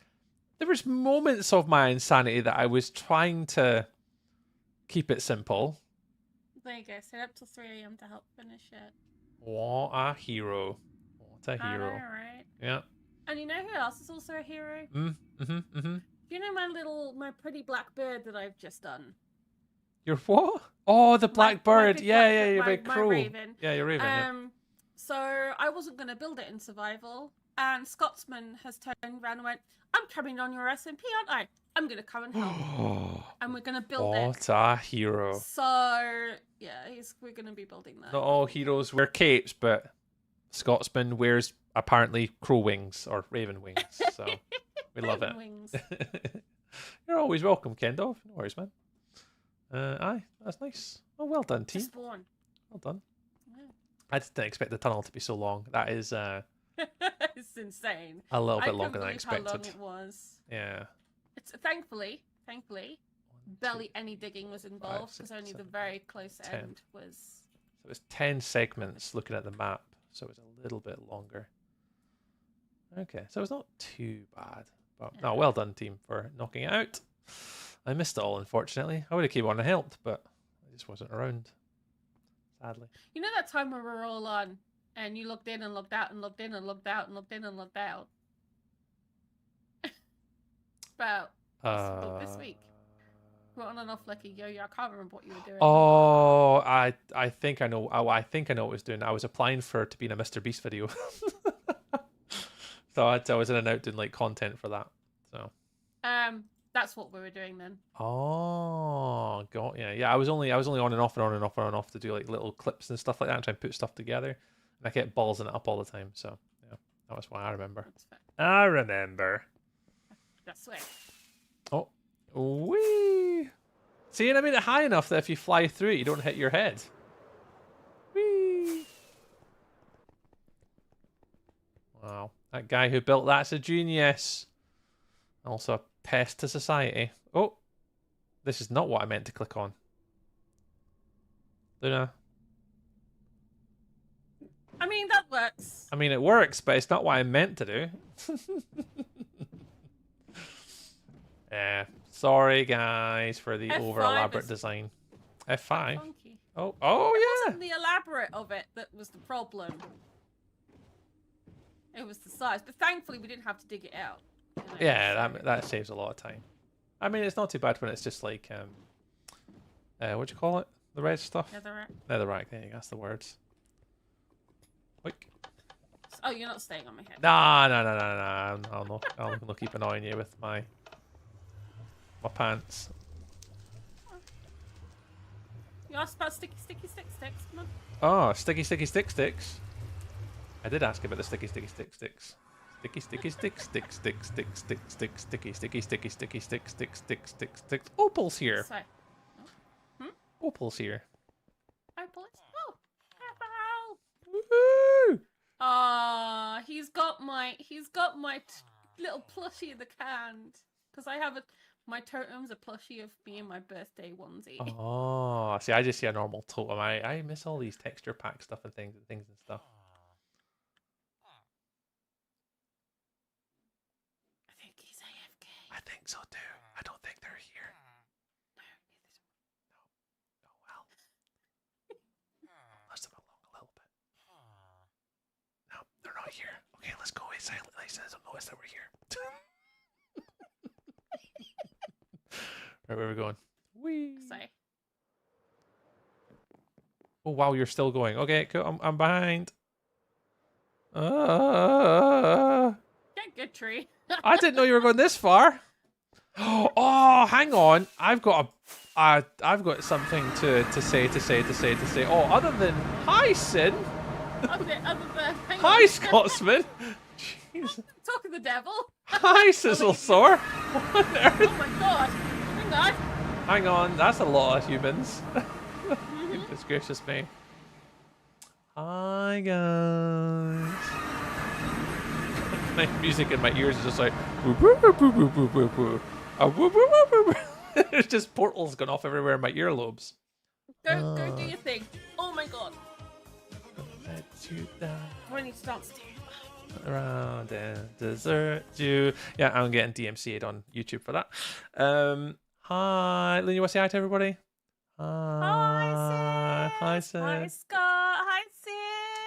Speaker 1: moments of my insanity that I was trying to keep it simple.
Speaker 2: There you go. Stayed up till 3 a.m. to help finish it.
Speaker 1: What a hero! What a hero!
Speaker 2: I know, right?
Speaker 1: Yeah.
Speaker 2: And you know who else is also a hero? You know my pretty black bird that I've just done?
Speaker 1: Your what? Oh, the black bird.
Speaker 2: big
Speaker 1: Yeah,
Speaker 2: black-
Speaker 1: your
Speaker 2: my-
Speaker 1: big
Speaker 2: my
Speaker 1: crow.
Speaker 2: raven.
Speaker 1: Yeah, your raven. Yeah.
Speaker 2: So I wasn't going to build it in survival, and Scotsman has turned around and went, "I'm coming on your SMP, aren't I? I'm going to come and help, and we're going to build it."
Speaker 1: What a hero!
Speaker 2: So yeah, we're going to be building that.
Speaker 1: Not all heroes wear capes, but Scotsman wears apparently crow wings or raven wings. So we love it.
Speaker 2: Wings.
Speaker 1: You're always welcome, Kendall. No worries, man. Aye, that's nice. Oh, well done, team.
Speaker 2: Spawn.
Speaker 1: Well done.
Speaker 2: Yeah.
Speaker 1: I didn't expect the tunnel to be so long. That is
Speaker 2: It's insane.
Speaker 1: a little
Speaker 2: I
Speaker 1: bit
Speaker 2: couldn't
Speaker 1: longer than I
Speaker 2: believe how long
Speaker 1: expected.
Speaker 2: it was.
Speaker 1: Yeah.
Speaker 2: It's thankfully, barely any digging was involved
Speaker 1: six,
Speaker 2: because only the
Speaker 1: seven,
Speaker 2: very close
Speaker 1: 10.
Speaker 2: end was.
Speaker 1: So it was 10 segments looking at the map, so it was a little bit longer. Okay, so it's not too bad. But no, well done, team, for knocking it out. I missed it all, unfortunately. I would have came on and helped, but I just wasn't around, sadly.
Speaker 2: You know that time when we were all on and you looked in and looked out and looked in and looked out and looked in and looked out? About this week. We were on and off like a yo-yo. I can't remember what you were doing.
Speaker 1: Oh, I think I know. Oh, I think I know what I was doing. I was applying to be in a Mr. Beast video. So I was in and out doing like content for that. So.
Speaker 2: That's what we were doing then.
Speaker 1: Oh, got yeah. Yeah, I was only on and off and on and off and on and off to do like little clips and stuff like that and try and put stuff together. And I kept ballsing it up all the time. So yeah, that was why I remember.
Speaker 2: That's fair.
Speaker 1: I remember.
Speaker 2: That's way.
Speaker 1: Oh, wee. See, and I made it high enough that if you fly through it, you don't hit your head. Wee. Wow, that guy who built that's a genius. Also a pest to society. Oh, this is not what I meant to click on. Luna.
Speaker 2: I mean, that works.
Speaker 1: I mean, it works, but it's not what I meant to do. Sorry, guys, for the
Speaker 2: F5
Speaker 1: over-elaborate
Speaker 2: is
Speaker 1: design. F5?
Speaker 2: Funky.
Speaker 1: Oh,
Speaker 2: It
Speaker 1: yeah.
Speaker 2: wasn't the elaborate of it that was the problem. It was the size. But thankfully, we didn't have to dig it out. You know,
Speaker 1: Yeah,
Speaker 2: so-
Speaker 1: that saves a lot of time. I mean, it's not too bad when it's just like, what do you call it? The red stuff?
Speaker 2: Netherrack.
Speaker 1: Netherrack, there you go, that's the words. Like,
Speaker 2: Oh, you're not staying on my head.
Speaker 1: nah. I'll not keep annoying you with my pants.
Speaker 2: You asked about sticky sticks. Come on.
Speaker 1: Oh, sticky sticks. I did ask about the sticky sticks. Sticky. Opal's here.
Speaker 2: So,
Speaker 1: Opal's here.
Speaker 2: hi, bullets. Oh, hello.
Speaker 1: Woohoo!
Speaker 2: He's got my little plushie of the can because I have my totem's a plushie of me and my birthday onesie.
Speaker 1: Oh, see, I just see a normal totem. I miss all these texture pack stuff and things and stuff.
Speaker 2: I think he's AFK.
Speaker 1: I think so too. I don't think they're here.
Speaker 2: No,
Speaker 1: Oh well. Must have been along a little bit. No, they're not here. Okay, let's go away silently so they don't notice that we're here. Right, where are we going? Whee!
Speaker 2: So,
Speaker 1: Oh wow, you're still going. Okay, cool. I'm behind.
Speaker 2: get good tree.
Speaker 1: I didn't know you were going this far. Oh, hang on. I've got I've got something to say. Oh, other than hi, Sin.
Speaker 2: Other than, hang
Speaker 1: Hi,
Speaker 2: on.
Speaker 1: Scotsman. Jeez.
Speaker 2: Talk of the devil.
Speaker 1: Hi, Sizzle Sore. What on earth?
Speaker 2: Oh my god. Hang on.
Speaker 1: Hang on, that's a lot of humans. Goodness gracious me. Hi, guys. My music in my ears is just like whoop, whoop, whoop, whoop, whoop, whoop, whoop, whoop. Whoop, whoop, whoop, whoop. There's just portals going off everywhere in my earlobes.
Speaker 2: Go do your thing. Oh my god.
Speaker 1: Let you down.
Speaker 2: I need to dance too.
Speaker 1: Around and desert you. Yeah, I'm getting DMCA'd on YouTube for that. Hi, Lynn, you want to say hi to everybody? Hi, Sid.
Speaker 4: Hi, Scott. Hi, Sid.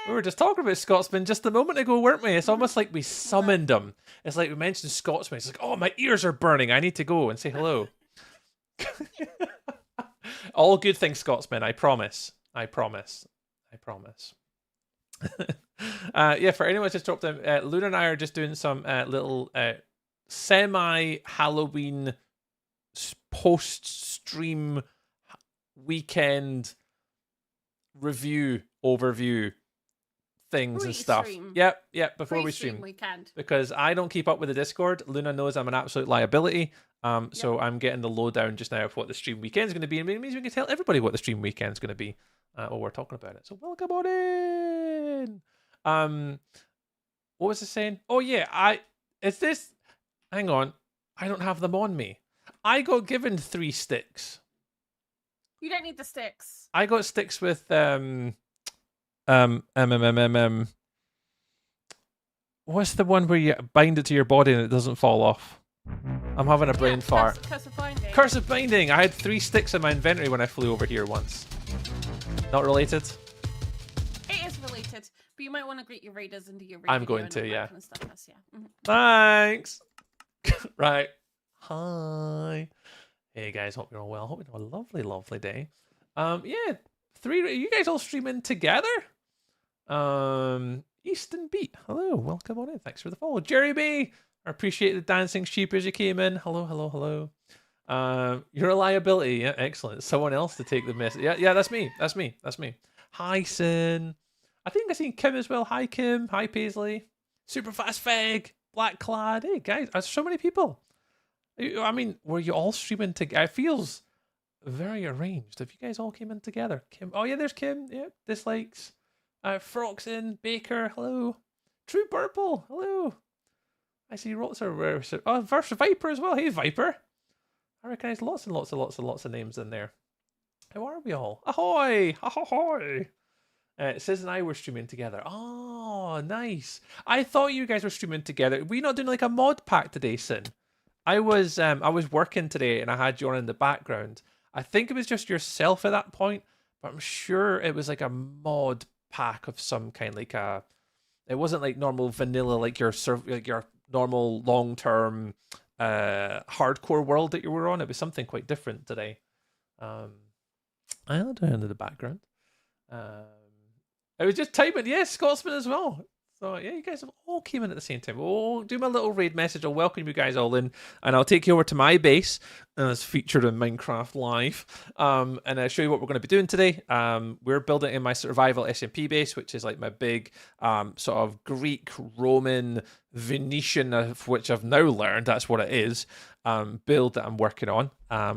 Speaker 1: We were just talking about Scotsman just a moment ago, weren't we? It's almost like we summoned him. It's like we mentioned Scotsman. It's like, oh, my ears are burning. I need to go and say hello. All good things, Scotsman. I promise. I promise. Yeah, for anyone who's just dropped in, Luna and I are just doing some little semi-Halloween post-stream weekend review overview things and stuff.
Speaker 2: Pre-stream.
Speaker 1: Yep, before we stream.
Speaker 2: Weekend.
Speaker 1: Because I don't keep up with the Discord. Luna knows I'm an absolute liability. So I'm getting the lowdown just now of what the stream weekend's going to be. And it means we can tell everybody what the stream weekend's going to be while we're talking about it. So welcome on in. What was I saying? Oh yeah, hang on. I don't have them on me. I got given 3 sticks.
Speaker 2: You don't need the sticks.
Speaker 1: I got sticks with what's the one where you bind it to your body and it doesn't fall off? I'm having a brain fart.
Speaker 2: Curse of binding.
Speaker 1: Curse of binding. I had 3 sticks in my inventory when I flew over here once. Not related?
Speaker 2: It is related, but you might want to greet your raiders and do your raid
Speaker 1: I'm
Speaker 2: video
Speaker 1: going
Speaker 2: and
Speaker 1: to,
Speaker 2: all that
Speaker 1: yeah.
Speaker 2: kind of stuff. That's- yeah. Mhm.
Speaker 1: Thanks. Right. Hi. Hey guys, hope you're all well. Hope you're having a lovely, lovely day. Yeah, 3. Are you guys all streaming together? Easton Beat. Hello, welcome on in. Thanks for the follow. Jerry B. I appreciate the dancing sheep as you came in. Hello. Your liability. Yeah, excellent. Someone else to take the message. Yeah, that's me. Hi, Sin. I think I seen Kim as well. Hi, Kim. Hi, Paisley. Super Fast Feg. Black Clad. Hey, guys. There's so many people. I mean, were you all streaming together? It feels very arranged. If you guys all came in together. Kim. Oh, yeah, there's Kim. Yeah, dislikes. Froxin. Baker. Hello. True Purple. Hello. I see lots of Verse Viper as well. Hey, Viper. I recognize lots and lots of names in there. How are we all? Ahoy! Ahoy! Sis and I were streaming together. Oh, nice. I thought you guys were streaming together. Were you not doing like a mod pack today, Sin? I was working today and I had you on in the background. I think it was just yourself at that point, but I'm sure it was like a mod pack of some kind. It wasn't like normal vanilla, like your normal long-term hardcore world that you were on. It was something quite different today. I'll do it in the background. I was just typing, yes, Scotsman as well. So yeah, you guys have all came in at the same time. We'll do my little raid message. I'll welcome you guys all in, and I'll take you over to my base as featured in Minecraft Live, and I'll show you what we're going to be doing today. We're building in my survival SMP base, which is like my big sort of Greek, Roman, Venetian, of which I've now learned that's what it is, build that I'm working on.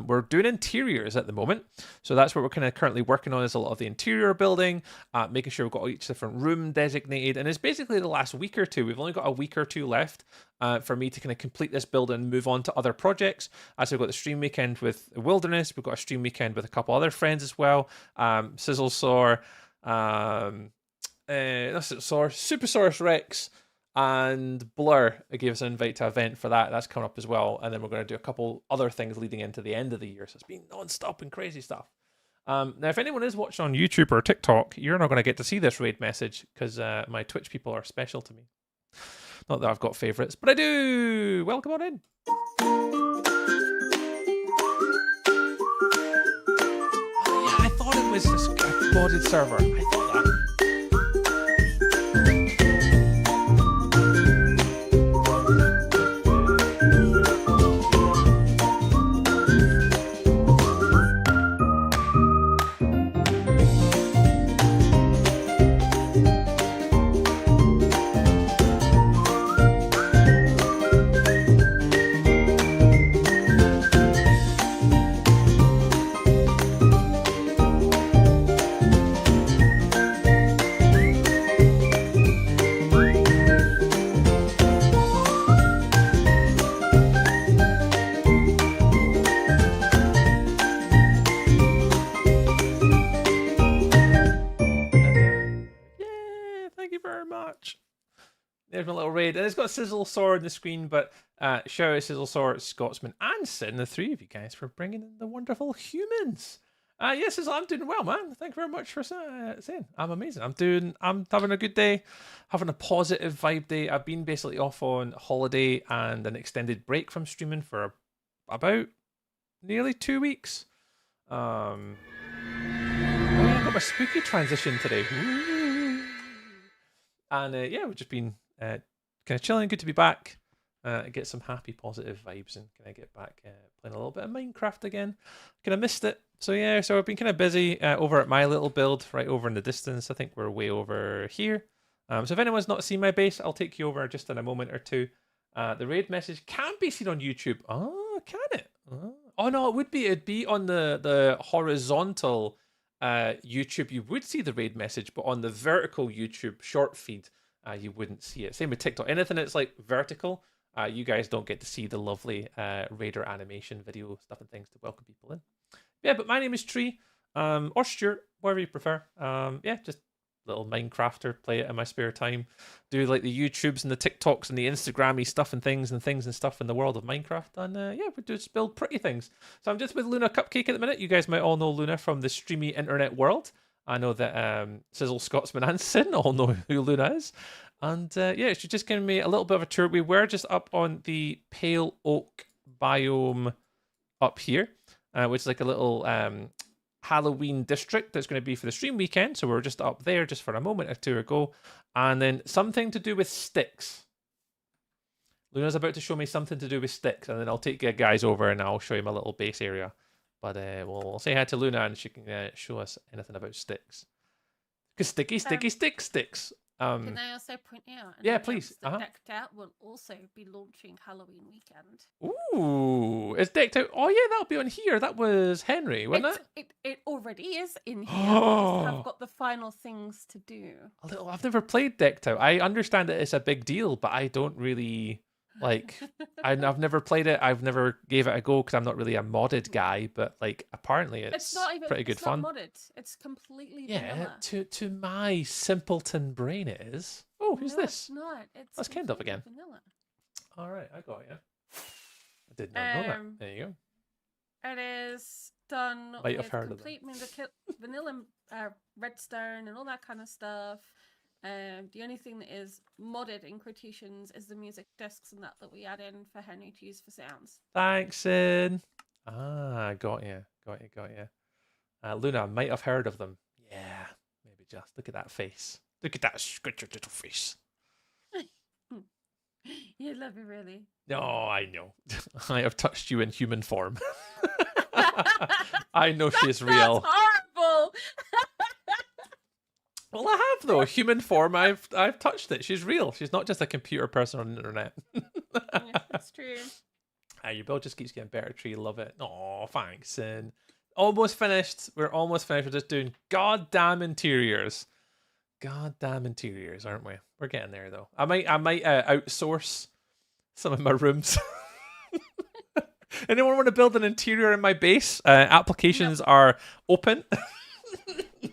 Speaker 1: We're doing interiors at the moment, so that's what we're kind of currently working on, is a lot of the interior building, making sure we've got each different room designated, and it's basically the last week or two. We've only got a week or two left for me to kind of complete this build and move on to other projects. So we've got the stream weekend with Wilderness, we've got a stream weekend with a couple other friends as well, Sizzle Sore, Supersaurus Rex, and Blur gave us an invite to an event for that. That's coming up as well. And then we're going to do a couple other things leading into the end of the year. So it's been non-stop and crazy stuff. Now, if anyone is watching on YouTube or TikTok, you're not going to get to see this raid message because my Twitch people are special to me. Not that I've got favourites, but I do. Welcome on in. Oh, yeah, I thought it was a modded server. I thought that. There's my little raid. And it's got Sizzle Sword on the screen, but shout out Sizzle Sword, Scotsman, and Sin, the three of you guys, for bringing in the wonderful humans. Yes, Sizzle, I'm doing well, man. Thank you very much for saying. I'm amazing. I'm having a good day, having a positive vibe day. I've been basically off on holiday and an extended break from streaming for about nearly 2 weeks. Oh, yeah, I got my spooky transition today. Ooh. And yeah, we've just been kind of chilling. Good to be back. Get some happy, positive vibes, and kind of get back playing a little bit of Minecraft again. Kind of missed it. So yeah, so I've been kind of busy over at my little build, right over in the distance. I think we're way over here. So if anyone's not seen my base, I'll take you over just in a moment or two. The raid message can be seen on YouTube. Oh, can it? Oh no, it would be. It'd be on the horizontal YouTube. You would see the raid message, but on the vertical YouTube short feed, you wouldn't see it. Same with TikTok. Anything that's like vertical, you guys don't get to see the lovely raider animation video stuff and things to welcome people in. Yeah, but my name is Tree, or Stuart, whatever you prefer. Yeah, just little Minecrafter, play it in my spare time. Do like the YouTubes and the TikToks and the Instagram-y stuff and things and stuff in the world of Minecraft. And yeah, we just build pretty things. So I'm just with Luna Cupcake at the minute. You guys might all know Luna from the streamy internet world. I know that Sizzle, Scotsman, and Sin all know who Luna is. And yeah, she's just giving me a little bit of a tour. We were just up on the Pale Oak biome up here, which is like a little Halloween district that's going to be for the stream weekend. So we're just up there just for a moment or two ago. And then something to do with sticks. Luna's about to show me something to do with sticks. And then I'll take you guys over and I'll show you my little base area. But we'll say hi to Luna and she can show us anything about sticks. Because sticks.
Speaker 2: Can I also point out?
Speaker 1: Yeah, please.
Speaker 2: Decked Out will also be launching Halloween weekend.
Speaker 1: Ooh, it's Decked Out. Oh yeah, that'll be on here. That was Henry, wasn't it?
Speaker 2: It already is in here. I've got the final things to do.
Speaker 1: A little. I've never played Decked Out. I understand that it's a big deal, but I don't really like. I've never played it. I've never gave it a go because I'm not really a modded guy. But like, apparently it's
Speaker 2: not even,
Speaker 1: pretty good
Speaker 2: it's
Speaker 1: fun.
Speaker 2: Not modded. It's completely
Speaker 1: yeah.
Speaker 2: vanilla.
Speaker 1: To my simpleton brain, it is. Oh, who's this?
Speaker 2: It's not. It's
Speaker 1: That's Kendall again.
Speaker 2: Vanilla.
Speaker 1: All right, I got you. I did not know that. There you go.
Speaker 2: It is done
Speaker 1: Might have
Speaker 2: with
Speaker 1: heard of
Speaker 2: complete vanilla redstone and all that kind of stuff. The only thing that is modded in quotations is the music discs and that we add in for Henry to use for sounds.
Speaker 1: Thanks, Sin. Got you. Luna might have heard of them. Yeah, maybe just. Look at that face. Look at that scratchy little face.
Speaker 2: You love me, really.
Speaker 1: No, I know. I have touched you in human form. I know she's real.
Speaker 2: That's horrible.
Speaker 1: Well, I have though. Human form. I've touched it. She's real. She's not just a computer person on the internet.
Speaker 2: Yeah, that's true.
Speaker 1: Your build just keeps getting better. Tree, love it. Oh, thanks. Sin. Almost finished. We're almost finished. We're just doing goddamn interiors. Goddamn interiors, aren't we? We're getting there though. I might outsource some of my rooms. Anyone want to build an interior in my base? Applications are open.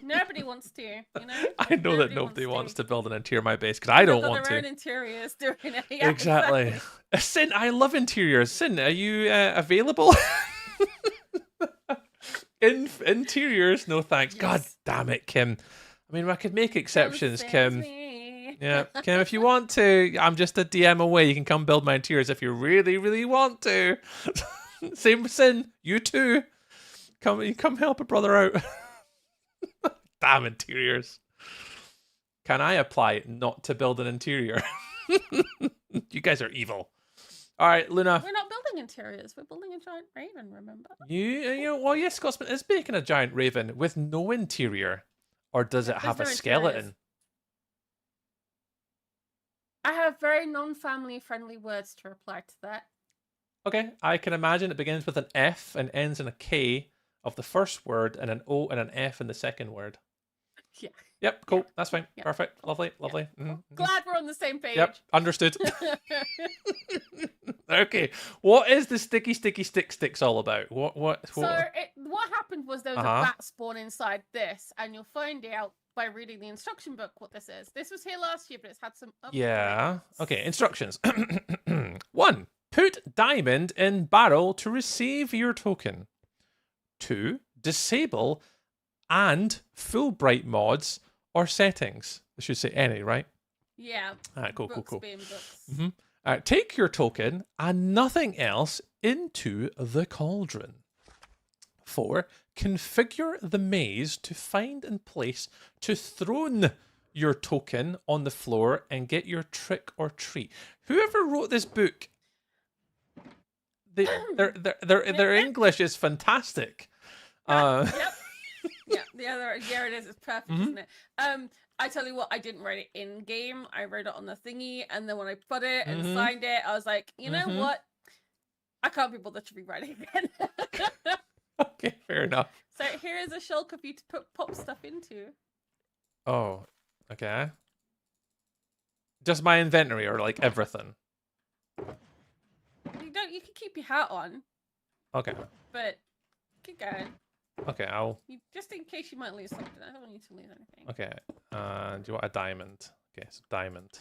Speaker 2: Nobody wants to, you know.
Speaker 1: I know that nobody wants to build an interior in my base because I don't want to.
Speaker 2: Their own interiors doing it. Yeah,
Speaker 1: exactly. Sin, I love interiors. Sin, are you available? Interiors, no thanks. Yes. God damn it, Kim. I mean, I could make exceptions, Kim. Yeah, Kim, if you want to, I'm just a DM away. You can come build my interiors if you really, really want to. Same with Sin, you too. Come help a brother out. Damn interiors. Can I apply not to build an interior? You guys are evil. All right, Luna.
Speaker 2: We're not building interiors. We're building a giant raven, remember?
Speaker 1: Well, yes, Scotsman is making a giant raven with no interior. Or does it have a skeleton?
Speaker 2: Interiors. I have very non-family friendly words to reply to that.
Speaker 1: Okay, I can imagine it begins with an F and ends in a K of the first word and an O and an F in the second word.
Speaker 2: Yeah.
Speaker 1: Yep, cool.
Speaker 2: Yeah.
Speaker 1: That's fine.
Speaker 2: Yeah.
Speaker 1: Perfect. Lovely.
Speaker 2: Yeah.
Speaker 1: Mm-hmm.
Speaker 2: Glad we're on the same page.
Speaker 1: Yep, understood. Okay, what is the sticky sticks all about? What?
Speaker 2: So what happened was there was a bat spawn inside this, and you'll find out by reading the instruction book what this is. This was here last year, but it's had some upgrades.
Speaker 1: Yeah. Okay, instructions. 1. Put diamond in barrel to receive your token. 2. Disable and full bright mods or settings. I should say any, right?
Speaker 2: Yeah.
Speaker 1: Alright, cool.
Speaker 2: Being books.
Speaker 1: Take your token and nothing else into the cauldron. 4. Configure the maze to find and place to thrown your token on the floor and get your trick or treat. Whoever wrote this book, their English is fantastic.
Speaker 2: Yep. Yeah, it is. It's perfect, isn't it? I tell you what, I didn't write it in game. I wrote it on the thingy, and then when I put it and signed it, I was like, you know what? I can't be bothered to rewrite it again.
Speaker 1: Okay, fair enough.
Speaker 2: So here is a shell for you to pop stuff into.
Speaker 1: Oh, okay. Just my inventory or like everything?
Speaker 2: You can keep your hat on.
Speaker 1: Okay.
Speaker 2: But keep going.
Speaker 1: Okay,
Speaker 2: just in case you might lose something. I don't want you to lose anything.
Speaker 1: Okay. Do you want a diamond? Okay, so diamond.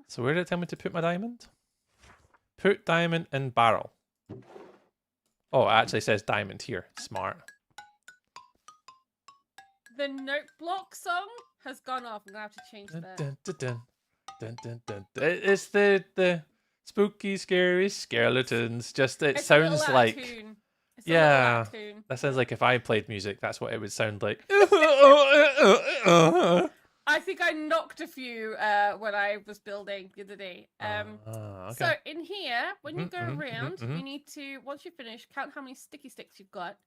Speaker 1: So where did it tell me to put my diamond? Put diamond in barrel. Oh, it actually says diamond here. Smart.
Speaker 2: The note block song has gone off. I'm gonna have to change that.
Speaker 1: It's the spooky, scary skeletons. Just it
Speaker 2: It's
Speaker 1: sounds like
Speaker 2: tune. It's
Speaker 1: yeah.
Speaker 2: Tune.
Speaker 1: That sounds like if I played music, that's what it would sound like.
Speaker 2: I think I knocked a few when I was building the other day.
Speaker 1: Okay.
Speaker 2: So in here, when you go around, you need to, once you finish, count how many sticky sticks you've got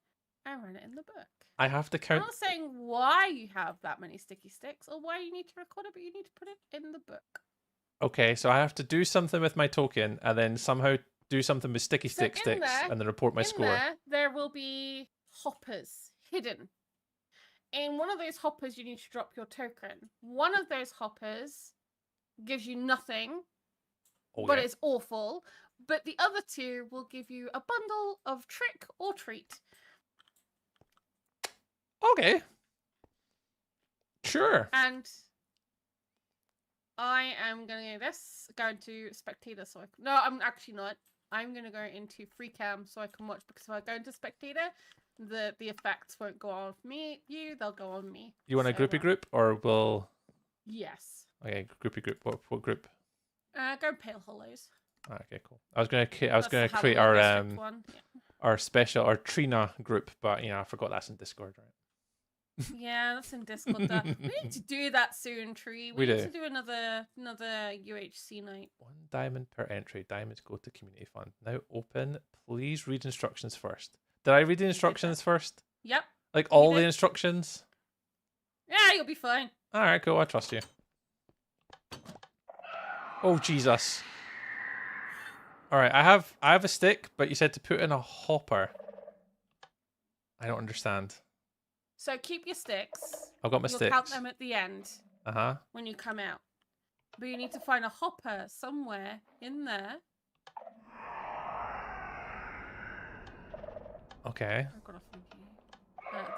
Speaker 2: and run it in the book.
Speaker 1: I have to
Speaker 2: I'm
Speaker 1: count.
Speaker 2: not saying why you have that many sticky sticks or why you need to record it, but you need to put it in the book.
Speaker 1: Okay, so I have to do something with my token and then somehow do something with sticky sticks and then report my score.
Speaker 2: There will be hoppers hidden. In one of those hoppers, you need to drop your token. One of those hoppers gives you nothing, but it's awful. But the other two will give you a bundle of trick or treat.
Speaker 1: Okay. Sure.
Speaker 2: And I am going to spectator so I can... No, I'm actually not. I'm going to go into free cam so I can watch, because if I go into spectator, the effects won't go on you, they'll go on me.
Speaker 1: You want a groupie group or will...
Speaker 2: Yes.
Speaker 1: Okay, groupie group. What group?
Speaker 2: Go Pale Hollows.
Speaker 1: Okay, cool. I was gonna create
Speaker 2: our
Speaker 1: our special, our Trina group, but I forgot that's in Discord, right?
Speaker 2: Yeah, that's in Discord. We need to do that soon, Tree. We need to do another UHC night.
Speaker 1: 1 diamond per entry. Diamonds go to community fund. Now open. Please read instructions first. Did I read the instructions first?
Speaker 2: Yep.
Speaker 1: Like all the instructions?
Speaker 2: Yeah, you'll be fine.
Speaker 1: All right, cool. I trust you. Oh Jesus! All right, I have a stick, but you said to put in a hopper. I don't understand.
Speaker 2: So keep your sticks.
Speaker 1: I've got my
Speaker 2: You'll
Speaker 1: sticks.
Speaker 2: count them at the end.
Speaker 1: Uh-huh.
Speaker 2: When you come out. But you need to find a hopper somewhere in there.
Speaker 1: Okay.
Speaker 2: I've got a funky.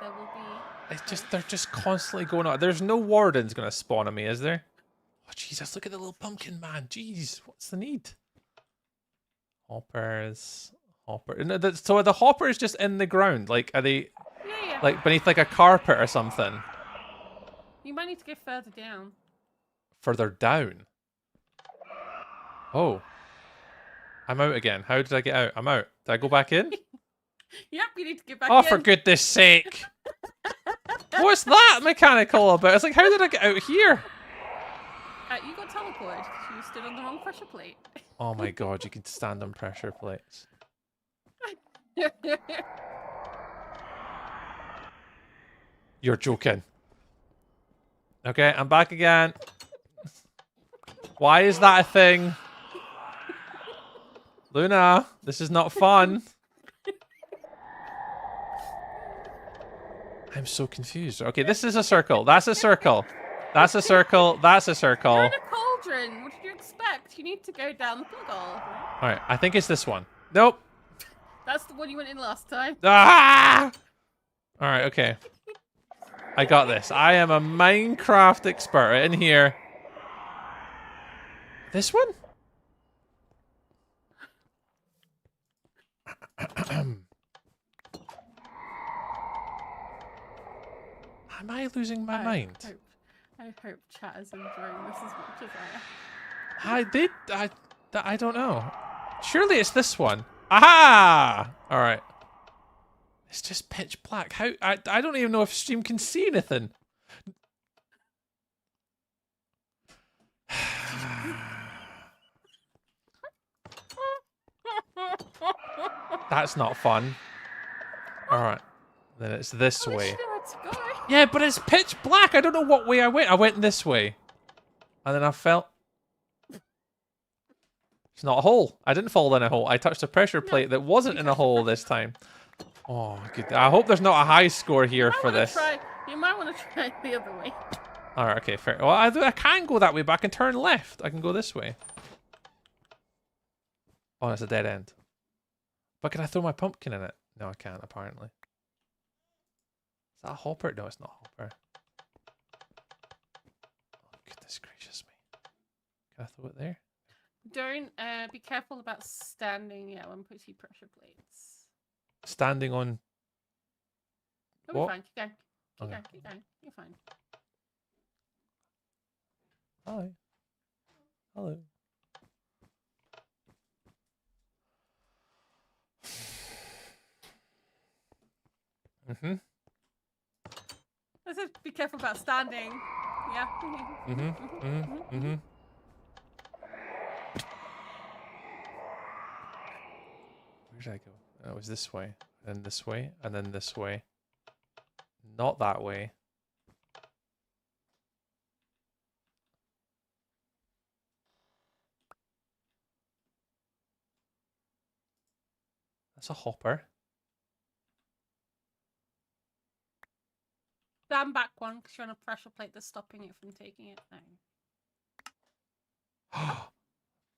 Speaker 2: There will be...
Speaker 1: They're just constantly going on. There's no wardens going to spawn on me, is there? Oh, Jesus, look at the little pumpkin man. Jeez, what's the need? Hoppers. So the hopper is just in the ground. Like, are they...
Speaker 2: Yeah.
Speaker 1: Like, beneath, like, a carpet or something?
Speaker 2: You might need to go further down.
Speaker 1: Further down? Oh. I'm out again. How did I get out? I'm out. Did I go back in?
Speaker 2: Yep, you need to get back in.
Speaker 1: Oh, for goodness sake. What's that mechanical about? It's like, how did I get out here?
Speaker 2: You got teleported because you stood on the wrong pressure plate.
Speaker 1: Oh my god, you can stand on pressure plates. You're joking. Okay, I'm back again. Why is that a thing? Luna, this is not fun. I'm so confused. Okay, this is a circle. That's a circle. That's a circle. That's a circle.
Speaker 2: You're in a cauldron. What did you expect? You need to go down the plug hole.
Speaker 1: Alright, I think it's this one. Nope.
Speaker 2: That's the one you went in last time.
Speaker 1: Ah! All right, okay. I got this. I am a Minecraft expert right in here. This one? Am I losing my mind?
Speaker 2: I hope chat is enjoying this as much as I am.
Speaker 1: I don't know. Surely it's this one. Aha! All right. It's just pitch black. How? I don't even know if stream can see anything. That's not fun. All right. Then it's this way. Yeah, but it's pitch black. I don't know what way I went. I went this way. And then I fell. It's not a hole. I didn't fall in a hole. I touched a pressure plate that wasn't in a hole this time. Oh, good. I hope there's not a high score here for this.
Speaker 2: You might want to try the other way.
Speaker 1: All right, okay, fair. Well, I can go that way, but I can turn left. I can go this way. Oh, it's a dead end. But can I throw my pumpkin in it? No, I can't, apparently. Is that a hopper? No, it's not a hopper. Oh, goodness gracious me. Can I throw it there?
Speaker 2: Don't be careful about standing on pretty pressure plates.
Speaker 1: Standing on...
Speaker 2: You'll
Speaker 1: What?
Speaker 2: be fine. Keep going. Keep
Speaker 1: Okay.
Speaker 2: going. Keep going. You're fine.
Speaker 1: Hi. Hello. Mm-hmm.
Speaker 2: I said be careful about standing. Yeah.
Speaker 1: Mm-hmm. Mm-hmm. Mm-hmm. Where did I go? Oh, it was this way, then this way, and then this way. Not that way. That's a hopper.
Speaker 2: Stand back one because you're on a pressure plate that's stopping it from taking it down.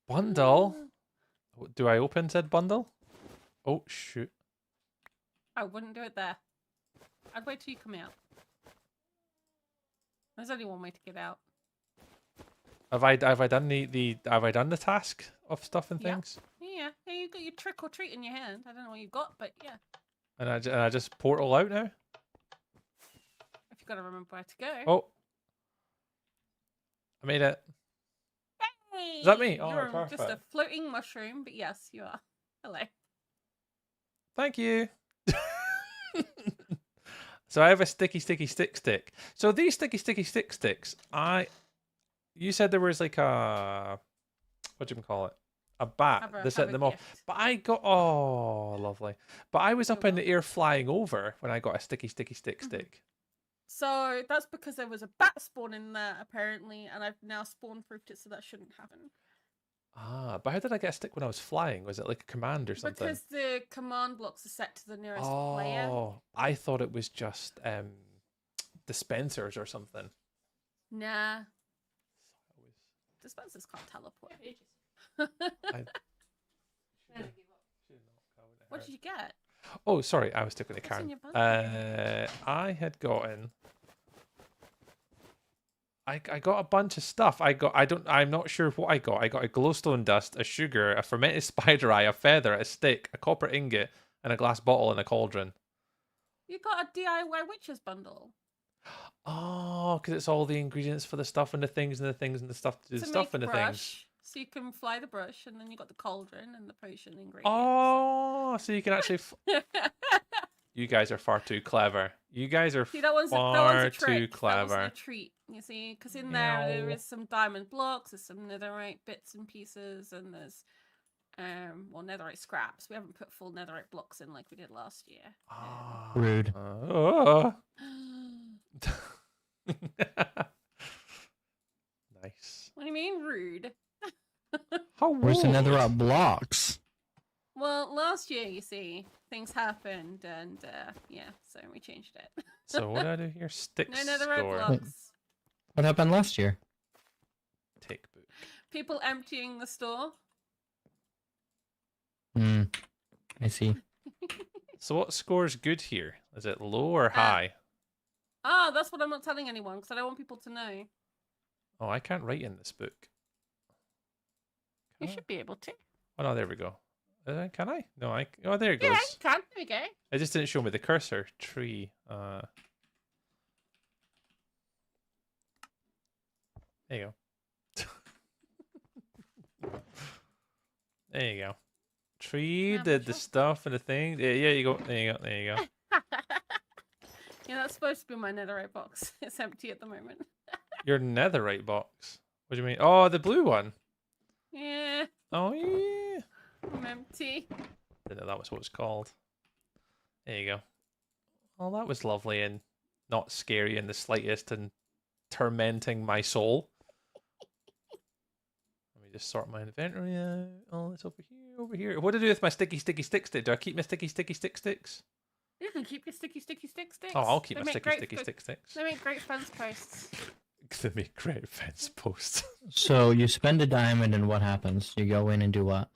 Speaker 1: Bundle? Do I open said bundle? Oh, shoot.
Speaker 2: I wouldn't do it there. I'd wait till you come out. There's only one way to get out.
Speaker 1: Have I done the task of stuff and
Speaker 2: Yeah.
Speaker 1: things?
Speaker 2: Yeah, you got your trick or treat in your hand. I don't know what you got, but yeah.
Speaker 1: And I just portal out now?
Speaker 2: If you got to remember where to go.
Speaker 1: Oh. I made it.
Speaker 2: Hey!
Speaker 1: Is that me? Oh,
Speaker 2: You're just a
Speaker 1: perfect.
Speaker 2: floating mushroom, but yes, you are. Hello.
Speaker 1: Thank you. So I have a sticky stick. So these sticky sticks, you said there was like a, what do you call it? A bat that set them off.
Speaker 2: Gift.
Speaker 1: But I got, oh, lovely. But I was up in the air flying over when I got a sticky stick.
Speaker 2: So that's because there was a bat spawn in there, apparently, and I've now spawn proofed it, so that shouldn't happen.
Speaker 1: Ah, but how did I get a stick when I was flying? Was it like a command or something?
Speaker 2: Because the command blocks are set to the nearest player.
Speaker 1: Oh, I thought it was just dispensers or something.
Speaker 2: Nah. Dispensers can't teleport. What did you get?
Speaker 1: Oh, sorry, I was taking the
Speaker 2: What's in
Speaker 1: can.
Speaker 2: your bundle?
Speaker 1: I had gotten. I got a bunch of stuff. I'm not sure what I got. I got a glowstone dust, a sugar, a fermented spider eye, a feather, a stick, a copper ingot, and a glass bottle and a cauldron.
Speaker 2: You got a DIY witches bundle.
Speaker 1: Oh, because it's all the ingredients for the stuff and the things and the things and the stuff to do the
Speaker 2: To
Speaker 1: stuff
Speaker 2: make
Speaker 1: and the
Speaker 2: a
Speaker 1: things.
Speaker 2: brush, so you can fly the brush, and then you got the cauldron and the potion ingredients.
Speaker 1: Oh, so you can actually. You guys are far too clever. You guys are
Speaker 2: See, that one's
Speaker 1: far
Speaker 2: a trick.
Speaker 1: too
Speaker 2: That
Speaker 1: clever.
Speaker 2: wasn't a treat, you see, because in there
Speaker 1: Meow.
Speaker 2: is some diamond blocks, there's some netherite bits and pieces, and there's netherite scraps. We haven't put full netherite blocks in like we did last year.
Speaker 1: Ah.
Speaker 5: Rude.
Speaker 1: Oh. Nice.
Speaker 2: What do you mean rude?
Speaker 1: How
Speaker 5: Where's the
Speaker 1: rude.
Speaker 5: netherite blocks?
Speaker 2: Well, last year, you see, things happened, and yeah, so we changed it.
Speaker 1: So what do I do here? Stick
Speaker 2: No netherite
Speaker 1: score.
Speaker 2: blocks.
Speaker 5: What happened last year?
Speaker 1: Take book.
Speaker 2: People emptying the store.
Speaker 5: Hmm. I see.
Speaker 1: So what score's good here? Is it low or high?
Speaker 2: Ah, that's what I'm not telling anyone because I don't want people to know.
Speaker 1: Oh, I can't write in this book.
Speaker 2: You
Speaker 1: Can I?
Speaker 2: should be able to.
Speaker 1: Oh no, there we go. Can I? No, I. Oh, there it goes.
Speaker 2: Yeah, you can. There we go.
Speaker 1: It just didn't show me the cursor. Tree. There you go. There you go. Tree
Speaker 2: Yeah,
Speaker 1: did the
Speaker 2: sure.
Speaker 1: stuff and the thing. Yeah, you go. There you go. There you go.
Speaker 2: Yeah, that's supposed to be my netherite box. It's empty at the moment.
Speaker 1: Your netherite box. What do you mean? Oh, the blue one.
Speaker 2: Yeah,
Speaker 1: Oh yeah.
Speaker 2: I'm empty.
Speaker 1: Didn't know that was what it's called. There you go. Oh, that was lovely and not scary in the slightest and tormenting my soul. Let me just sort my inventory out. Oh, it's over here, over here. What do I do with my sticky sticks? Do I keep my sticky sticks?
Speaker 2: You can keep your sticky sticks.
Speaker 1: Oh, I'll keep
Speaker 2: They
Speaker 1: my
Speaker 2: make
Speaker 1: sticky
Speaker 2: great
Speaker 1: sticks.
Speaker 2: They make great fence posts.
Speaker 1: They make great fence posts.
Speaker 5: So you spend a diamond, and what happens? You go in and do what?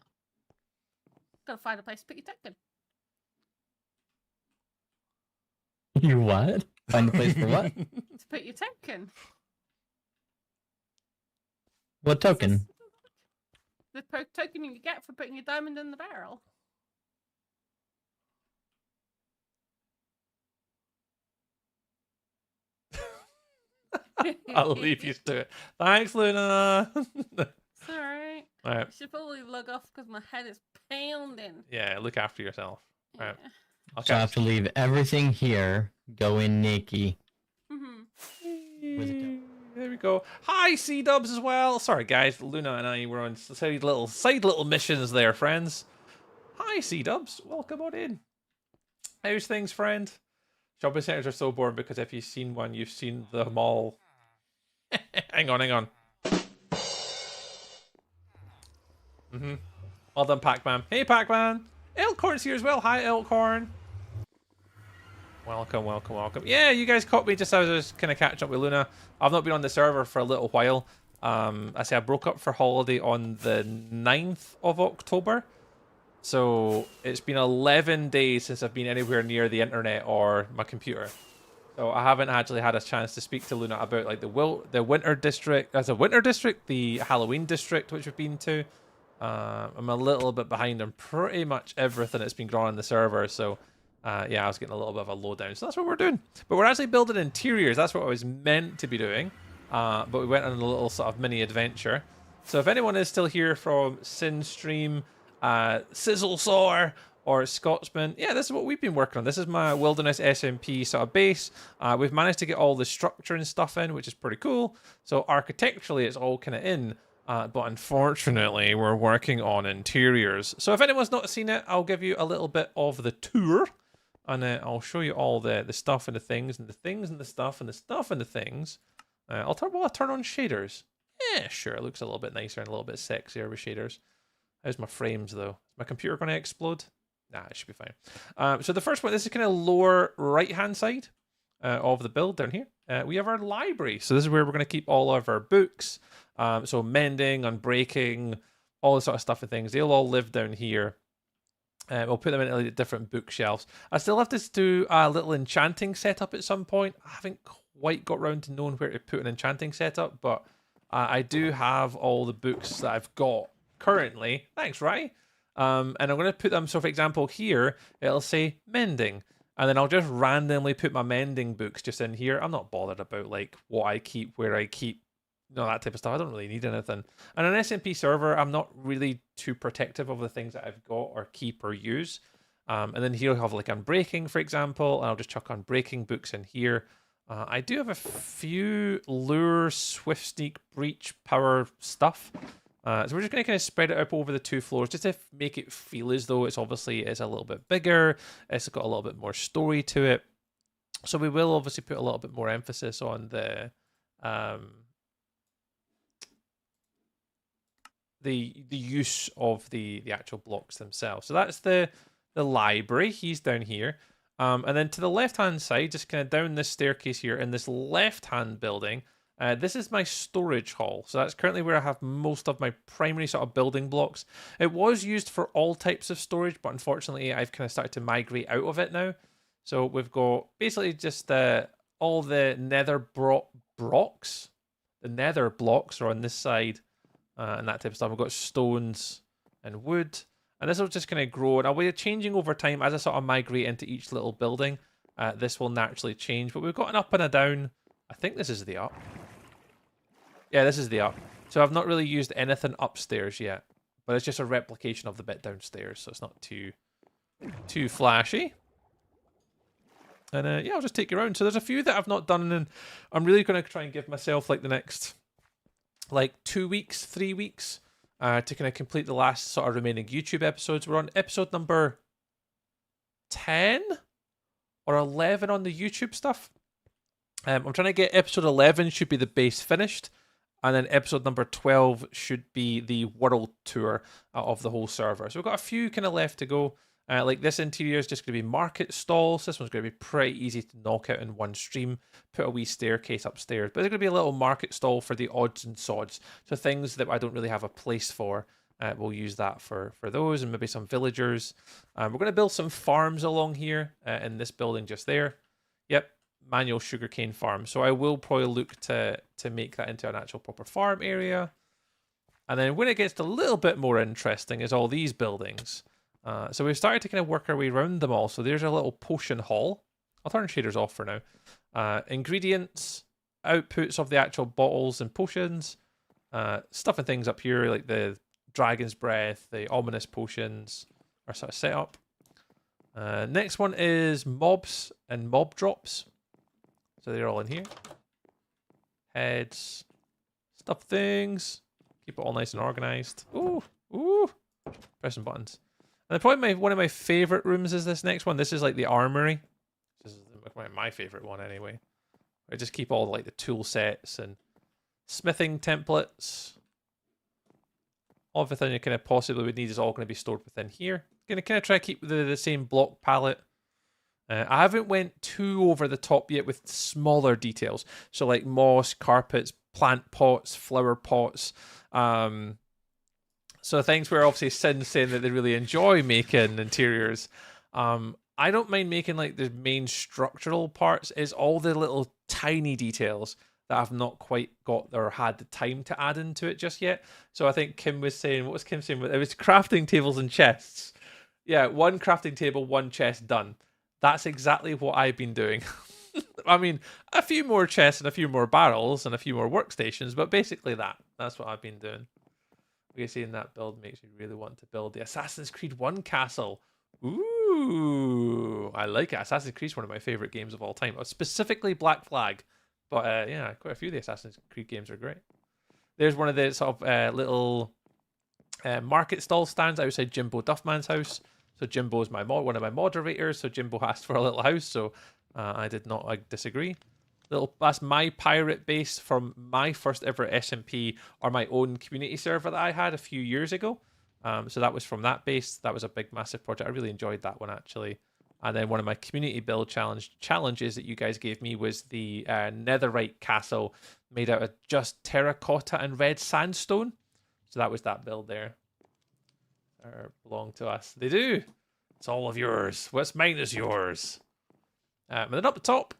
Speaker 2: Gotta find a place to put your token.
Speaker 5: You what? Find a place for what?
Speaker 2: To put your token.
Speaker 5: What token?
Speaker 2: The token you get for putting your diamond in the barrel.
Speaker 1: I'll leave you to it. Thanks, Luna.
Speaker 2: It's alright.
Speaker 1: Alright.
Speaker 2: I should probably log off because my head is pounding.
Speaker 1: Yeah, look after yourself. Right.
Speaker 2: Yeah.
Speaker 1: I'll
Speaker 5: So I have to leave everything here, go in naked.
Speaker 2: Mm-hmm.
Speaker 5: With a token.
Speaker 1: There we go. Hi, C-dubs as well. Sorry, guys. Luna and I were on side little missions there, friends. Hi, C-dubs. Welcome on in. How's things, friend? Shopping centers are so boring because if you've seen one, you've seen them all. hang on. Well done, Pac-Man. Hey, Pac-Man. Elkhorn's here as well. Hi, Elkhorn. Welcome. Yeah, you guys caught me just as I was kind of catching up with Luna. I've not been on the server for a little while. I say I broke up for holiday on the 9th of October. So it's been 11 days since I've been anywhere near the internet or my computer. So I haven't actually had a chance to speak to Luna about like the winter district, as a winter district, the Halloween district, which we've been to. I'm a little bit behind on pretty much everything that's been going on in the server. So yeah, I was getting a little bit of a lowdown. So that's what we're doing. But we're actually building interiors. That's what I was meant to be doing. But we went on a little sort of mini adventure. So if anyone is still here from Sinstream, Sizzle Saw, or Scotsman, yeah, this is what we've been working on. This is my Wilderness SMP sort of base. We've managed to get all the structure and stuff in, which is pretty cool. So architecturally, it's all kind of in. But unfortunately, we're working on interiors. So if anyone's not seen it, I'll give you a little bit of the tour. And I'll show you all the stuff and the things and the things and the stuff and the stuff and the things. I'll turn on shaders. Yeah, sure. It looks a little bit nicer and a little bit sexier with shaders. How's my frames, though? Is my computer going to explode? Nah, it should be fine. So the first one, this is kind of lower right-hand side of the build down here. We have our library. So this is where we're going to keep all of our books. So mending, unbreaking, all this sort of stuff and things. They'll all live down here. We'll put them into like different bookshelves. I still have to do a little enchanting setup at some point. I haven't quite got around to knowing where to put an enchanting setup, but I do have all the books that I've got currently. Thanks, Rai. And I'm going to put them, so for example, here, it'll say mending. And then I'll just randomly put my mending books just in here. I'm not bothered about like what I keep, where I keep, that type of stuff. I don't really need anything. And on an SMP server, I'm not really too protective of the things that I've got or keep or use. And then here I'll have like unbreaking, for example, and I'll just chuck unbreaking books in here. I do have a few lure, swift sneak, breach, power stuff. So we're just going to kind of spread it up over the 2 floors just to make it feel as though it's obviously a little bit bigger. It's got a little bit more story to it. So we will obviously put a little bit more emphasis on the use of the actual blocks themselves. So that's the library. He's down here. And then to the left-hand side, just kind of down this staircase here in this left-hand building, This is my storage hall. So that's currently where I have most of my primary sort of building blocks. It was used for all types of storage, but unfortunately I've kind of started to migrate out of it now. So we've got basically just all the nether blocks. The nether blocks are on this side and that type of stuff. We've got stones and wood. And this will just kind of grow. And I'll be changing over time as I sort of migrate into each little building. This will naturally change. But we've got an up and a down. I think this is the up. Yeah, this is the up. So I've not really used anything upstairs yet. But it's just a replication of the bit downstairs. So it's not too flashy. And yeah, I'll just take you around. So there's a few that I've not done. And I'm really going to try and give myself like the next 2 weeks, 3 weeks. To kind of complete the last sort of remaining YouTube episodes. We're on episode number 10 or 11 on the YouTube stuff. I'm trying to get episode 11 should be the base finished. And then episode number 12 should be the world tour of the whole server. So we've got a few kind of left to go. Like this interior is just going to be market stalls. This one's going to be pretty easy to knock out in one stream. Put a wee staircase upstairs. But there's going to be a little market stall for the odds and sods. So things that I don't really have a place for. We'll use that for those and maybe some villagers. We're going to build some farms along here in this building just there. Yep, manual sugarcane farm. So I will probably look to make that into an actual proper farm area. And then when it gets a little bit more interesting is all these buildings. So we've started to kind of work our way around them all. So there's a little potion hall. I'll turn shaders off for now. Ingredients, outputs of the actual bottles and potions, stuff and things up here like the dragon's breath, the ominous potions are sort of set up. Next one is mobs and mob drops. So they're all in here. Heads, stuff things. Keep it all nice and organized. Ooh, pressing buttons. And probably one of my favorite rooms is this next one. This is like the armory. This is my favorite one anyway. I just keep all like the tool sets and smithing templates. Everything you kind of possibly would need is all going to be stored within here. Going to kind of try to keep the same block palette. I haven't went too over the top yet with smaller details. So like moss, carpets, plant pots, flower pots. So things where obviously Sin's saying that they really enjoy making interiors. I don't mind making like the main structural parts. It's all the little tiny details that I've not quite got or had the time to add into it just yet. So I think Kim was saying, what was Kim saying? It was crafting tables and chests. Yeah, one crafting table, one chest done. That's exactly what I've been doing. I mean, a few more chests and a few more barrels and a few more workstations, but basically that's what I've been doing. We're seeing that build makes me really want to build the Assassin's Creed 1 castle. Ooh, I like it. Assassin's Creed is one of my favorite games of all time. Specifically Black Flag. But yeah, quite a few of the Assassin's Creed games are great. There's one of the sort of little market stall stands outside Jimbo Duffman's house. So Jimbo's one of my moderators. So Jimbo asked for a little house. So I did not disagree. That's my pirate base from my first ever SMP or my own community server that I had a few years ago. So that was from that base. That was a big, massive project. I really enjoyed that one, actually. And then one of my community build challenges that you guys gave me was the netherite castle made out of just terracotta and red sandstone. So that was that build there. Or belong to us. They do. It's all of yours. What's mine is yours. And then up the top,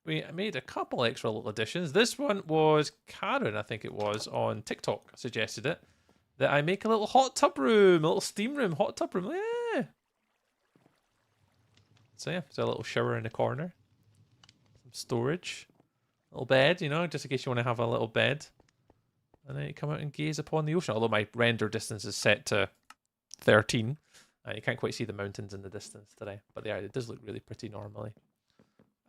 Speaker 1: we made a couple extra little additions. This one was Karen, I think it was, on TikTok suggested it. That I make a little hot tub room, a little steam room, hot tub room. Yeah. So yeah, there's a little shower in the corner. Some storage. Little bed, just in case you want to have a little bed. And then you come out and gaze upon the ocean. Although my render distance is set to 13. You can't quite see the mountains in the distance today. But yeah, it does look really pretty normally.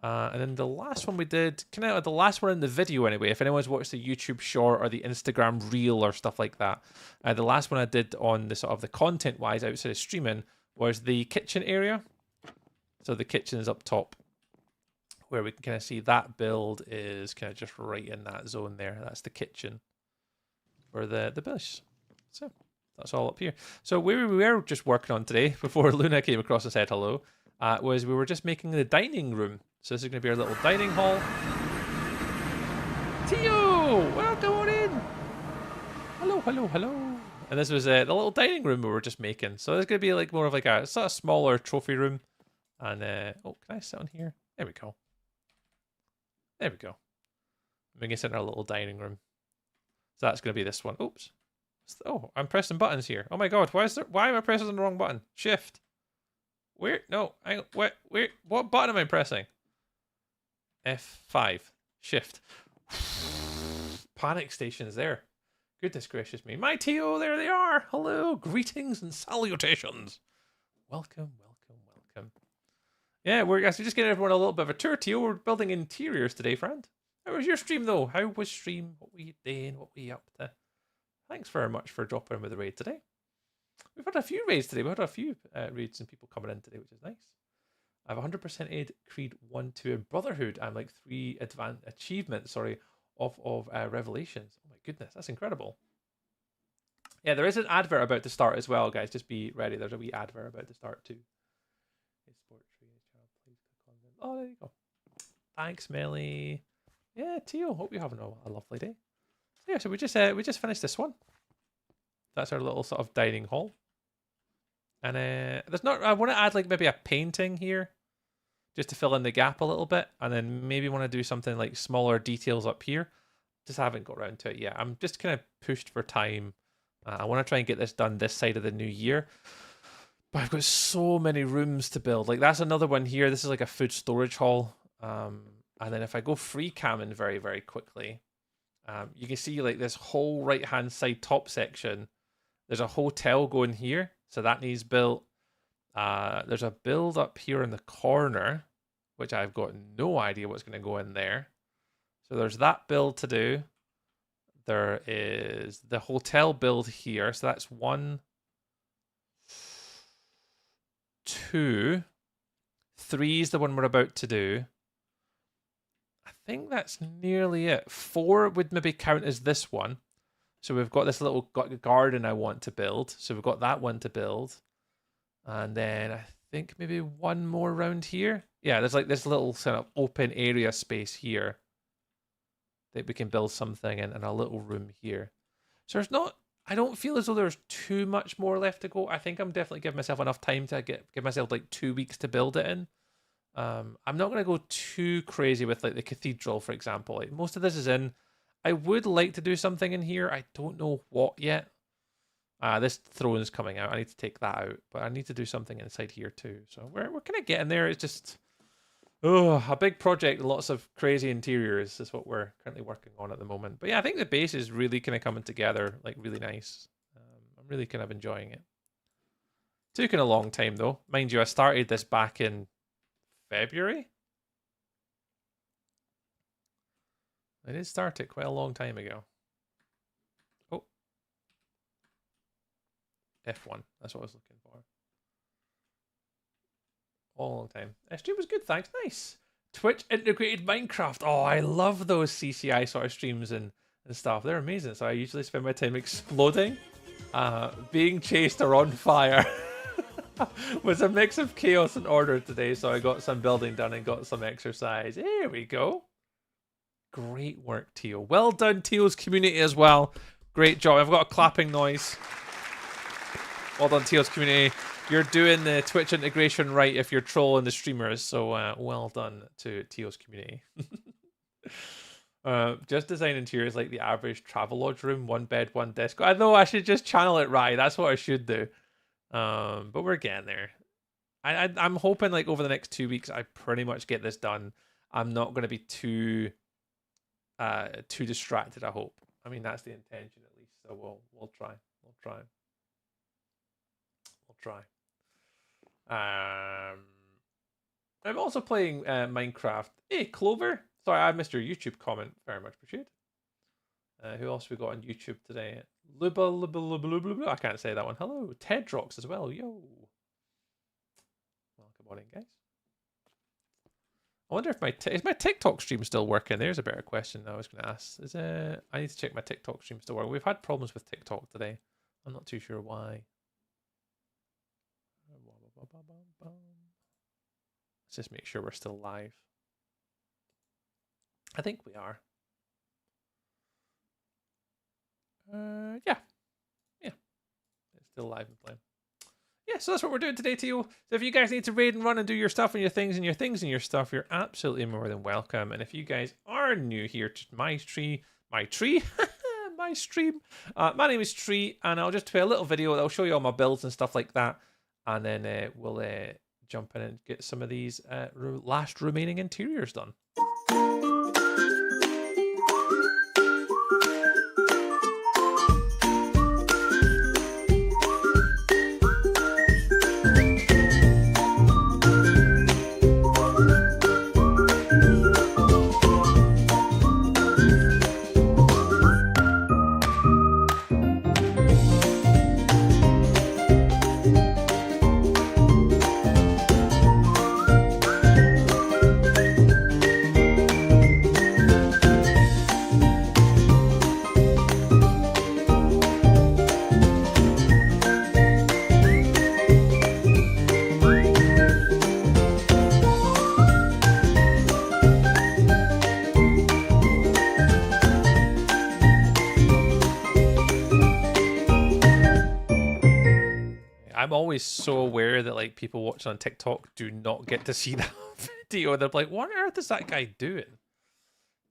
Speaker 1: And then the last one we did, kind of the last one in the video anyway, if anyone's watched the YouTube short or the Instagram reel or stuff like that, the last one I did on the sort of the content-wise outside of streaming was the kitchen area. So the kitchen is up top where we can kind of see that build is kind of just right in that zone there. That's the kitchen for the bush. So that's all up here. So where we were just working on today before Luna came across and said hello was we were just making the dining room. So this is going to be our little dining hall. Tio! hello, hello. And this was the little dining room we were just making. So it's going to be like more of like a sort of smaller trophy room. And, oh, can I sit on here? There we go. There we go. We can sit in our little dining room. So that's going to be this one. Oops. Oh, I'm pressing buttons here. Oh my god, why am I pressing the wrong button? Shift. Where? No, hang on. What button am I pressing? F5. Shift. Panic stations there. Goodness gracious me. My Tio, there they are. Hello, greetings and salutations. Welcome, welcome, welcome. Yeah, we're actually just getting everyone a little bit of a tour, Tio. We're building interiors today, friend. How was your stream, though? How was stream? What were you doing? What were you up to? Thanks very much for dropping in with the raid today. We've had a few raids today. We've had a few raids and people coming in today, which is nice. I have 100% aid Creed 1, 2, and Brotherhood. I'm like 3 achievements, of Revelations. Oh my goodness, that's incredible. Yeah, there is an advert about to start as well, guys. Just be ready. There's a wee advert about to start too. Oh, there you go. Thanks, Melly. Yeah, Tio. Hope you're having a lovely day. So yeah, so we just finished this one. That's our little sort of dining hall. And there's not. I want to add like maybe a painting here, just to fill in the gap a little bit, and then maybe want to do something like smaller details up here. Just haven't got around to it yet. I'm just kind of pushed for time. I want to try and get this done this side of the new year. But I've got so many rooms to build. Like that's another one here. This is like a food storage hall. And then if I go free camming very, very quickly, you can see like this whole right hand side top section. There's a hotel going here, so that needs built. There's a build up here in the corner, which I've got no idea what's going to go in there. So there's that build to do. There is the hotel build here. So that's 1, 2, 3 is the one we're about to do. I think that's nearly it. 4 would maybe count as this one. So we've got this little garden I want to build. So we've got that one to build. And then I think maybe 1 more around here. Yeah, there's like this little sort of open area space here that we can build something in, and a little room here. So there's not, I don't feel as though there's too much more left to go. I think I'm definitely giving myself enough time to give myself like 2 weeks to build it in. I'm not going to go too crazy with like the cathedral, for example. Like most of this is in. I would like to do something in here. I don't know what yet. This throne's coming out. I need to take that out, but I need to do something inside here too. So we're kind of getting there. It's just a big project. Lots of crazy interiors is what we're currently working on at the moment. But yeah, I think the base is really kind of coming together, like really nice. I'm really kind of enjoying it. Took a long time though, mind you. I started this back in February. I did start it quite a long time ago. Oh. F1. That's what I was looking for. A long time. Stream was good, thanks. Nice. Twitch integrated Minecraft. Oh, I love those CCI sort of streams and stuff. They're amazing. So I usually spend my time exploding, being chased or on fire. Was a mix of chaos and order today, so I got some building done and got some exercise. Here we go. Great work, Tio. Well done, Tio's community as well. Great job. I've got a clapping noise. Well done, Tio's community. You're doing the Twitch integration right if you're trolling the streamers, so well done to Tio's community. Just design interiors like the average Travelodge room, 1 bed, 1 desk. I know I should just channel it right. That's what I should do. But we're getting there. I'm hoping like over the next 2 weeks I pretty much get this done. I'm not going to be too distracted, I hope. I mean, that's the intention at least. So we'll try. I'm also playing Minecraft. Hey, Clover. Sorry, I missed your YouTube comment. Very much appreciated. Who else we got on YouTube today? Luba. I can't say that one. Hello. Tedrox as well. Yo. Welcome on in, guys. I wonder if is my TikTok stream still working? There's a better question I was going to ask. I need to check my TikTok stream still working. We've had problems with TikTok today. I'm not too sure why. Let's just make sure we're still live. I think we are. Yeah, still live and playing. Yeah, so that's what we're doing today, Tio. So if you guys need to raid and run and do your stuff and your things and your things and your stuff, you're absolutely more than welcome. And if you guys are new here to my stream, my stream, my name is Tree, and I'll just play a little video that'll show you all my builds and stuff like that, and then we'll jump in and get some of these last remaining interiors done. I'm always so aware that like people watching on TikTok do not get to see that video. They're like, what on earth is that guy doing?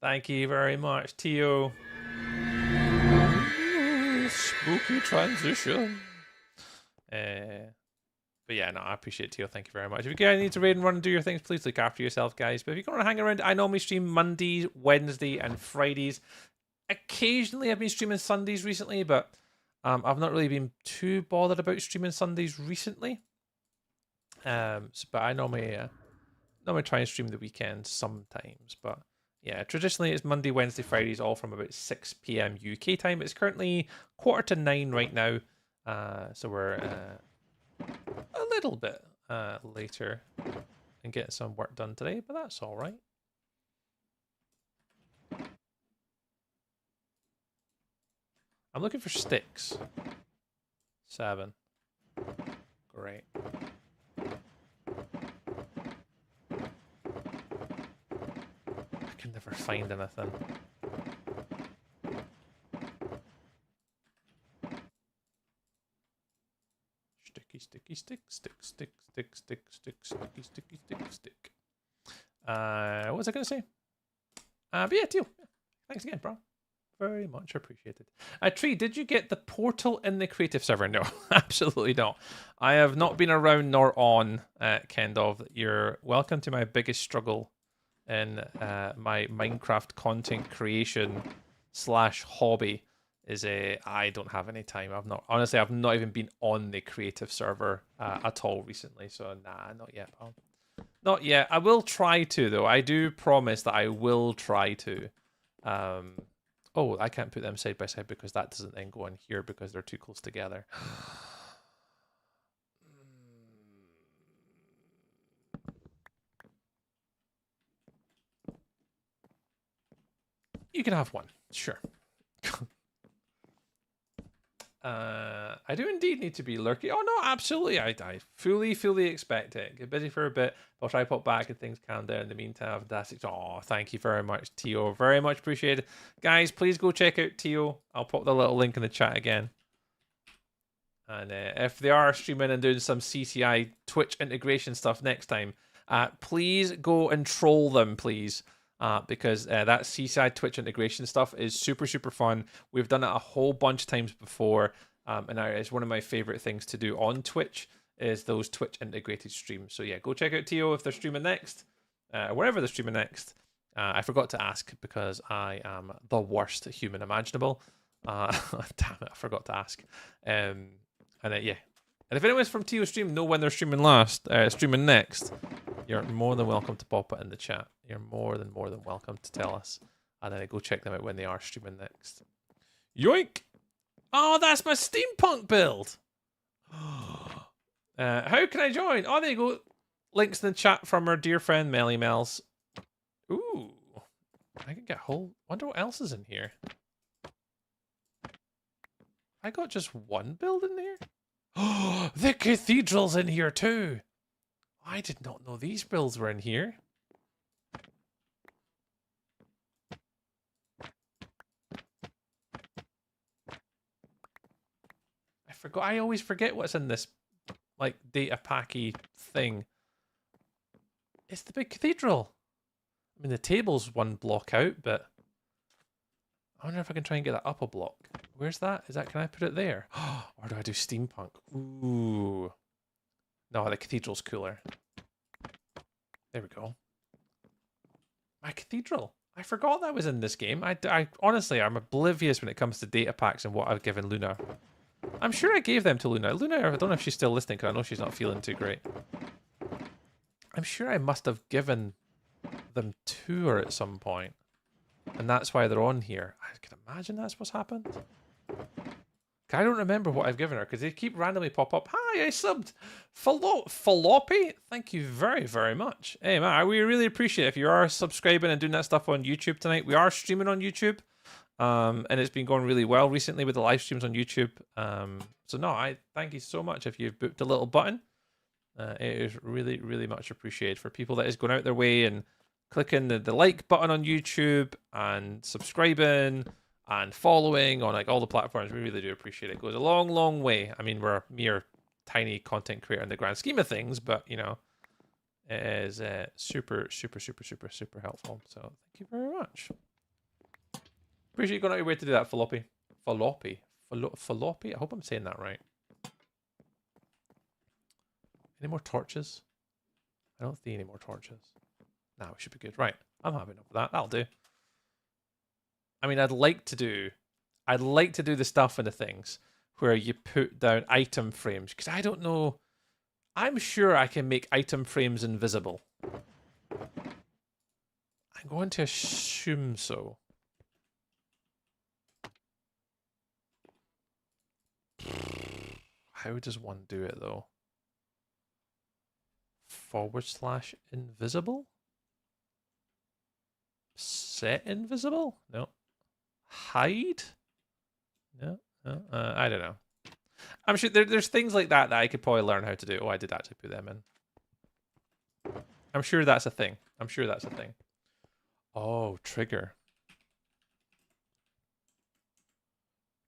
Speaker 1: Thank you very much, Tio. Spooky transition. But yeah, no, I appreciate it, Tio. Thank you very much. If you guys need to raid and run and do your things, please look after yourself, guys. But if you're going to hang around, I normally stream Mondays, Wednesday, and Fridays. Occasionally, I've been streaming Sundays recently, but I've not really been too bothered about streaming Sundays recently. But I normally try and stream the weekends sometimes. But yeah, traditionally it's Monday, Wednesday, Fridays, all from about 6 p.m. UK time. It's currently 8:45 right now, so we're a little bit later and getting some work done today, but that's all right. I'm looking for sticks. 7. Great. I can never find anything. Sticky, sticky, stick, stick, stick, stick, stick, stick, sticky, sticky, stick, stick. What was I going to say? But yeah, Teal. Thanks again, bro. Very much appreciated. Tree, did you get the portal in the creative server? No, absolutely not. I have not been around nor on Kendov. You're welcome to my biggest struggle in my Minecraft content creation / hobby. I don't have any time. I've not even been on the creative server at all recently. So nah, not yet, pal. Not yet. I will try to though. I do promise that I will try to. Oh, I can't put them side by side because that doesn't then go on here because they're too close together. You can have one, sure. I do indeed need to be lurking. Oh no, absolutely. I fully expect it. Get busy for a bit. I'll try to pop back and things calm down in the meantime. Fantastic. Oh, thank you very much, Tio. Very much appreciated. Guys, please go check out Tio. I'll pop the little link in the chat again. And if they are streaming and doing some CCI Twitch integration stuff next time, please go and troll them, please. Because that Seaside Twitch integration stuff is super fun. We've done it a whole bunch of times before, and it's one of my favorite things to do on Twitch is those Twitch integrated streams. So yeah, go check out Tio if they're streaming next, wherever they're streaming next. I forgot to ask because I am the worst human imaginable. Damn it, I forgot to ask. Yeah. And if anyone's from Tio stream know when they're streaming next, you're more than welcome to pop it in the chat. You're more than welcome to tell us. And then go check them out when they are streaming next. Yoink! Oh, that's my steampunk build! How can I join? Oh, there you go. Links in the chat from our dear friend Melly Mel's. Ooh. I can get a whole... Wonder what else is in here. I got just one build in there? Oh, the cathedral's in here too! I did not know these builds were in here. I forgot. I always forget what's in this like data packy thing. It's the big cathedral. I mean, the table's one block out, but I wonder if I can try and get that up a block. Where's that? Is that? Can I put it there? Or do I do steampunk? Ooh. No, the cathedral's cooler. There we go. My cathedral. I forgot that was in this game. I honestly, I'm oblivious when it comes to data packs and what I've given Luna. I'm sure I gave them to Luna. Luna, I don't know if she's still listening because I know she's not feeling too great. I'm sure I must have given them to her at some point. And that's why they're on here. I can imagine that's what's happened. I don't remember what I've given her because they keep randomly pop up. Hi, I subbed. Falloppy? Thank you very, very much. Hey, man, we really appreciate it if you are subscribing and doing that stuff on YouTube tonight. We are streaming on YouTube. And it's been going really well recently with the live streams on YouTube. So no, I thank you so much if you've booked a little button. It is really, really much appreciated for people that is going out their way and clicking the like button on YouTube and subscribing and following on like all the platforms. We really do appreciate it. It goes a long, long way. I mean, we're a mere tiny content creator in the grand scheme of things, but you know, it is super, super, super, super, super helpful. So thank you very much. Appreciate you going out your way to do that, Falloppy. Falloppy? I hope I'm saying that right. Any more torches? I don't see any more torches. Nah, we should be good. Right. I'm happy enough with that. That'll do. I mean, I'd like to do the stuff in the things where you put down item frames, because I don't know. I'm sure I can make item frames invisible. I'm going to assume so. How does one do it though? / invisible? Set invisible? No. Hide? No. No. I don't know. I'm sure there's things like that I could probably learn how to do. Oh, I did actually put them in. I'm sure that's a thing. I'm sure that's a thing. Oh, trigger.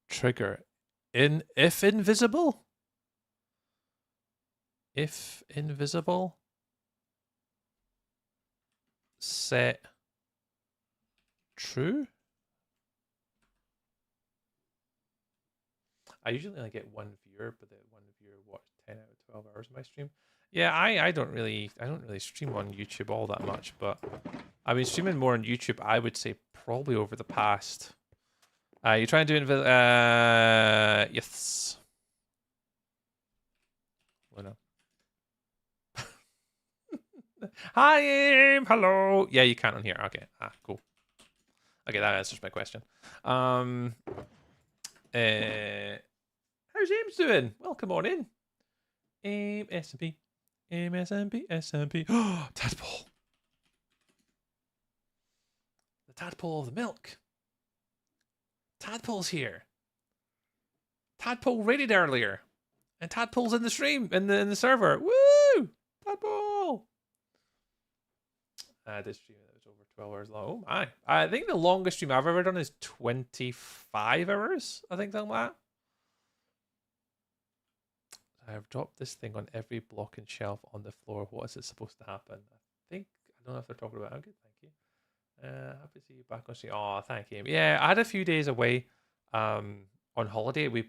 Speaker 1: Trigger. If invisible? If invisible? Set true? I usually only get one viewer, but the one viewer watched 10 out of 12 hours of my stream. Yeah, I don't really stream on YouTube all that much, but I've been streaming more on YouTube, I would say probably over the past. You trying to do yes. Luna. Hi, Aim. Hello. Yeah, you can't on here. Okay. Cool. Okay, that answers my question. How's Ames doing? Welcome on in. Aim SMP. Aim SMP. SMP. Oh, tadpole. The tadpole of the milk. Tadpole's here. Tadpole raided earlier. And Tadpole's in the stream, in the server. Woo! Tadpole! This stream that was over 12 hours long. Oh my. I think the longest stream I've ever done is 25 hours. I think something like that. I've dropped this thing on every block and shelf on the floor. What is it supposed to happen? I don't know if they're talking about. Okay, thank you. Happy to see you back on stream. Oh, thank you. Yeah, I had a few days away on holiday. I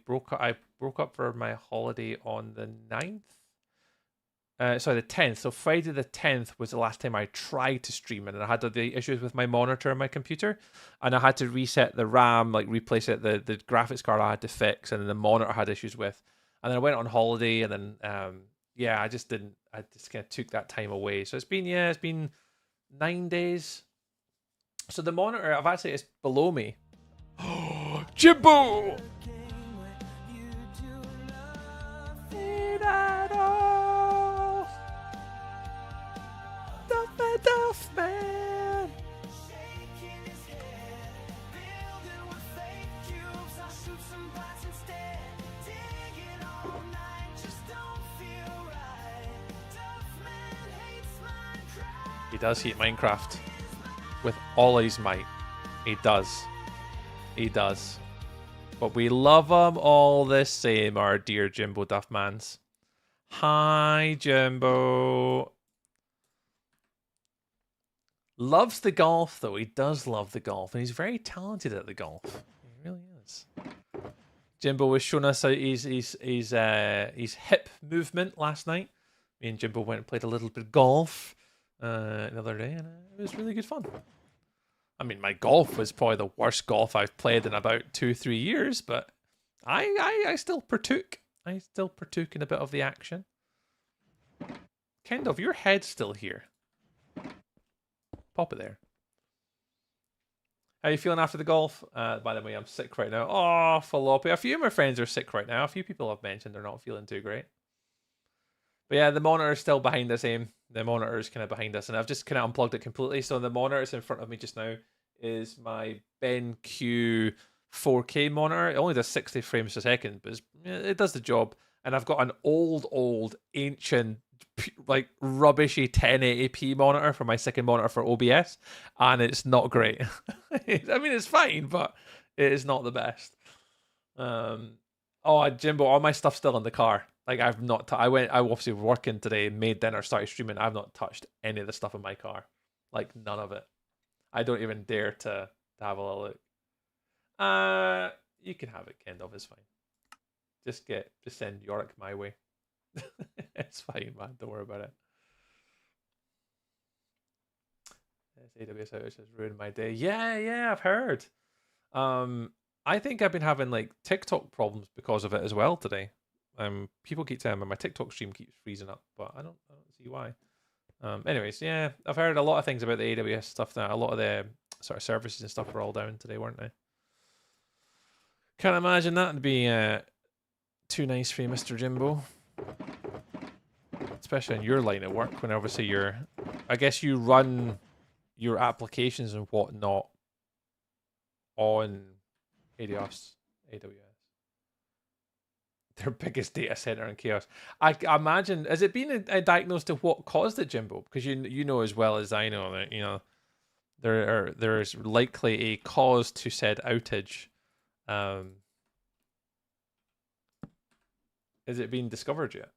Speaker 1: broke up for my holiday on the 9th. Sorry, the 10th. So Friday the 10th was the last time I tried to stream, and I had the issues with my monitor and my computer, and I had to reset the RAM, like replace it. The graphics card I had to fix, and then the monitor I had issues with. And then I went on holiday, and then yeah, I just kind of took that time away. So it's been 9 days. So the monitor, it's below me. Oh, Jimbo! Duff man. He does hate Minecraft with all his might. He does. He does. But we love them all the same, our dear Jimbo Duffmans. Hi, Jimbo. Loves the golf, though. He does love the golf, and he's very talented at the golf. He really is. Jimbo was showing us his hip movement last night. Me and Jimbo went and played a little bit of golf another day, and it was really good fun. I mean, my golf was probably the worst golf I've played in about 2-3 years, but I still partook. I still partook in a bit of the action. Kendall, your head's still here. Pop it there. How are you feeling after the golf? By the way, I'm sick right now. Oh, Fallopi. A few of my friends are sick right now. A few people have mentioned they're not feeling too great. But yeah, the monitor's still behind us, Aim. The monitor's kind of behind us, and I've just kind of unplugged it completely. So the monitor that's in front of me just now is my BenQ 4K monitor. It only does 60 frames a second, but it does the job. And I've got an old, ancient, like rubbishy 1080p monitor for my second monitor for OBS, and it's not great. I mean, it's fine, but it is not the best. Oh, Jimbo, all my stuff's still in the car. Like I've not. I obviously working today, made dinner, started streaming. I've not touched any of the stuff in my car, like none of it. I don't even dare to have a little look. You can have it, Kendall. It's fine. Just send Yorick my way. It's fine, man. Don't worry about it. This AWS outage has ruined my day. Yeah, I've heard. I think I've been having like TikTok problems because of it as well today. People keep telling me my TikTok stream keeps freezing up, but I don't see why. Anyways, yeah, I've heard a lot of things about the AWS stuff now. A lot of the sort of services and stuff were all down today, weren't they? Can't imagine that'd be too nice for you, Mr. Jimbo. Especially in your line of work, when obviously I guess you run your applications and whatnot on AWS. Their biggest data center in chaos. I imagine, has it been diagnosed to what caused it, Jimbo? Because you know as well as I know that there's likely a cause to said outage. Has it been discovered yet?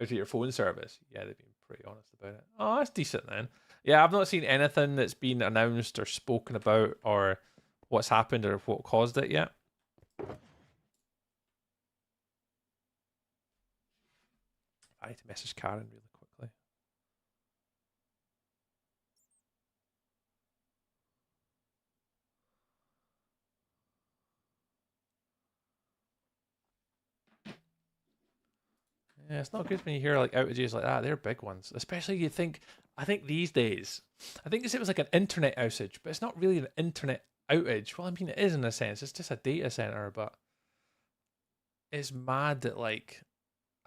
Speaker 1: Is it your phone service? Yeah, they've been pretty honest about it. Oh, that's decent then. Yeah, I've not seen anything that's been announced or spoken about or what's happened or what caused it yet. I need to message Karen really quickly. Yeah, it's not good when you hear like outages like that. They're big ones. Especially I think these days, I think it was like an internet outage, but it's not really an internet outage. Well, I mean, it is in a sense. It's just a data center, but it's mad that like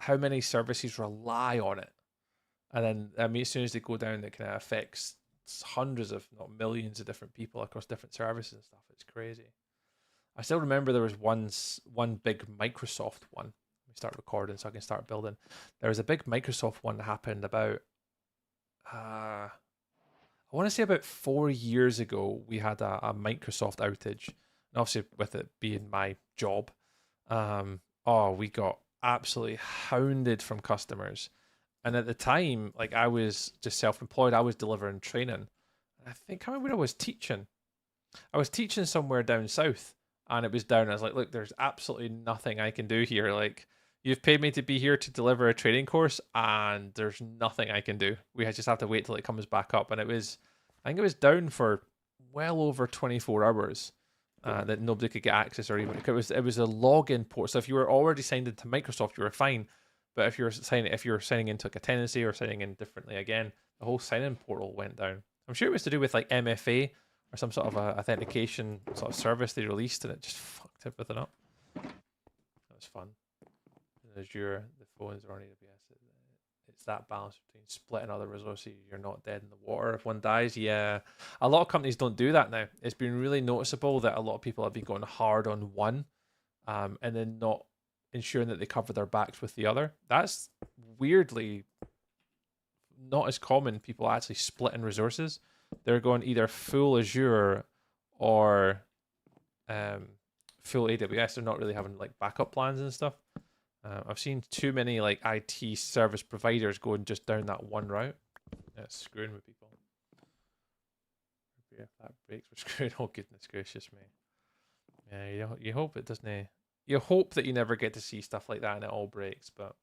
Speaker 1: how many services rely on it. And then, I mean, as soon as they go down, it kind of affects hundreds of, not millions of different people across different services and stuff. It's crazy. I still remember there was one big Microsoft one. Let me start recording so I can start building. There was a big Microsoft one that happened about, I want to say about 4 years ago, we had a Microsoft outage. And obviously with it being my job, we got absolutely hounded from customers. And at the time, like I was just self-employed, I was delivering training. I think I remember I was teaching. I was teaching somewhere down south, and it was down. I was like, look, there's absolutely nothing I can do here. Like, you've paid me to be here to deliver a training course, and there's nothing I can do. We just have to wait till it comes back up. And I think it was down for well over 24 hours. That nobody could get access, or even it was a login port. So if you were already signed into Microsoft, you were fine. But if you're signing into like a tenancy or signing in differently again, the whole sign-in portal went down. I'm sure it was to do with like MFA or some sort of a authentication sort of service they released, and it just fucked everything up. That was fun. And Azure, the phones are on AWS. It's that balance between splitting other resources. You're not dead in the water if one dies. Yeah, a lot of companies don't do that now. It's been really noticeable that a lot of people have been going hard on one, and then not ensuring that they cover their backs with the other. That's weirdly not as common. People actually splitting resources. They're going either full Azure or full AWS, they're not really having like backup plans and stuff. I've seen too many like IT service providers going just down that one route. Yeah, it's screwing with people. If that breaks, we're screwed. Oh goodness gracious me! Yeah, you hope it doesn't. You hope that you never get to see stuff like that and it all breaks, but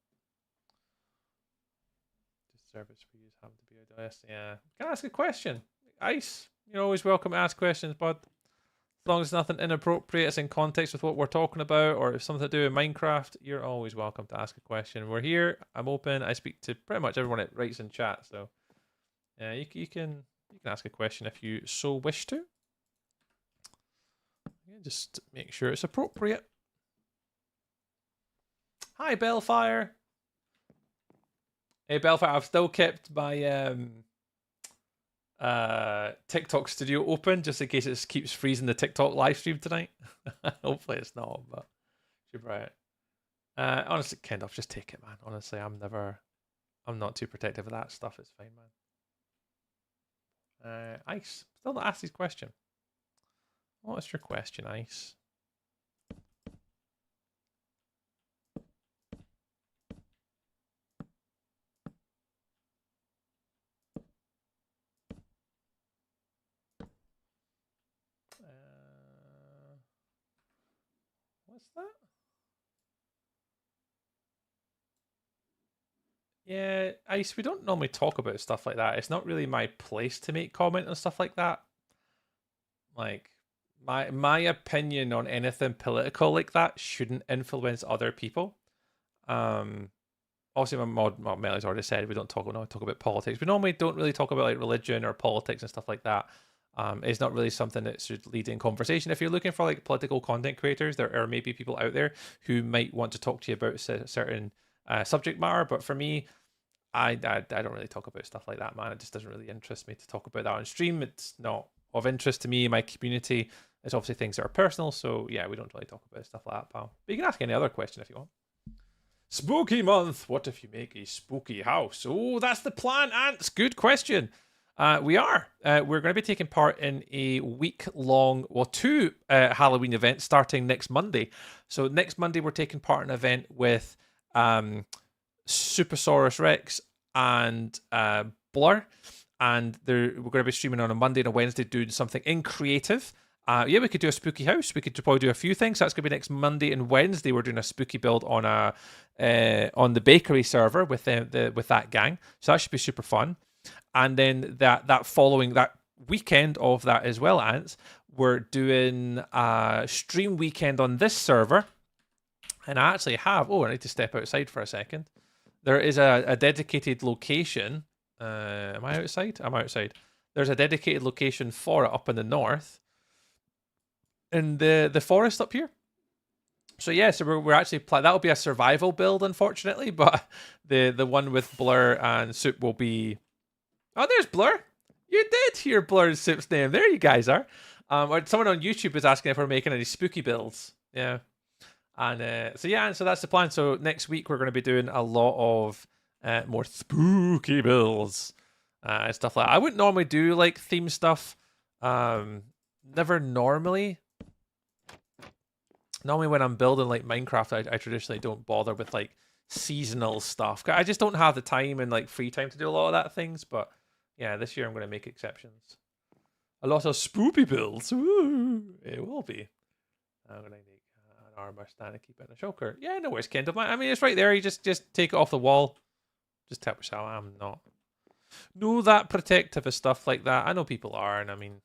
Speaker 1: the service we use happen to be AWS. Yeah, can I ask a question? Ice, you're always welcome to ask questions, bud. As long as nothing inappropriate is in context with what we're talking about, or if something to do with Minecraft, you're always welcome to ask a question. We're here. I'm open. I speak to pretty much everyone that writes in chat, so yeah, you can ask a question if you so wish to. Yeah, just make sure it's appropriate. Hi, Bellfire. Hey, Bellfire. I've still kept my TikTok studio open just in case it keeps freezing the TikTok live stream tonight. Hopefully it's not, but should be right. Honestly, Kendall, just take it, man. Honestly, I'm not too protective of that stuff. It's fine, man. Ice, still not asked his question. What's your question, Ice? What's that? Yeah, Ice, we don't normally talk about stuff like that. It's not really my place to make comment on stuff like that. Like, my opinion on anything political like that shouldn't influence other people. Obviously, Melly's already said we don't talk about politics. We normally don't really talk about like religion or politics and stuff like that. It's not really something that should lead in conversation. If you're looking for like political content creators, there are maybe people out there who might want to talk to you about certain subject matter. But for me, I don't really talk about stuff like that, man. It just doesn't really interest me to talk about that on stream. It's not of interest to me, my community. It's obviously things that are personal. So yeah, we don't really talk about stuff like that, pal. But you can ask any other question if you want. Spooky month. What if you make a spooky house? Oh, that's the plan, Ants. Good question. We are. We're going to be taking part in a week-long, well, 2 Halloween events starting next Monday. So next Monday, we're taking part in an event with Supersaurus Rex and Blur. And we're going to be streaming on a Monday and a Wednesday doing something in creative. Yeah, we could do a spooky house. We could probably do a few things. That's going to be next Monday and Wednesday. We're doing a spooky build on on the bakery server with that gang. So that should be super fun. And then that following that weekend of that as well, Ants, we're doing a stream weekend on this server. And I actually have. Oh, I need to step outside for a second. There is a dedicated location. Am I outside? I'm outside. There's a dedicated location for it up in the north. In the forest up here. So yeah, so we're actually that'll be a survival build, unfortunately, but the one with Blur and Soup will be. Oh, there's Blur. You did hear Blur and Soup's name. There you guys are. Someone on YouTube is asking if we're making any spooky builds. Yeah. And so yeah, and so that's the plan. So next week we're going to be doing a lot of more spooky builds and stuff like that. I wouldn't normally do like theme stuff. Never normally. Normally when I'm building like Minecraft, I traditionally don't bother with like seasonal stuff. I just don't have the time and like free time to do a lot of that things. But yeah, this year I'm going to make exceptions. A lot of spoopy builds. Woo! It will be. I'm going to make an armor stand and keep it in a shulker. Yeah, no worries, Kendall. I mean, it's right there. You just take it off the wall. Just tap yourself. I'm not that protective of stuff like that. I know people are, and I mean,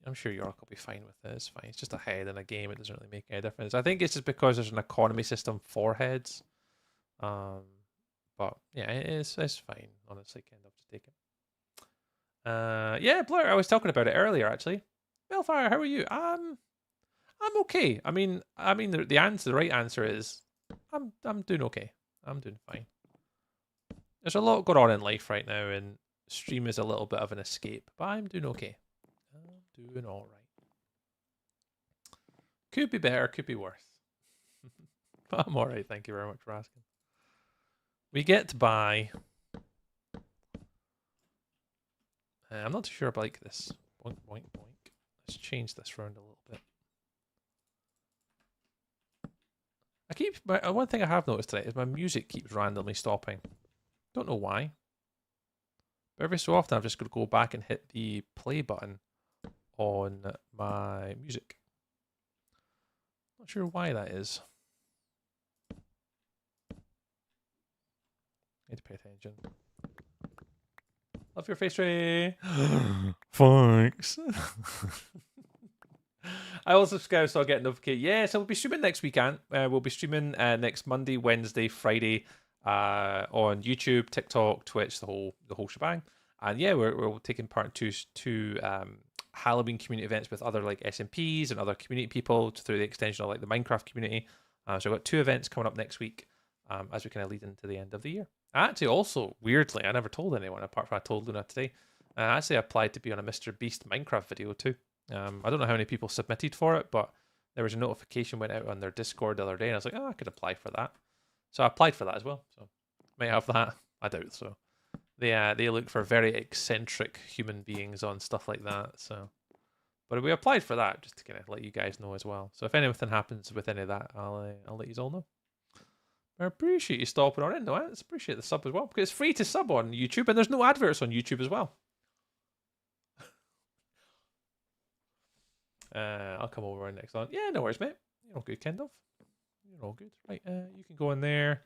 Speaker 1: I'm sure York will be fine with it. It's fine. It's just a head in a game. It doesn't really make any difference. I think it's just because there's an economy system for heads. But yeah, it's fine. Honestly, Kendall, just take it. Yeah, Blur. I was talking about it earlier, actually. Bellfire, how are you? I'm okay. I mean, the right answer is, I'm doing okay. I'm doing fine. There's a lot going on in life right now, and stream is a little bit of an escape, but I'm doing okay. I'm doing all right. Could be better, could be worse. But I'm all right. Thank you very much for asking. We get by. I'm not too sure about like this. Boink, boink, boink. Let's change this round a little bit. One thing I have noticed today is my music keeps randomly stopping. Don't know why. But every so often I've just got to go back and hit the play button on my music. Not sure why that is. Need to pay attention. Love your face, Ray. Thanks. I will subscribe so I'll get notified. Yeah, so we'll be streaming next weekend. We'll be streaming next Monday, Wednesday, Friday on YouTube, TikTok, Twitch, the whole shebang. And yeah, we're taking part in two Halloween community events with other like SMPs and other community people through the extension of like the Minecraft community. So I've got 2 events coming up next week as we kind of lead into the end of the year. Actually, also, weirdly, I never told anyone apart from I told Luna today. I actually applied to be on a Mr. Beast Minecraft video too. I don't know how many people submitted for it, but there was a notification went out on their Discord the other day, and I was like, oh, I could apply for that. So I applied for that as well. So might have that. I doubt so. They look for very eccentric human beings on stuff like that. So, but we applied for that just to kind of let you guys know as well. So if anything happens with any of that, I'll let you all know. I appreciate you stopping on in, though. I appreciate the sub as well because it's free to sub on YouTube, and there's no adverts on YouTube as well. I'll come over next on. Yeah, no worries, mate. You're all good, Kendall. You're all good. Right, you can go in there.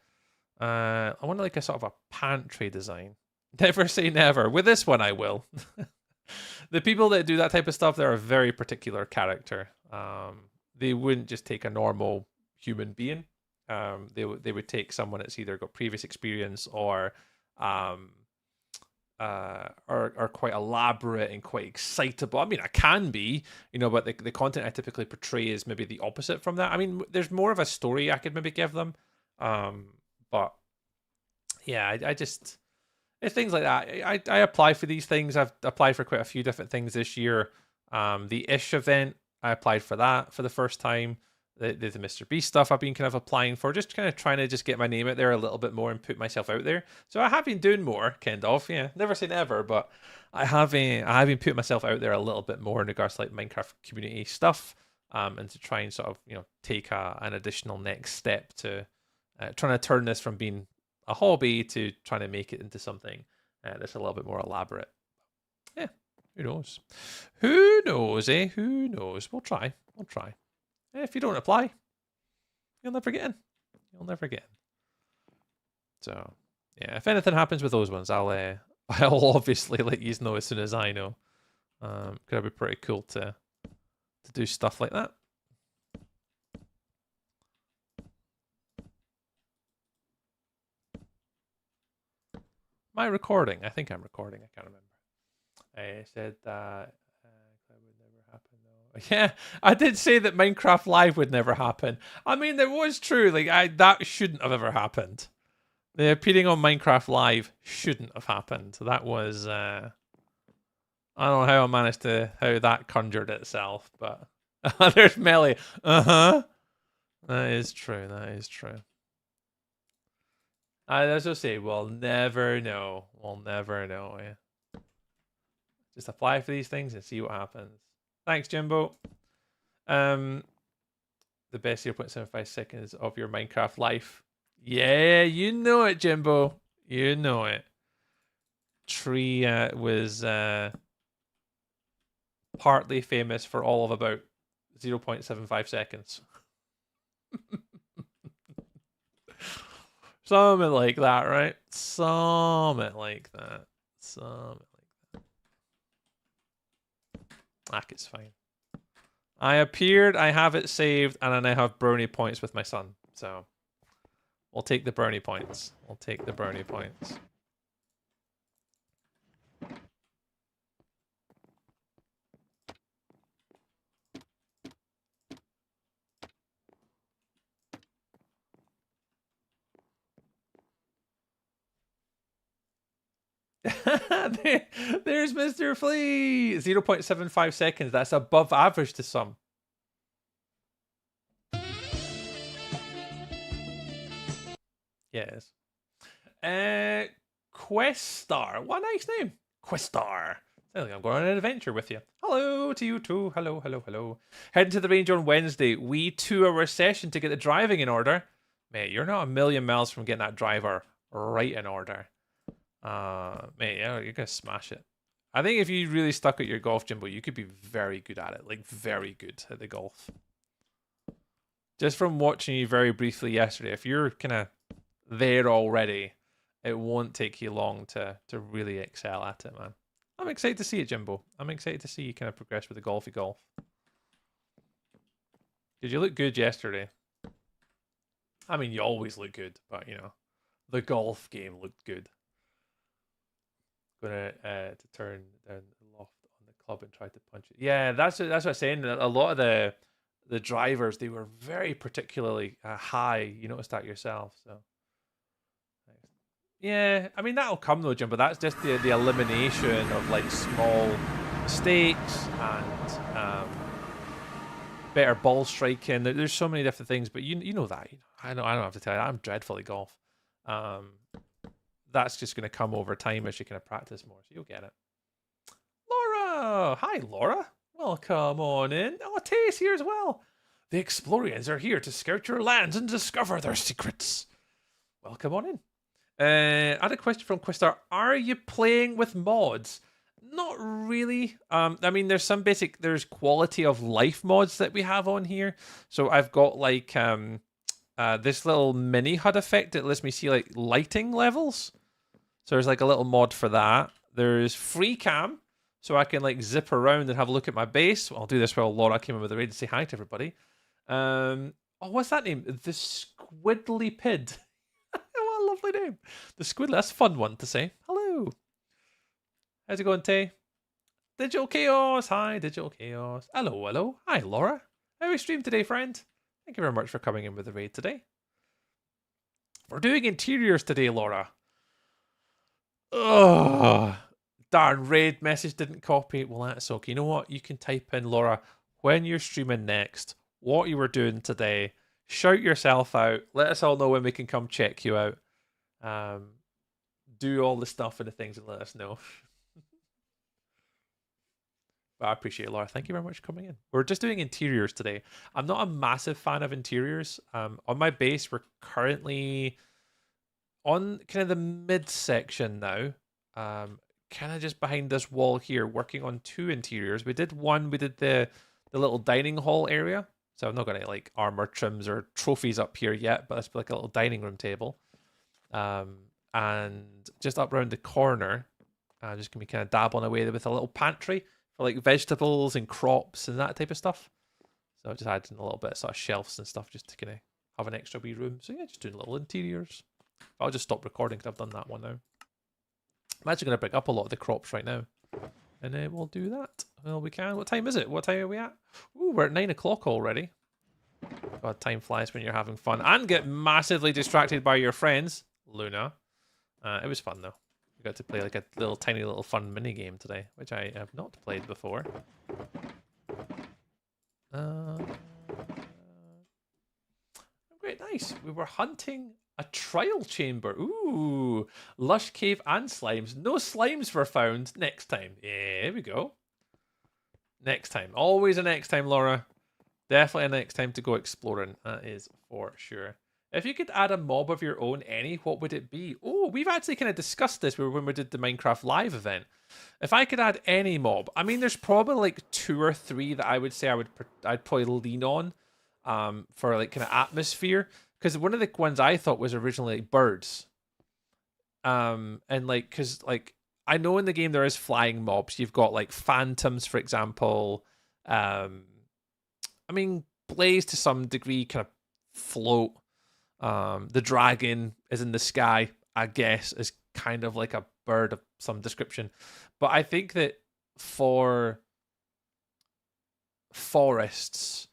Speaker 1: I want like a sort of a pantry design. Never say never. With this one, I will. The people that do that type of stuff, they're a very particular character. They wouldn't just take a normal human being. They would take someone that's either got previous experience or are quite elaborate and quite excitable. I mean, I can be, but the content I typically portray is maybe the opposite from that. I mean, there's more of a story I could maybe give them. But yeah, I just, it's things like that. I apply for these things. I've applied for quite a few different things this year. The Ish event, I applied for that for the first time. The Mr. Beast stuff I've been kind of applying for, just kind of trying to just get my name out there a little bit more and put myself out there. So I have been doing more, kind of, yeah. Never say never, but I have been putting myself out there a little bit more in regards to like Minecraft community stuff, and to try and sort of take an additional next step to trying to turn this from being a hobby to trying to make it into something that's a little bit more elaborate. Yeah, who knows? Who knows, eh? Who knows? We'll try. If you don't apply, you'll never get in. So, yeah, if anything happens with those ones, I'll obviously let you know as soon as I know. It'd be pretty cool to do stuff like that. Am I recording? I think I'm recording. I can't remember. I said that would never happen. Yeah, I did say that Minecraft Live would never happen. I mean, it was true. Like, that shouldn't have ever happened. The appearing on Minecraft Live shouldn't have happened. That was, I don't know how I managed how that conjured itself, but there's Melly. That is true. As I say, we'll never know. Yeah. Just apply for these things and see what happens. Thanks, Jimbo. The best 0.75 seconds of your Minecraft life. Yeah, you know it, Jimbo. You know it. Tree was partly famous for all of about 0.75 seconds. Something like that, right? Something like that. It's fine. I appeared, I have it saved, and I now have brownie points with my son. So, we'll take the brownie points. There's Mr. Flea. 0.75 seconds. That's above average to some. Yes. Questar. What a nice name. Questar. Sounds like I'm going on an adventure with you. Hello to you too. Hello. Heading to the range on Wednesday. We 2-hour session to get the driving in order. Mate, you're not a million miles from getting that driver right in order. Mate, yeah, you're gonna smash it. I think if you really stuck at your golf, Jimbo, you could be very good at it. Like, very good at the golf. Just from watching you very briefly yesterday, if you're kind of there already, it won't take you long to really excel at it, man. I'm excited to see it, Jimbo. I'm excited to see you kind of progress with the golfy golf. Did you look good yesterday? I mean, you always look good, but, you know, the golf game looked good. Gonna to turn down the loft on the club and try to punch it. Yeah, that's what I'm saying. A lot of the drivers, they were very particularly high. You noticed that yourself, so. Yeah, I mean, that'll come though, Jim, but that's just the elimination of like small mistakes and better ball striking. There's so many different things, but you know that. I don't have to tell you that. I'm dreadful at golf. That's just going to come over time as you kind of practice more, so you'll get it. Laura! Hi, Laura. Welcome on in. Oh, Tay's here as well. The Explorians are here to scout your lands and discover their secrets. Welcome on in. I had a question from Quistar. Are you playing with mods? Not really. I mean, there's quality of life mods that we have on here. So I've got like this little mini HUD effect that lets me see like lighting levels. So there's like a little mod for that. There's free cam, so I can like zip around and have a look at my base. I'll do this while Laura came in with the raid to say hi to everybody. Oh, what's that name? The Squidly Pid. What a lovely name. The Squidly. That's a fun one to say. Hello. How's it going, Tay? Digital Chaos. Hi, Digital Chaos. Hello, hello. Hi, Laura. How are we stream today, friend? Thank you very much for coming in with the raid today. We're doing interiors today, Laura. Oh, darn, raid message didn't copy. Well, that's okay. You know what? You can type in, Laura, when you're streaming next, what you were doing today. Shout yourself out. Let us all know when we can come check you out. Do all the stuff and the things and let us know. But I appreciate it, Laura. Thank you very much for coming in. We're just doing interiors today. I'm not a massive fan of interiors. On my base, we're currently on kind of the mid-section now. Kind of just behind this wall here, working on 2 interiors. We did the little dining hall area. So I'm not going to like armor trims or trophies up here yet, but it's like a little dining room table. And just up around the corner, just going to be kind of dabbling away with a little pantry for like vegetables and crops and that type of stuff. So just adding a little bit of sort of shelves and stuff just to kind of have an extra wee room. So yeah, just doing little interiors. I'll just stop recording because I've done that one now. I'm actually going to pick up a lot of the crops right now. And then we'll do that. Well, we can. What time is it? What time are we at? Ooh, we're at 9 o'clock already. God, time flies when you're having fun. And get massively distracted by your friends. Luna. It was fun, though. We got to play like a tiny little fun mini game today, which I have not played before. Great, nice. We were hunting a trial chamber. Ooh, lush cave and slimes. No slimes were found. Next time. Yeah, here we go. Next time. Always a next time, Laura. Definitely a next time to go exploring. That is for sure. If you could add a mob of your own, what would it be? Oh, we've actually kind of discussed this when we did the Minecraft Live event. If I could add any mob, I mean, there's probably like 2 or 3 that I would say I'd probably lean on for like kind of atmosphere. Because one of the ones I thought was originally like birds. And like, because like, I know in the game there is flying mobs. You've got like phantoms, for example. I mean, Blaze to some degree kind of float. The dragon is in the sky, I guess, is kind of like a bird of some description. But I think that for forests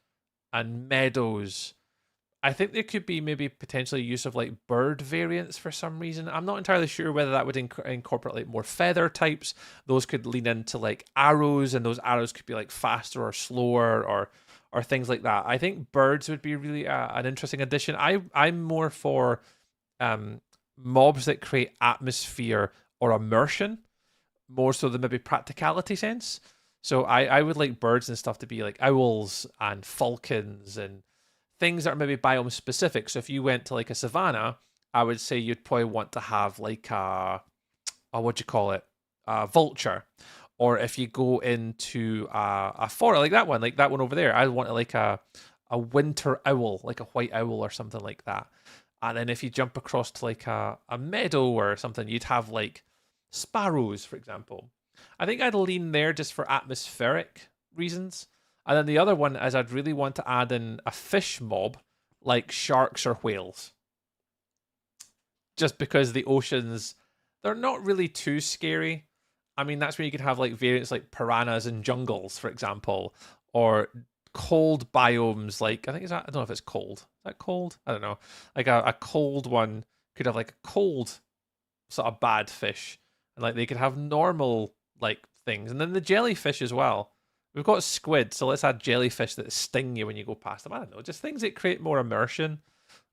Speaker 1: and meadows, I think there could be maybe potentially use of like bird variants for some reason. I'm not entirely sure whether that would incorporate like more feather types. Those could lean into like arrows, and those arrows could be like faster or slower or things like that. I think birds would be really an interesting addition. I'm more for mobs that create atmosphere or immersion, more so than maybe practicality sense. So I would like birds and stuff to be like owls and falcons and things that are maybe biome specific. So if you went to like a savanna, I would say you'd probably want to have like what do you call it? A vulture. Or if you go into a forest, like that one over there, I want like a winter owl, like a white owl or something like that. And then if you jump across to like a meadow or something, you'd have like sparrows, for example. I think I'd lean there just for atmospheric reasons. And then the other one is I'd really want to add in a fish mob like sharks or whales. Just because the oceans, they're not really too scary. I mean, that's where you could have like variants like piranhas and jungles, for example, or cold biomes. Like, I don't know if it's cold. Is that cold? I don't know. Like a cold one could have like a cold sort of bad fish. And like they could have normal like things. And then the jellyfish as well. We've got squid, so let's add jellyfish that sting you when you go past them. I don't know, just things that create more immersion.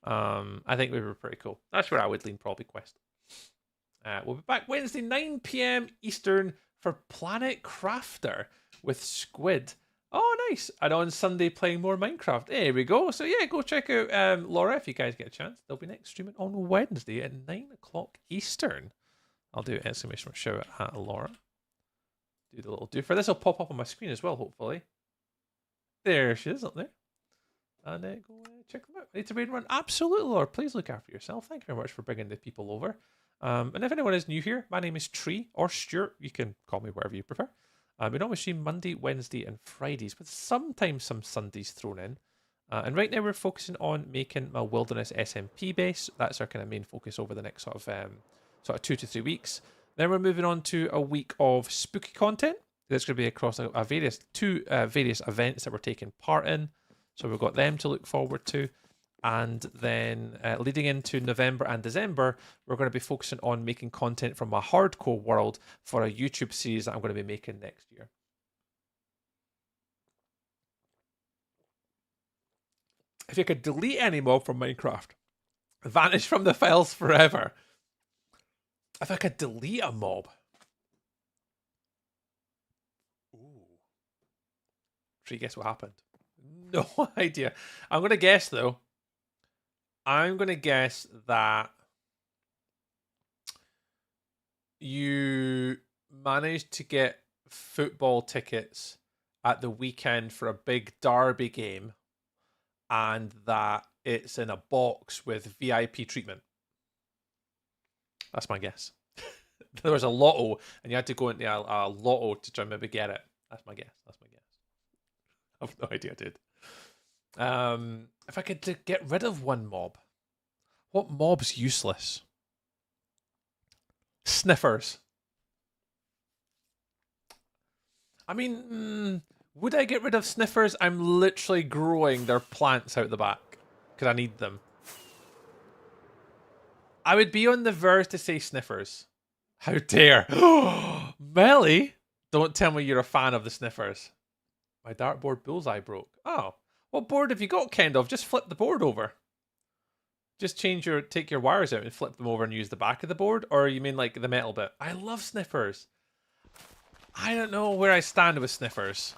Speaker 1: I think we were pretty cool. That's where I would lean, probably Quest. We'll be back Wednesday, 9 p.m. Eastern for Planet Crafter with Squid. Oh, nice. And on Sunday, playing more Minecraft. There we go. So, yeah, go check out Laura if you guys get a chance. They'll be next streaming on Wednesday at 9 o'clock Eastern. I'll do an exclamation shout out at Laura. Do the little doofer. This will pop up on my screen as well, hopefully. There she is up there. And go check them out. Need to raid run? Absolutely, Laura. Please look after yourself. Thank you very much for bringing the people over. And if anyone is new here, my name is Tree or Stuart. You can call me wherever you prefer. We normally stream Monday, Wednesday, and Fridays, with sometimes some Sundays thrown in. And right now we're focusing on making my Wilderness SMP base. That's our kind of main focus over the next sort of 2 to 3 weeks. Then we're moving on to a week of spooky content. That's going to be across two various events that we're taking part in. So we've got them to look forward to. And then leading into November and December, we're going to be focusing on making content from my hardcore world for a YouTube series that I'm going to be making next year. If you could delete any mob from Minecraft, vanish from the files forever. If I could delete a mob. Ooh. Tree, guess what happened? No idea. I'm going to guess, though. I'm going to guess that you managed to get football tickets at the weekend for a big derby game and that it's in a box with VIP treatment. That's my guess. There was a lotto and you had to go into a lotto to try and maybe get it. That's my guess. I have no idea, dude. If I could get rid of one mob, what mob's useless? Sniffers. I mean, would I get rid of sniffers? I'm literally growing their plants out the back because I need them. I would be on the verge to say sniffers. How dare. Melly, don't tell me you're a fan of the sniffers. My dartboard bullseye broke. Oh. What board have you got, Kendall? Just flip the board over. Just take your wires out and flip them over and use the back of the board? Or you mean like the metal bit? I love sniffers. I don't know where I stand with sniffers.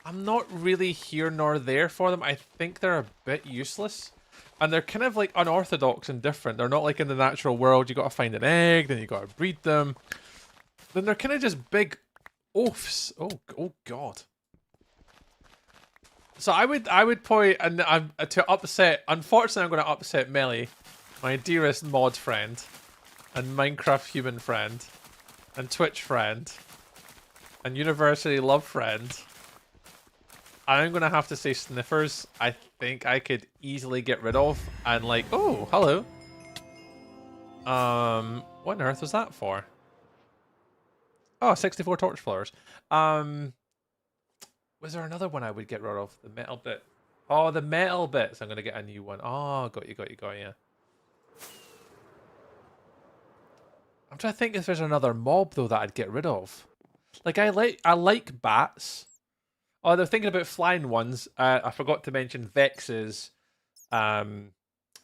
Speaker 1: I'm not really here nor there for them. I think they're a bit useless. And they're kind of like unorthodox and different. They're not like in the natural world. You got to find an egg, then you got to breed them. Then they're kind of just big oafs. Oh God. So I would probably, and to upset, unfortunately I'm going to upset Melly, my dearest mod friend, and Minecraft human friend, and Twitch friend, and University love friend. I'm going to have to say sniffers. I think I could easily get rid of, and like, oh, hello. What on earth was that for? Oh, 64 torch flowers. Was there another one I would get rid of? The metal bit. Oh, the metal bits. I'm going to get a new one. Oh, got you. I'm trying to think if there's another mob, though, that I'd get rid of. Like, I like bats. Oh, they're thinking about flying ones. I forgot to mention Vexes,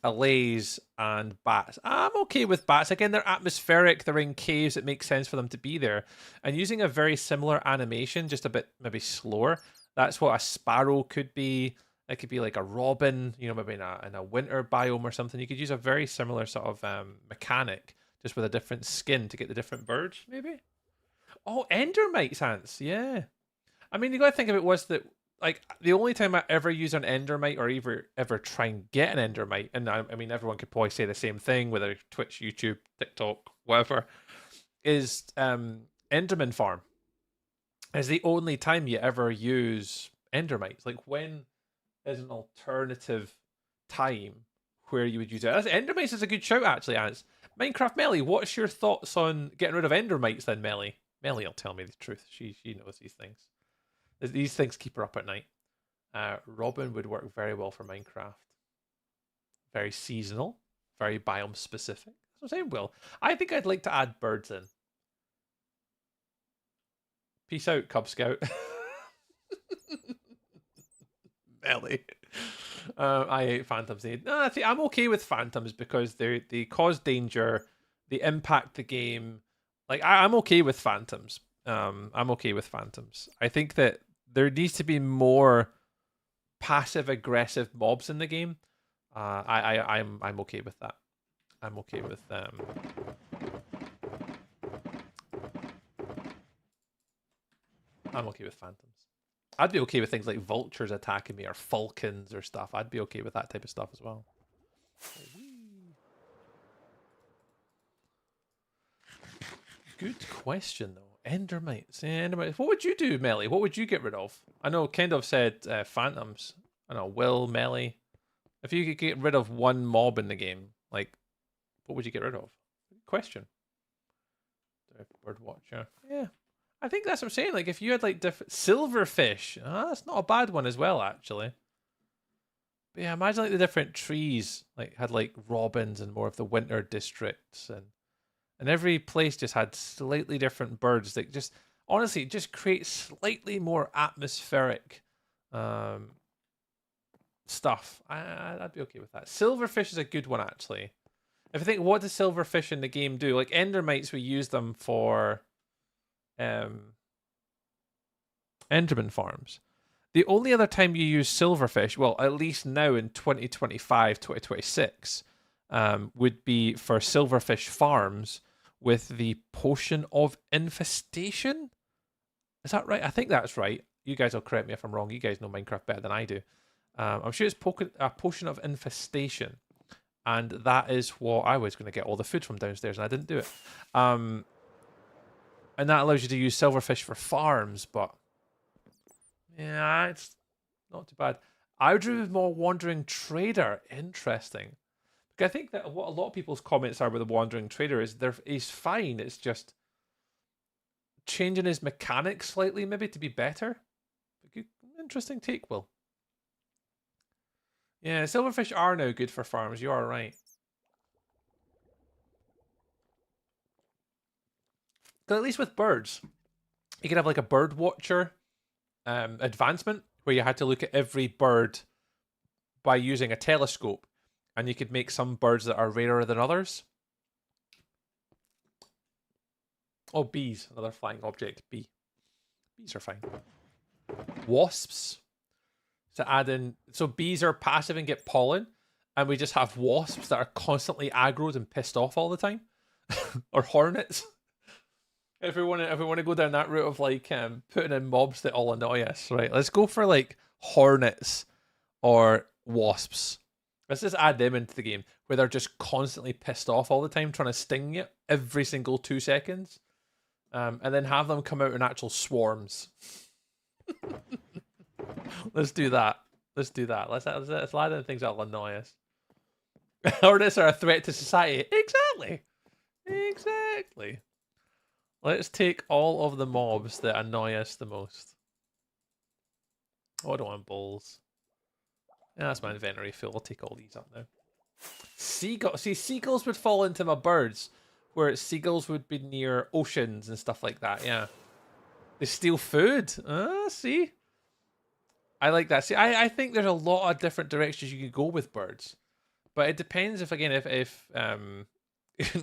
Speaker 1: Allays, and bats. I'm okay with bats. Again, they're atmospheric. They're in caves. It makes sense for them to be there. And using a very similar animation, just a bit maybe slower. That's what a sparrow could be. It could be like a robin, you know, maybe in a winter biome or something. You could use a very similar sort of mechanic, just with a different skin to get the different birds, maybe. Oh, endermites, ants, yeah. I mean, you got to think of it was that, like, the only time I ever use an endermite or ever try and get an endermite, and I mean, everyone could probably say the same thing, whether Twitch, YouTube, TikTok, whatever, is Enderman Farm. Is the only time you ever use endermites. Like, when is an alternative time where you would use it? Endermites is a good shout, actually, Ants. Minecraft Melly, what's your thoughts on getting rid of endermites then, Melly? Melly will tell me the truth. She knows these things. These things keep her up at night. Robin would work very well for Minecraft. Very seasonal. Very biome specific. That's what I'm saying, Will. I think I'd like to add birds in. Peace out, Cub Scout. Melly. I hate phantoms. No, I'm okay with phantoms because they cause danger. They impact the game. Like, I'm okay with phantoms. I'm okay with phantoms. I think that there needs to be more passive aggressive mobs in the game. I'm okay with that. I'm okay with I'm okay with phantoms. I'd be okay with things like vultures attacking me or falcons or stuff. I'd be okay with that type of stuff as well. Good question, though. Endermites. Endermites. What would you do, Melly? What would you get rid of? I know Kendall said phantoms. I know, Will, Melly. If you could get rid of one mob in the game, like, what would you get rid of? Good question. Bird watcher. Yeah. I think that's what I'm saying. Like, if you had like different silverfish, that's not a bad one as well, actually. But yeah, imagine like the different trees, like had like robins and more of the winter districts, and every place just had slightly different birds that just honestly just create slightly more atmospheric stuff. I'd be okay with that. Silverfish is a good one, actually. If you think, what does silverfish in the game do? Like endermites, we use them for Enderman farms. The only other time you use silverfish, well, at least now in 2025, 2026, would be for silverfish farms with the potion of infestation. Is that right? I think that's right. You guys will correct me if I'm wrong. You guys know Minecraft better than I do. I'm sure it's a potion of infestation. And that is what I was going to get all the food from downstairs, and I didn't do it. And that allows you to use silverfish for farms, but yeah, it's not too bad. I would do more wandering trader. Interesting. Because I think that what a lot of people's comments are with the wandering trader is he's fine. It's just changing his mechanics slightly, maybe to be better. Good, interesting take, Will. Yeah, silverfish are now good for farms. You are right. Because at least with birds, you could have like a bird watcher advancement where you had to look at every bird by using a telescope, and you could make some birds that are rarer than others. Oh, bees, another flying object. Bee. Bees are fine. Wasps. To add in, so bees are passive and get pollen, and we just have wasps that are constantly aggroed and pissed off all the time, or hornets. If we want to go down that route of like putting in mobs that all annoy us, right? Let's go for like hornets or wasps. Let's just add them into the game where they're just constantly pissed off all the time, trying to sting you every single 2 seconds, and then have them come out in actual swarms. Let's do that. Let's do that. Let's add in things that'll annoy us. Hornets are a threat to society. Exactly. Exactly. Let's take all of the mobs that annoy us the most. Oh, I don't want balls. Yeah, that's my inventory full. I'll take all these up now. Seagulls would fall into my birds, where seagulls would be near oceans and stuff like that. Yeah. They steal food. See? I like that. See, I think there's a lot of different directions you can go with birds. But it depends if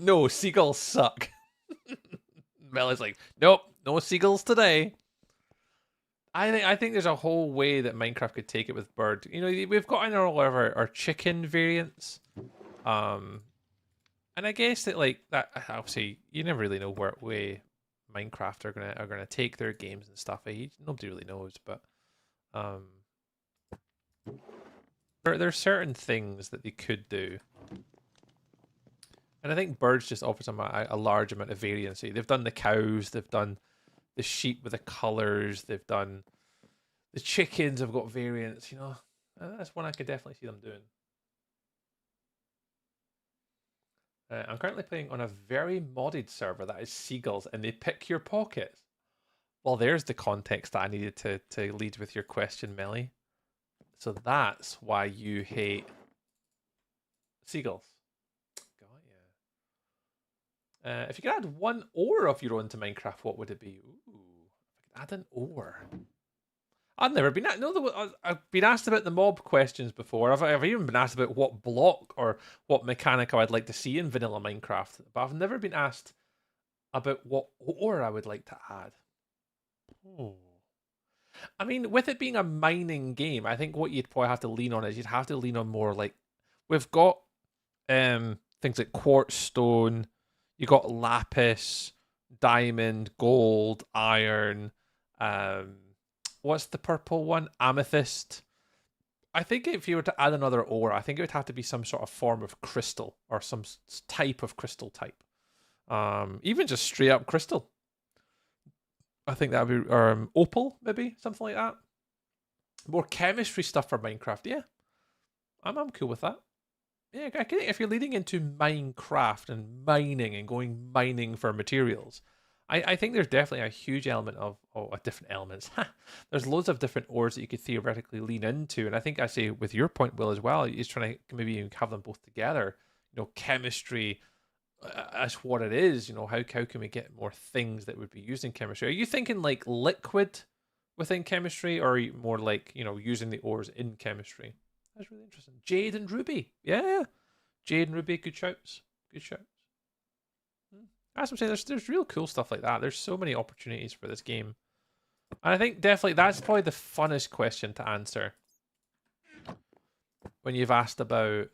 Speaker 1: no, seagulls suck. Mel is like, nope, no seagulls today. I think there's a whole way that Minecraft could take it with bird. You know, we've got in all of our chicken variants. And I guess that like that obviously you never really know where way Minecraft are gonna take their games and stuff. Nobody really knows, but um, there's certain things that they could do, and I think birds just offers them a large amount of variancy. They've done the cows, they've done the sheep with the colors, they've done the chickens have got variants. You know, that's one I could definitely see them doing. I'm currently playing on a very modded server that is seagulls, and they pick your pockets. Well, there's the context that I needed to lead with your question, Melly. So that's why you hate seagulls. Got ya. If you could add one ore of your own to Minecraft, what would it be? Ooh, if I could add an ore. I've never been I've been asked about the mob questions before. I've even been asked about what block or what mechanic I'd like to see in vanilla Minecraft, but I've never been asked about what ore I would like to add. Oh. I mean, with it being a mining game, I think what you'd probably have to lean on is you'd have to lean on more like we've got things like quartz stone, you got lapis, diamond, gold, iron, what's the purple one? Amethyst. I think if you were to add another ore, I think it would have to be some sort of form of crystal or some type of crystal type. Even just straight up crystal. I think that would be opal, maybe something like that. More chemistry stuff for Minecraft. Yeah, I'm cool with that. Yeah, I think if you're leading into Minecraft and mining and going mining for materials, I think there's definitely a huge element of different elements. There's loads of different ores that you could theoretically lean into, and I think I say with your point, Will, as well, is trying to maybe even have them both together. You know, chemistry as what it is. You know, how can we get more things that would be used in chemistry? Are you thinking like liquid within chemistry, or are you more like using the ores in chemistry? That's really interesting. Jade and Ruby, yeah, Jade and Ruby, good shouts, good shouts. As I'm saying, there's real cool stuff like that. There's so many opportunities for this game. And I think definitely that's probably the funnest question to answer when you've asked about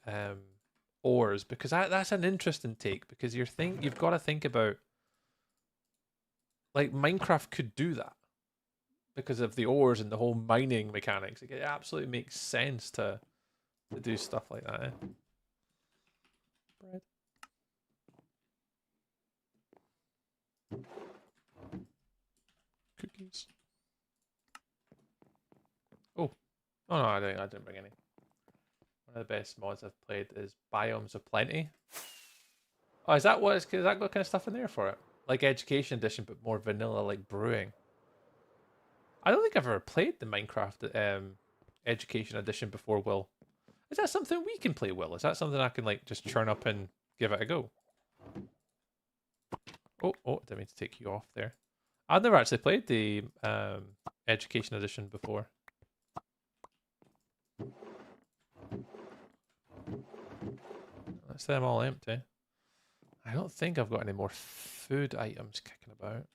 Speaker 1: ores, because that's an interesting take, because you've got to think about like Minecraft could do that because of the ores and the whole mining mechanics. It absolutely makes sense to do stuff like that. Eh? Bread. Cookies. Oh no, I didn't bring any. One of the best mods I've played is Biomes of Plenty. Oh, is that got kind of stuff in there for it? Like Education Edition, but more vanilla, like brewing. I don't think I've ever played the Minecraft Education Edition before, Will. Is that something we can play, Will? Is that something I can like just churn up and give it a go? Oh, I didn't mean to take you off there. I've never actually played the Education Edition before. That's them all empty. I don't think I've got any more food items kicking about.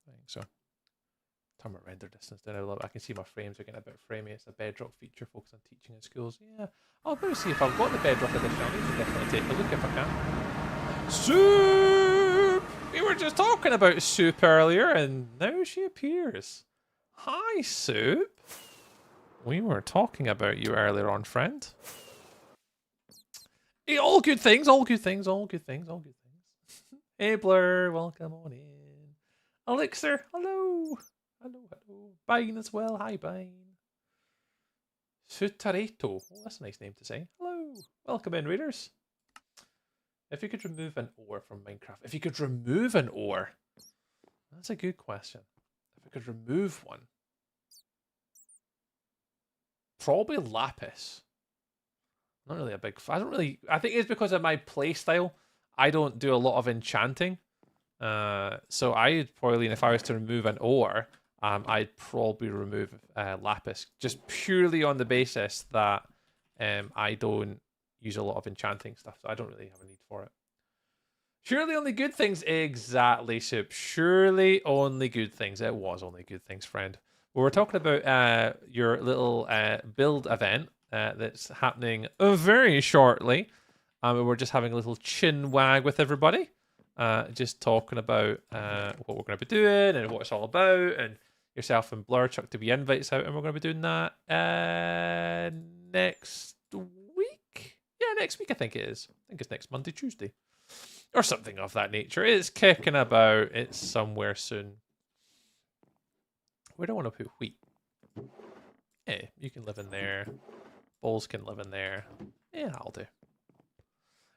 Speaker 1: I think so. Turn my render distance down a little bit. I can see my frames are getting a bit framey. It's a Bedrock feature focused on teaching in schools. Yeah, I'll better see if I've got the Bedrock edition. I need to definitely take a look if I can. Soup! We were just talking about Soup earlier, and now she appears. Hi, Soup. We were talking about you earlier on, friend. Hey, all good things, all good things, all good things, all good things. Hey, Blur, welcome on in. Elixir, hello. Hello, hello. Bine as well, hi, Bine. Sutareto, oh, that's a nice name to say. Hello, welcome in, readers. If you could remove an ore from Minecraft, if you could remove an ore, that's a good question. If I could remove one, probably lapis. Not really a big fan. I think it's because of my play style. I don't do a lot of enchanting. So I'd probably, if I was to remove an ore, I'd probably remove lapis. Just purely on the basis that I don't use a lot of enchanting stuff. So I don't really have a need for it. Surely only good things. Exactly, Soup. Surely only good things. It was only good things, friend. Well, we're talking about your little build event that's happening very shortly. We're just having a little chin wag with everybody. Just talking about what we're going to be doing and what it's all about. And yourself and Blur chucked to be invites out, and we're going to be doing that next week. Yeah, next week I think it is. I think it's next Monday, Tuesday. Or something of that nature. It's kicking about. It's somewhere soon. We don't want to put wheat. Yeah, you can live in there. Bowls can live in there. Yeah, I'll do.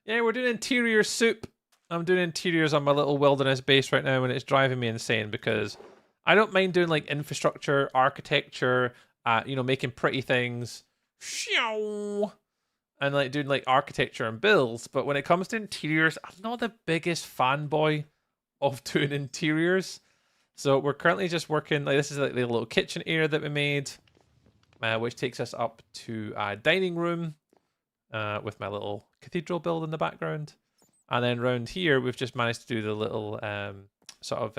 Speaker 1: Yeah, we're doing interior Soup. I'm doing interiors on my little wilderness base right now, and it's driving me insane because I don't mind doing like infrastructure, architecture, making pretty things. And like doing like architecture and builds, but when it comes to interiors, I'm not the biggest fanboy of doing interiors. So we're currently just working, like this is like the little kitchen area that we made, which takes us up to a dining room with my little cathedral build in the background. And then around here, we've just managed to do the little sort of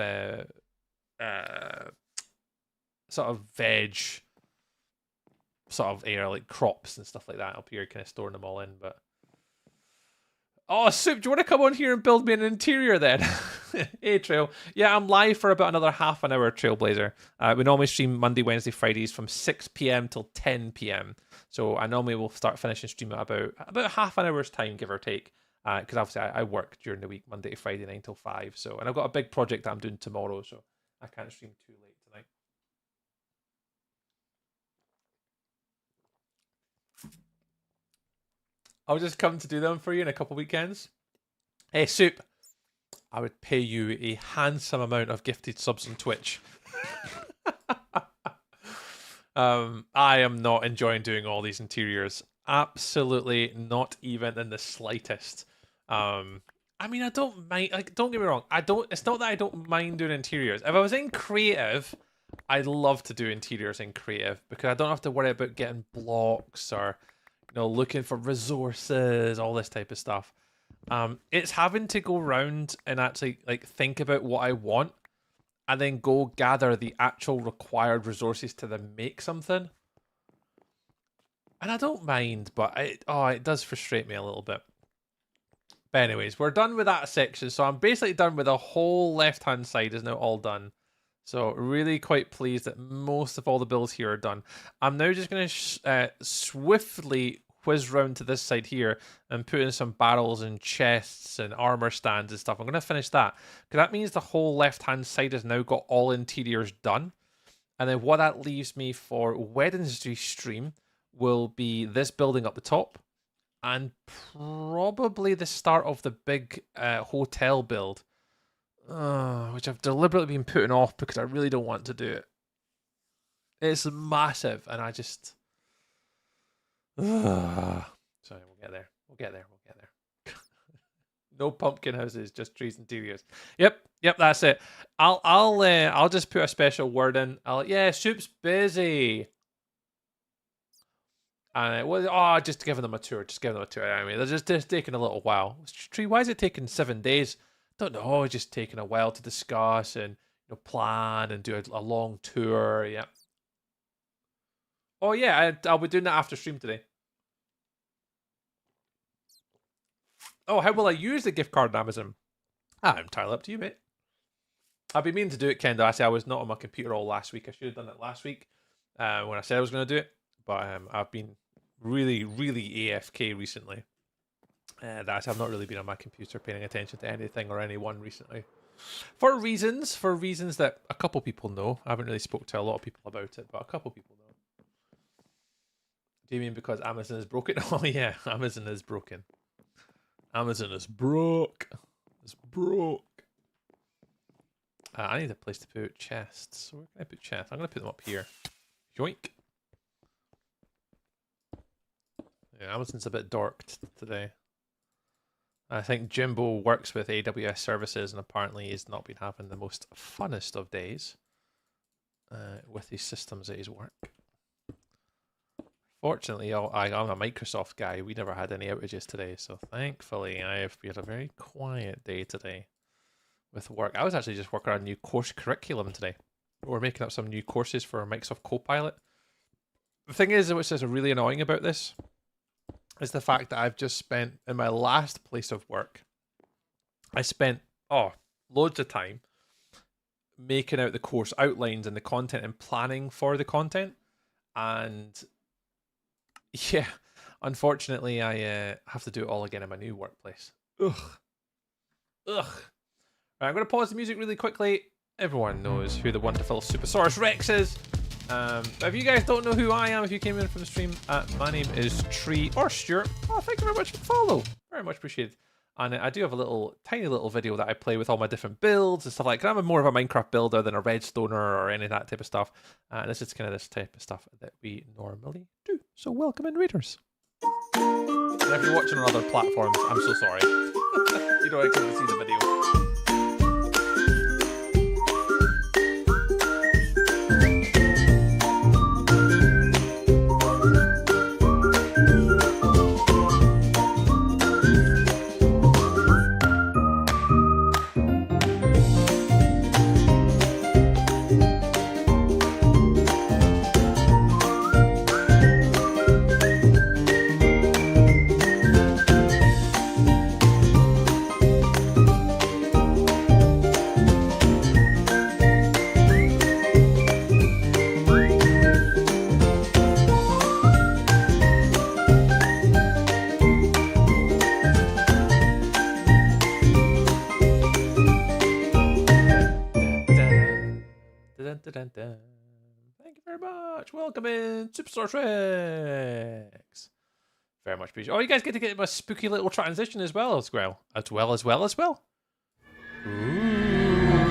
Speaker 1: veg sort of area, like crops and stuff like that up here, kind of storing them all in. But Soup, do you want to come on here and build me an interior then? Hey, Trail. Yeah, I'm live for about another half an hour, Trailblazer. We normally stream Monday, Wednesday, Fridays from 6 p.m. till 10 p.m. So I normally will start finishing stream at about half an hour's time, give or take. Because obviously I work during the week, Monday to Friday, 9 till 5. So, and I've got a big project that I'm doing tomorrow, so I can't stream too late tonight. I'll just come to do them for you in a couple weekends. Hey, Soup, I would pay you a handsome amount of gifted subs on Twitch. I am not enjoying doing all these interiors. Absolutely not even in the slightest. I mean, I don't mind. Like, don't get me wrong. It's not that I don't mind doing interiors. If I was in creative, I'd love to do interiors in creative because I don't have to worry about getting blocks or looking for resources, all this type of stuff. It's having to go around and actually like think about what I want and then go gather the actual required resources to then make something. And I don't mind, but it does frustrate me a little bit. But anyways, we're done with that section. So I'm basically done with the whole left-hand side is now all done. So really quite pleased that most of all the builds here are done. I'm now just going to swiftly whiz round to this side here and put in some barrels and chests and armor stands and stuff. I'm going to finish that because that means the whole left-hand side has now got all interiors done. And then what that leaves me for Wednesday stream will be this building up the top and probably the start of the big hotel build. Which I've deliberately been putting off because I really don't want to do it. It's massive, and I just... Sorry, we'll get there. We'll get there. No pumpkin houses, just trees and interiors. Yep, that's it. I'll just put a special word in. Soup's busy. And it was just giving them a tour. I mean, they're just taking a little while. Tree, why is it taking 7 days? Don't know, it's just taking a while to discuss and plan and do a long tour. Yeah. Oh yeah, I'll be doing that after stream today. Oh, how will I use the gift card on Amazon? I'm entirely up to you, mate. I've been meaning to do it, Kendall. I was not on my computer all last week. I should have done it last week when I said I was going to do it. But I've been really, really AFK recently. That I've not really been on my computer paying attention to anything or anyone recently. For reasons that a couple people know. I haven't really spoke to a lot of people about it, but a couple people know. Do you mean because Amazon is broken? Oh yeah, Amazon is broken. Amazon is broke. It's broke. I need a place to put chests. So where can I put chests? I'm going to put them up here. Yoink. Yeah, Amazon's a bit dorked today. I think Jimbo works with AWS services and apparently he's not been having the most funnest of days with these systems at his work. Fortunately, I'm a Microsoft guy. We never had any outages today, so thankfully we had a very quiet day today with work. I was actually just working on a new course curriculum today. We're making up some new courses for Microsoft Copilot. The thing is, which is really annoying about this, is the fact that I've just spent, in my last place of work, I spent, loads of time making out the course outlines and the content and planning for the content. And yeah, unfortunately, I have to do it all again in my new workplace. Ugh. Right, I'm going to pause the music really quickly. Everyone knows who the wonderful Supersaurus Rex is. If you guys don't know who I am, if you came in from the stream, my name is Tree or Stuart. Oh, thank you very much for the follow. Very much appreciated. And I do have a tiny little video that I play with all my different builds and stuff like that. I'm more of a Minecraft builder than a redstoner or any of that type of stuff. And this is kind of this type of stuff that we normally do. So welcome in, readers. And if you're watching on other platforms, I'm so sorry. You don't actually see the video. Thank you very much. Welcome in, Superstar Rex. Very much appreciate. Oh, you guys get to get my spooky little transition as well. Ooh,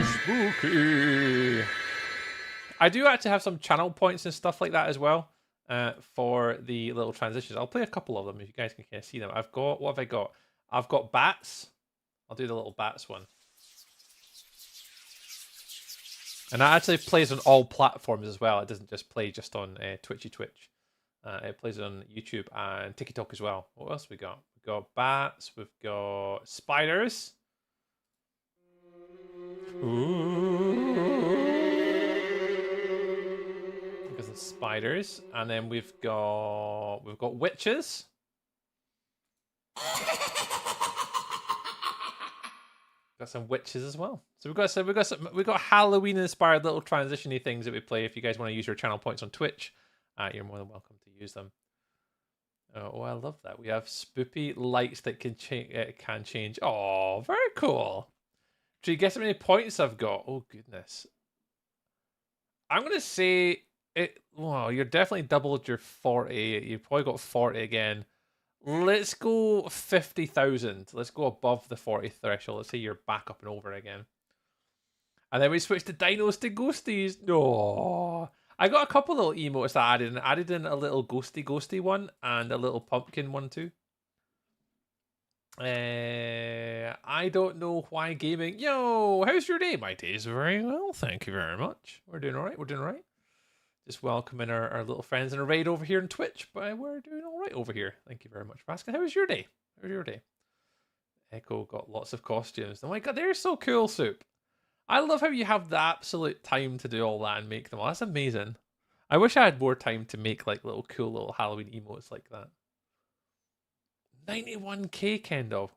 Speaker 1: spooky. I do actually have some channel points and stuff like that as well for the little transitions. I'll play a couple of them if you guys can kind of see them. What have I got? I've got bats. I'll do the little bats one. And that actually plays on all platforms as well. It doesn't just play just on Twitch. It plays on YouTube and TikTok as well. What else we got? We've got bats. We've got spiders. We've got some spiders, and then we've got witches. Got some witches as well. So we've got Halloween inspired little transition-y things that we play. If you guys want to use your channel points on Twitch, you're more than welcome to use them. Oh, I love that. We have spoopy lights that can change. Oh, very cool. Do you guess how many points I've got? Oh goodness. I'm gonna say it. Wow, you're definitely doubled your 40. You've probably got 40 again. Let's go 50,000. Let's go above the 40 threshold. Let's say you're back up and over again. And then we switch to dinos to ghosties. No. I got a couple little emotes that I added in. I added in a little ghosty one and a little pumpkin one too. I don't know why gaming. Yo, how's your day? My day is very well. Thank you very much. We're doing all right. Just welcoming our little friends in a raid over here on Twitch, but we're doing all right over here. Thank you very much for asking. How was your day? Echo got lots of costumes. Oh my god, they're so cool, Soup. I love how you have the absolute time to do all that and make them all. That's amazing. I wish I had more time to make like cool little Halloween emotes like that. 91k, Kendall.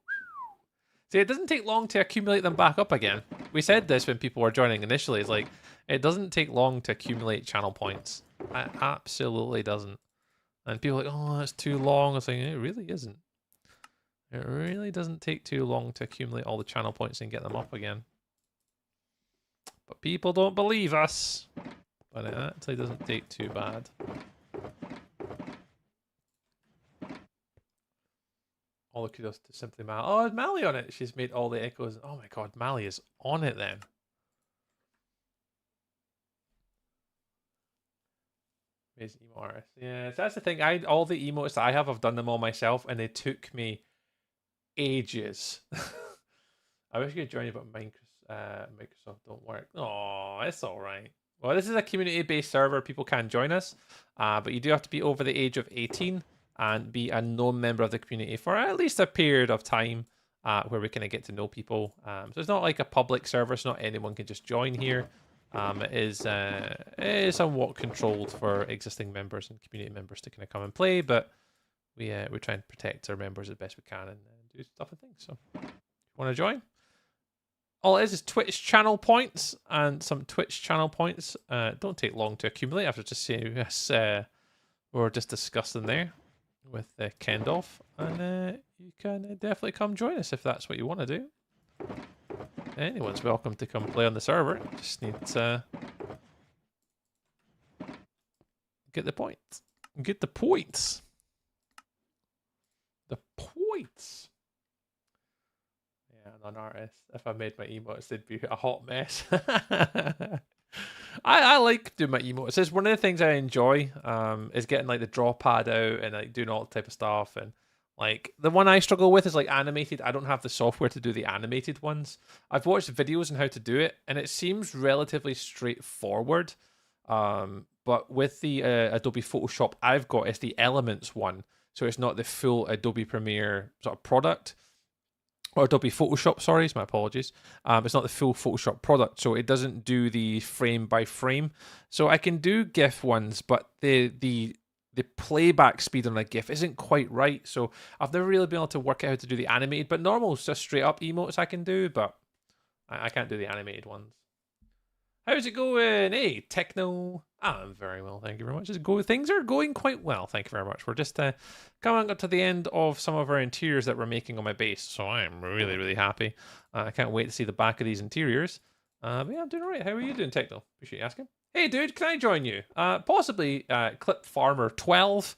Speaker 1: See, it doesn't take long to accumulate them back up again. We said this when people were joining initially. It's like, it doesn't take long to accumulate channel points. It absolutely doesn't. And people are like, oh, that's too long. I was like, it really isn't. It really doesn't take too long to accumulate all the channel points and get them up again. But people don't believe us. But it actually doesn't take too bad. All the kudos to Simply Mal. Oh, is Mally on it? She's made all the echoes. Oh my god, Mally is on it then. Amazing emo artist. Yeah, so that's the thing. All the emotes that I have, I've done them all myself, and they took me ages. I wish you could join you, but Microsoft don't work. Oh, it's all right. Well, this is a community-based server. People can join us, but you do have to be over the age of 18 and be a known member of the community for at least a period of time where we kind of get to know people. So it's not like a public server. So not anyone can just join here. It is somewhat controlled for existing members and community members to kind of come and play, but we try and protect our members as best we can and do stuff and things. So if you want to join, all it is Twitch channel points, and some Twitch channel points don't take long to accumulate. After just saying yes, we're just discussing there with Kendolf, and you can definitely come join us if that's what you want to do. Anyone's welcome to come play on the server. Just need to get the points. Get the points. The points. Yeah, an artist. If I made my emotes, they'd be a hot mess. I like doing my emotes. It's one of the things I enjoy. Is getting like the draw pad out and like doing all that type of stuff. And like the one I struggle with is like animated. I don't have the software to do the animated ones. I've watched videos on how to do it, and it seems relatively straightforward. But with the Adobe Photoshop I've got, it's the Elements one, so it's not the full Adobe Premiere sort of product. Or Adobe Photoshop, sorry, my apologies. It's not the full Photoshop product, so it doesn't do the frame by frame. So I can do GIF ones, but the playback speed on a GIF isn't quite right. So I've never really been able to work out how to do the animated, but normal, just straight up emotes I can do, but I can't do the animated ones. How's it going? Hey, Techno. I'm very well, thank you very much. Things are going quite well, thank you very much. We're just coming up to the end of some of our interiors that we're making on my base, so I'm really, really happy. I can't wait to see the back of these interiors. But yeah, I'm doing all right. How are you doing, Techno? Appreciate you asking. Hey, dude, can I join you? Possibly Clip Farmer 12.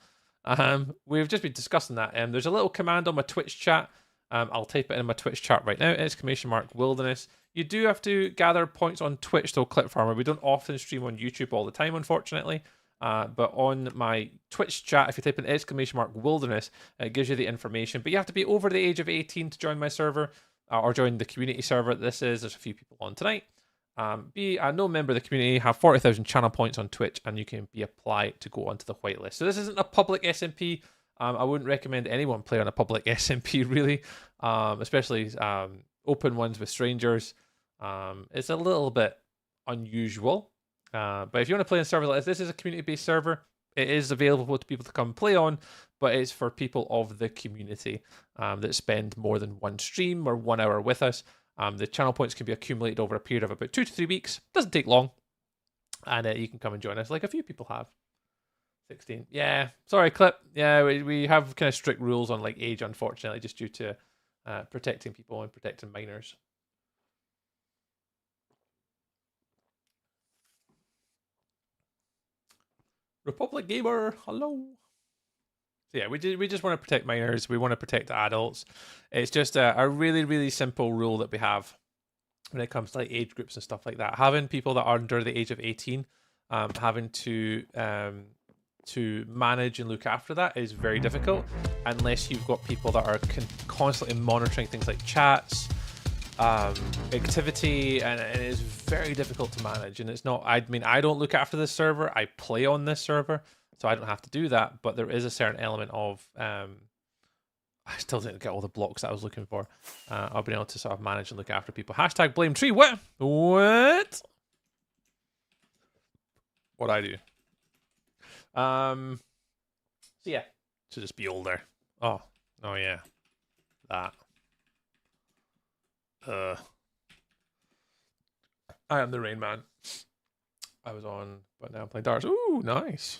Speaker 1: We've just been discussing that. There's a little command on my Twitch chat. I'll type it in my Twitch chat right now. !wilderness. You do have to gather points on Twitch, though, Clip Farmer. We don't often stream on YouTube all the time, unfortunately. But on my Twitch chat, if you type in !wilderness, it gives you the information. But you have to be over the age of 18 to join my server, or join the community server. This is, there's a few people on tonight. Be a known member of the community, have 40,000 channel points on Twitch, and you can be applied to go onto the whitelist. So this isn't a public SMP. I wouldn't recommend anyone play on a public SMP, really, especially open ones with strangers. It's a little bit unusual, but if you want to play on a server like this is a community-based server. It is available to people to come play on, but it's for people of the community that spend more than one stream or 1 hour with us. The channel points can be accumulated over a period of about 2 to 3 weeks. Doesn't take long, and you can come and join us like a few people have. 16. Yeah, sorry, Clip. Yeah, we have kind of strict rules on like age, unfortunately, just due to protecting people and protecting minors. Republic Gamer, hello. So yeah, we just want to protect minors. We want to protect adults. It's just a really, really simple rule that we have when it comes to like age groups and stuff like that. Having people that are under the age of 18, having to manage and look after that is very difficult unless you've got people that are constantly monitoring things like chats, activity, and it is very difficult to manage. And it's not, I mean, I don't look after this server, I play on this server, so I don't have to do that, but there is a certain element of I still didn't get all the blocks that I was looking for. I'll be able to sort of manage and look after people. Hashtag blame tree. What I do. So yeah, to just be older. Oh yeah, that. I am the Rain Man. I was on, but now I'm playing darts. Ooh, nice.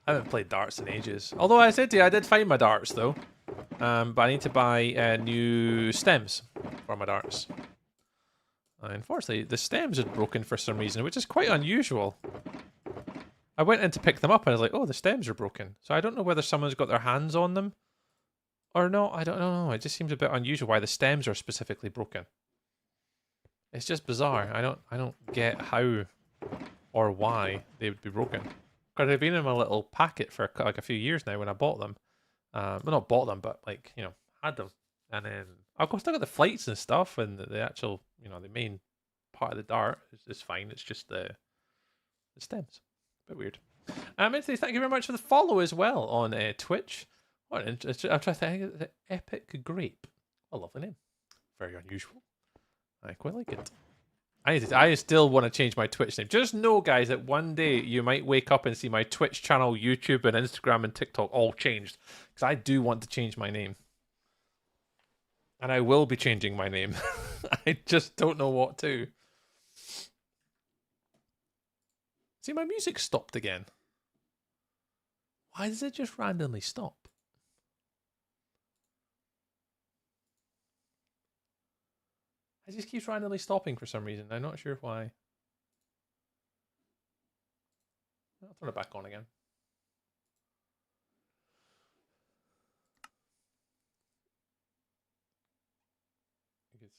Speaker 1: I haven't played darts in ages. Although I said to you, I did find my darts though. But I need to buy new stems for my darts. Unfortunately, the stems are broken for some reason, which is quite unusual. I went in to pick them up and I was like, oh, the stems are broken. So I don't know whether someone's got their hands on them or not. I don't know. It just seems a bit unusual why the stems are specifically broken. It's just bizarre. I don't get how or why they would be broken. Because they've been in my little packet for like a few years now when I bought them. Well, not bought them, but like, you know, had them. And then I've still got the flights and stuff and the actual the main part of the dart is fine. It's just the stems. Bit weird. Anthony, thank you very much for the follow as well on Twitch. I'm trying to think. The Epic Grape. A lovely name. Very unusual. I quite like it. I still want to change my Twitch name. Just know, guys, that one day you might wake up and see my Twitch channel, YouTube, and Instagram and TikTok all changed. Because I do want to change my name. And I will be changing my name. I just don't know what to. See, my music stopped again. Why does it just randomly stop? It just keeps randomly stopping for some reason. I'm not sure why. I'll turn it back on again.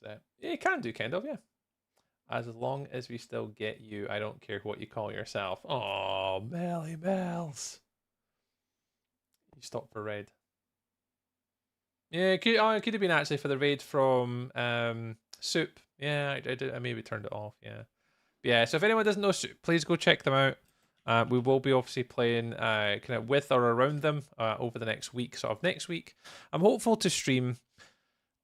Speaker 1: Yeah, you can do kind of, yeah. As long as we still get you, I don't care what you call yourself. Oh, Melly Mel's. You stopped for raid. Yeah, it could have been actually for the raid from Soup. Yeah, I did. I maybe turned it off. Yeah, but yeah. So if anyone doesn't know Soup, please go check them out. We will be obviously playing kind of with or around them over the next week. Sort of next week, I'm hopeful to stream.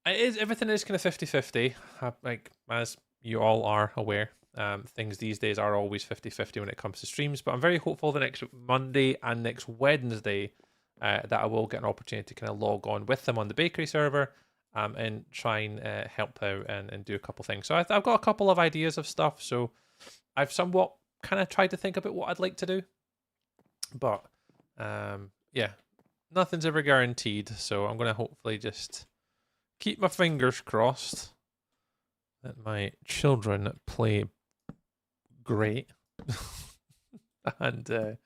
Speaker 1: Everything is kind of 50-50, like as you all are aware. Things these days are always 50-50 when it comes to streams, but I'm very hopeful the next Monday and next Wednesday that I will get an opportunity to kind of log on with them on the bakery server and try and help out and do a couple things. So I've got a couple of ideas of stuff, so I've somewhat kind of tried to think about what I'd like to do. But yeah, nothing's ever guaranteed, so I'm going to hopefully just keep my fingers crossed that my children play great and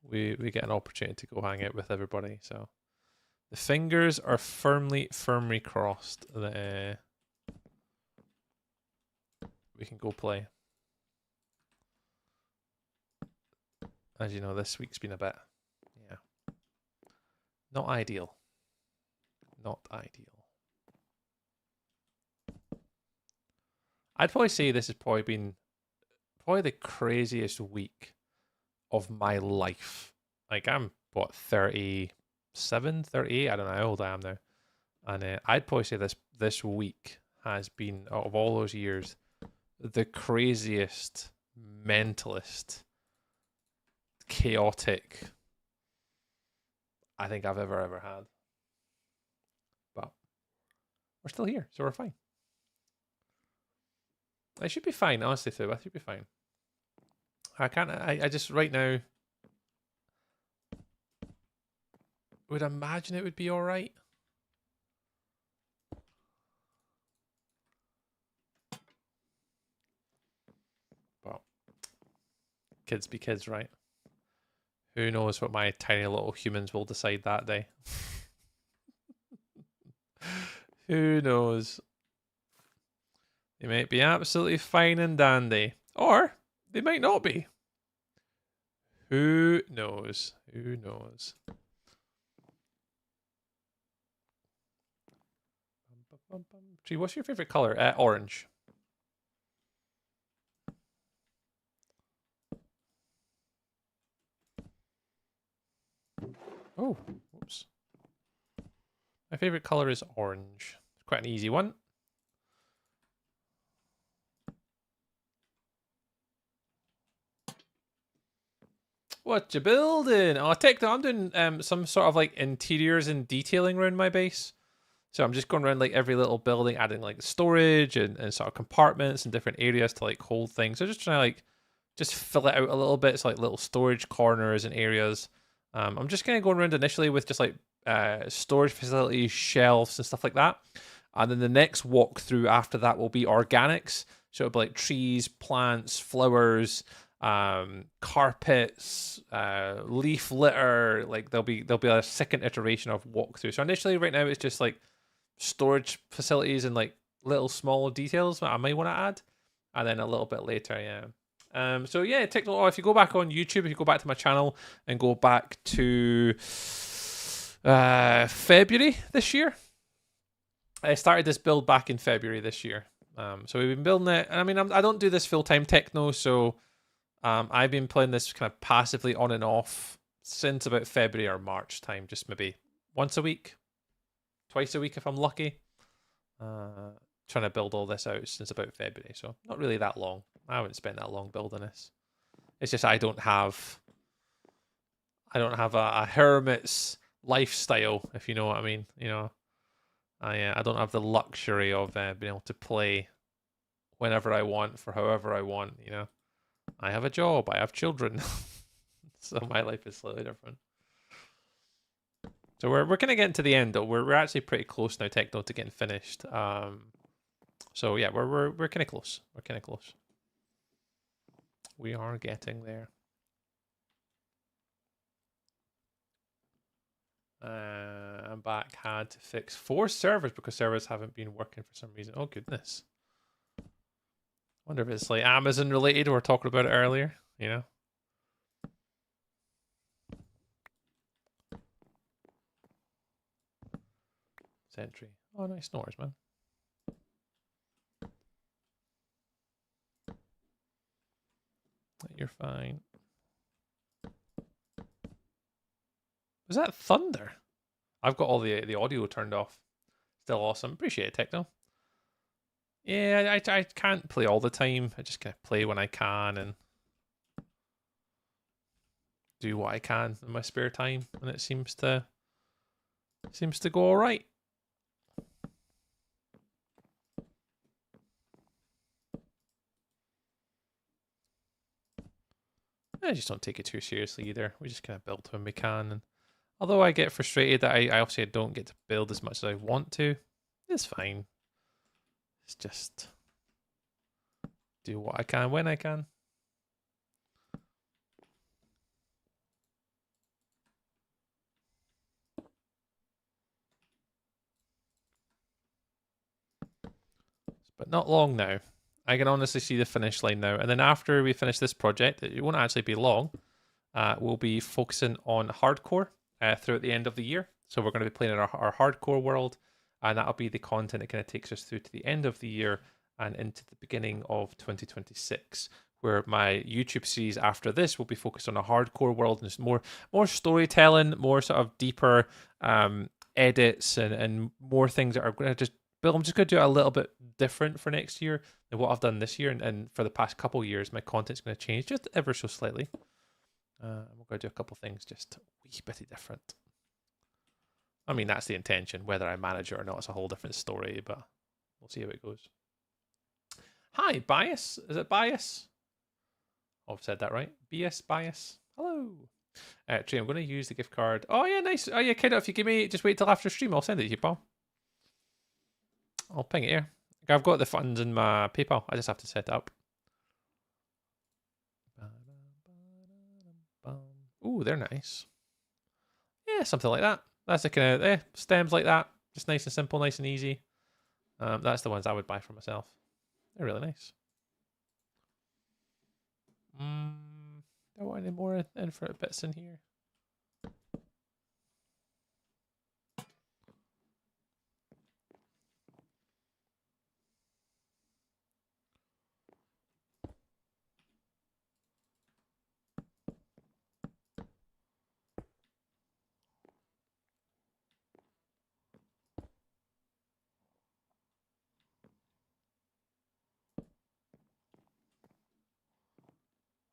Speaker 1: we get an opportunity to go hang out with everybody. So the fingers are firmly crossed that we can go play. As you know, this week's been a bit, yeah, not ideal. Not ideal. I'd probably say this has probably been the craziest week of my life. Like, I'm, what, 37, 38? I don't know how old I am now. And I'd probably say this week has been, out of all those years, the craziest, mentalist, chaotic I think I've ever had. But we're still here, so we're fine. I should be fine, honestly, too. I should be fine. I just, right now, would imagine it would be alright. But kids be kids, right? Who knows what my tiny little humans will decide that day. Who knows? They might be absolutely fine and dandy. Or they might not be. Who knows? Who knows? Gee, what's your favorite color? Orange. Oh, whoops. My favorite color is orange. It's quite an easy one. What you building? Oh, I'm doing some sort of like interiors and detailing around my base. So I'm just going around like every little building, adding like storage and sort of compartments and different areas to like hold things. So just trying to like just fill it out a little bit. It's like little storage corners and areas. I'm just kind of going around initially with just like storage facilities, shelves and stuff like that. And then the next walkthrough after that will be organics. So it'll be like trees, plants, flowers, carpets, leaf litter. Like there'll be a second iteration of walkthrough. So initially right now it's just like storage facilities and like little small details that I might want to add. And then a little bit later, yeah. So yeah, TikTok. If you go back on YouTube, if you go back to my channel and go back to February this year, I started this build back in February this year. So we've been building it, and I mean, I don't do this full-time techno, so I've been playing this kind of passively on and off since about February or March time, just maybe once a week, twice a week if I'm lucky. Trying to build all this out since about February, so not really that long. I haven't spent that long building this. It's just I don't have a hermit's lifestyle, if you know what I mean. You know, I don't have the luxury of being able to play whenever I want for however I want. You know, I have a job, I have children, so my life is slightly different. So we're kind of getting to the end though. We're actually pretty close now, techno, to getting finished. So yeah, we're kind of close. We're kind of close. We are getting there. I'm back. Had to fix 4 servers because servers haven't been working for some reason. Oh goodness. Wonder if it's like Amazon related. We were talking about it earlier. You know. Sentry. Oh, nice snores, man. You're fine. Was that thunder? I've got all the audio turned off. Still awesome. Appreciate it, Techno. Yeah, I can't play all the time. I just kind of play when I can and do what I can in my spare time, and it seems to go all right. I just don't take it too seriously either. We just kind of build when we can, and although I get frustrated that I obviously don't get to build as much as I want to, it's fine. It's just do what I can when I can. But not long now. I can honestly see the finish line now. And then after we finish this project, it won't actually be long. We'll be focusing on hardcore throughout the end of the year. So we're going to be playing in our hardcore world, and that'll be the content that kind of takes us through to the end of the year and into the beginning of 2026, where my YouTube series after this will be focused on a hardcore world and more storytelling, more sort of deeper edits and more things that are going to just build. I'm just going to do it a little bit different for next year than what I've done this year, and for the past couple of years, my content's going to change just ever so slightly. We're going to do a couple things just a wee bit different. I mean, that's the intention. Whether I manage it or not, it's a whole different story, but we'll see how it goes. Hi, Bias. Is it Bias? Oh, I've said that right. BS Bias. Hello. Trey, I'm going to use the gift card. Oh, yeah, nice. Oh, yeah, kid, if you give me, just wait till after stream, I'll send it to you, pal. I'll ping it here. I've got the funds in my PayPal. I just have to set it up. Ooh, they're nice. Yeah, something like that. That's the kind of stems like that. Just nice and simple, nice and easy. That's the ones I would buy for myself. They're really nice. Don't want any more infinite bits in here.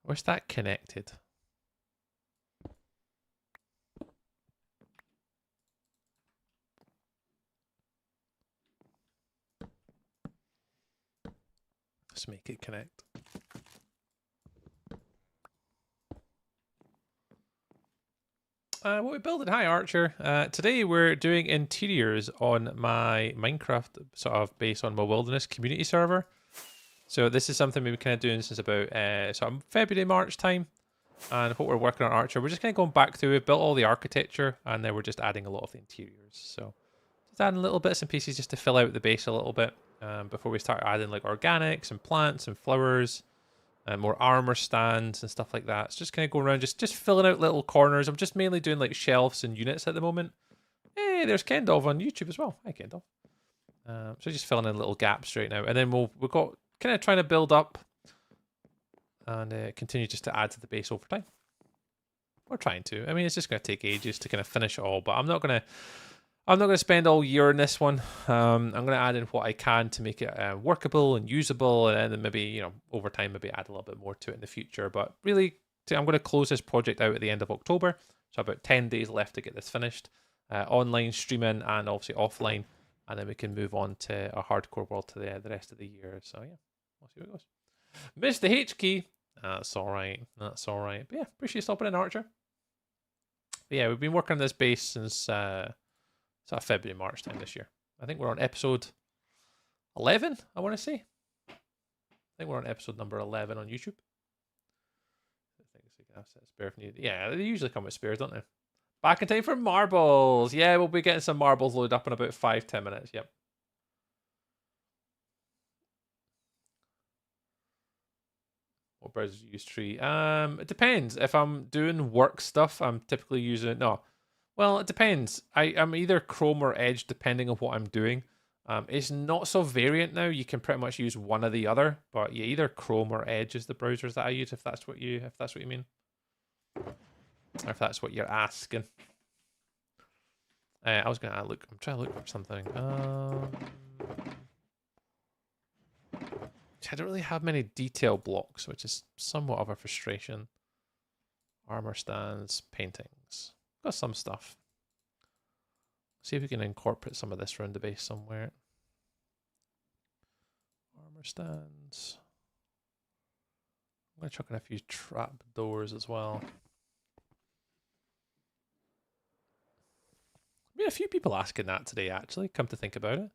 Speaker 1: Where's that connected? Let's make it connect. What we building? Hi, Archer. Today we're doing interiors on my Minecraft sort of based on my wilderness community server. So this is something we've been kind of doing since about sort of February, March time. And what we're working on Archer, we're just kind of going back through. We've built all the architecture, and then we're just adding a lot of the interiors. So just adding little bits and pieces just to fill out the base a little bit before we start adding like organics and plants and flowers and more armor stands and stuff like that. It's just kind of going around, just filling out little corners. I'm just mainly doing like shelves and units at the moment. Hey, there's Kendall on YouTube as well. Hi, Kendall. So just filling in little gaps right now, and then we've got kind of trying to build up and continue just to add to the base over time. We're trying to. I mean, it's just going to take ages to kind of finish it all, but I'm not going to spend all year in this one. I'm going to add in what I can to make it workable and usable, and then maybe, you know, over time, maybe add a little bit more to it in the future. But really, I'm going to close this project out at the end of October. So about 10 days left to get this finished. Online, streaming, and obviously offline. And then we can move on to a hardcore world to the rest of the year. So yeah, we'll see how it goes. Missed the H key. That's all right. That's all right. But yeah, appreciate you stopping in, Archer. But yeah, we've been working on this base since sort of February, March time this year. I think we're on episode 11, I want to say. I think we're on episode number 11 on YouTube. I think it's like a spare if needed. Yeah, they usually come with spares, don't they? Back in time for marbles. Yeah, we'll be getting some marbles loaded up in about 5-10 minutes. Yep. What browsers do you use Tree? It depends. If I'm doing work stuff, I'm typically using well, it depends. I'm either Chrome or Edge depending on what I'm doing. It's not so variant now. You can pretty much use one or the other, but yeah, either Chrome or Edge is the browsers that I use if that's what you mean. Or if that's what you're asking. I was gonna look. I'm trying to look for something. I don't really have many detail blocks, which is somewhat of a frustration. Armor stands, paintings. Got some stuff. See if we can incorporate some of this around the base somewhere. Armor stands. I'm gonna chuck in a few trap doors as well. Been a few people asking that today, actually, come to think about it.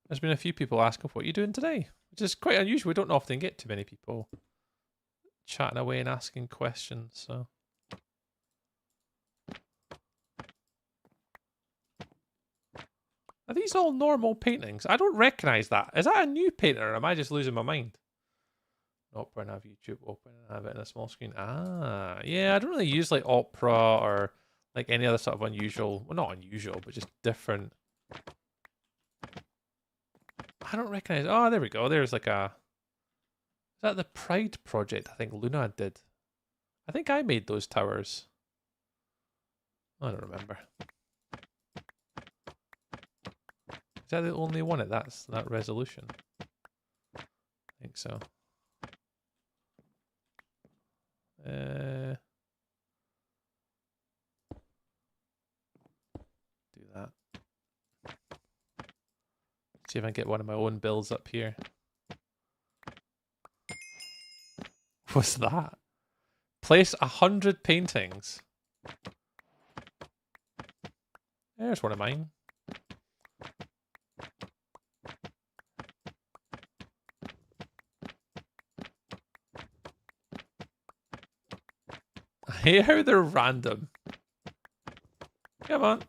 Speaker 1: There's been a few people asking what you're doing today, which is quite unusual. We don't often get too many people chatting away and asking questions, so. Are these all normal paintings? I don't recognise that. Is that a new painter, or am I just losing my mind? Opera and have YouTube open and have it in a small screen. Ah, yeah, I don't really use like Opera or like any other sort of unusual, well, not unusual, but just different. I don't recognize. Oh, there we go. There's like a. Is that the Pride project? I think Luna did. I think I made those towers. I don't remember. Is that the only one at that resolution? I think so. Do that. See if I can get one of my own builds up here. What's that? Place 100 paintings. There's one of mine. I hate how they're random. Come on.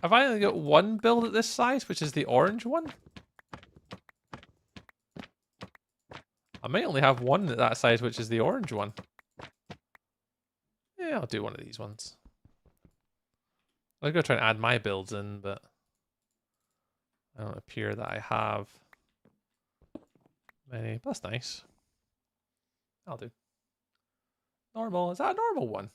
Speaker 1: Have I only got one build at this size, which is the orange one? I might only have one at that size, which is the orange one. Yeah, I'll do one of these ones. I was going to try and add my builds in, but I don't appear that I have many. That's nice. I'll do. Normal. Is that a normal one?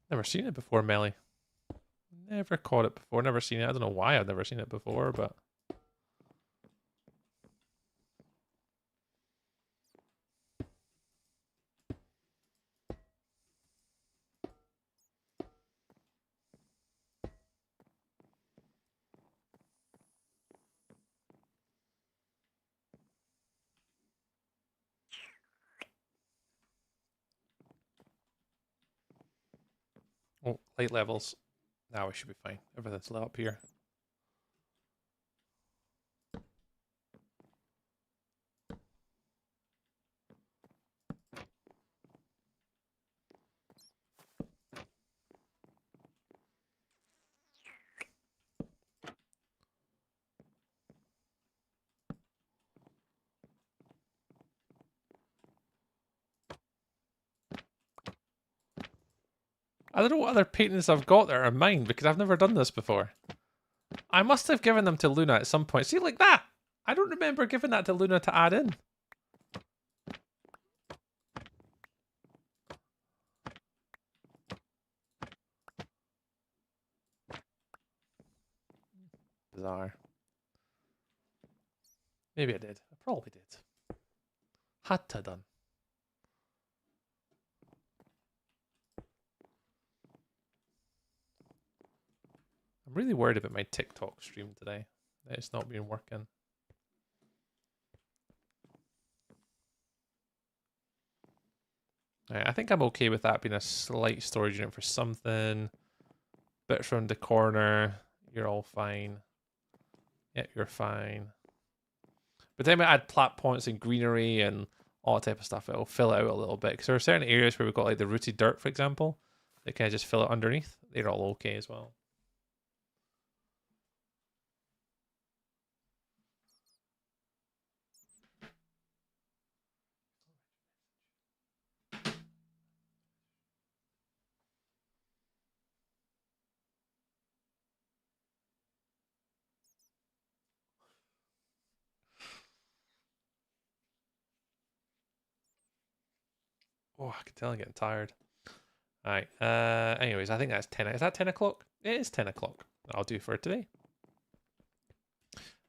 Speaker 1: Never seen it before, Melly. Never caught it before. Never seen it. I don't know why I've never seen it before, but. Oh, light levels. Now we should be fine. Everything's lit up here. I don't know what other paintings I've got that are mine because I've never done this before. I must have given them to Luna at some point. See, like that. I don't remember giving that to Luna to add in. Bizarre. Maybe I did. I probably did. Had to done. I'm really worried about my TikTok stream today. It's not been working. Right, I think I'm okay with that being a slight storage unit for something. Bits around the corner. You're all fine. Yep, you're fine. But then we add plat points and greenery and all that type of stuff. It'll fill it out a little bit. Because there are certain areas where we've got like the rooted dirt, for example. They kind of just fill it underneath. They're all okay as well. Oh, I can tell I'm getting tired. Alright, anyways, I think that's 10. Is that 10 o'clock? It is 10 o'clock. I'll do for today.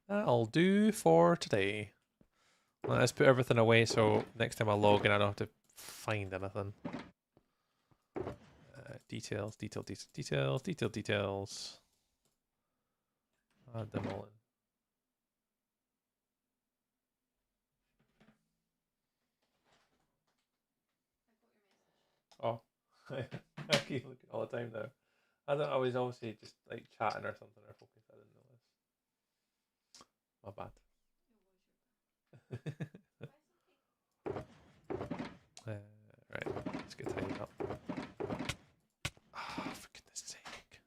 Speaker 1: That'll do for today. Let's put everything away so next time I log in I don't have to find anything. Details. Add them all in. Oh, I keep looking all the time now. I don't always obviously just like chatting or something or focus. I didn't know this. My bad. Right, let's get tidied up. Oh, for goodness sake.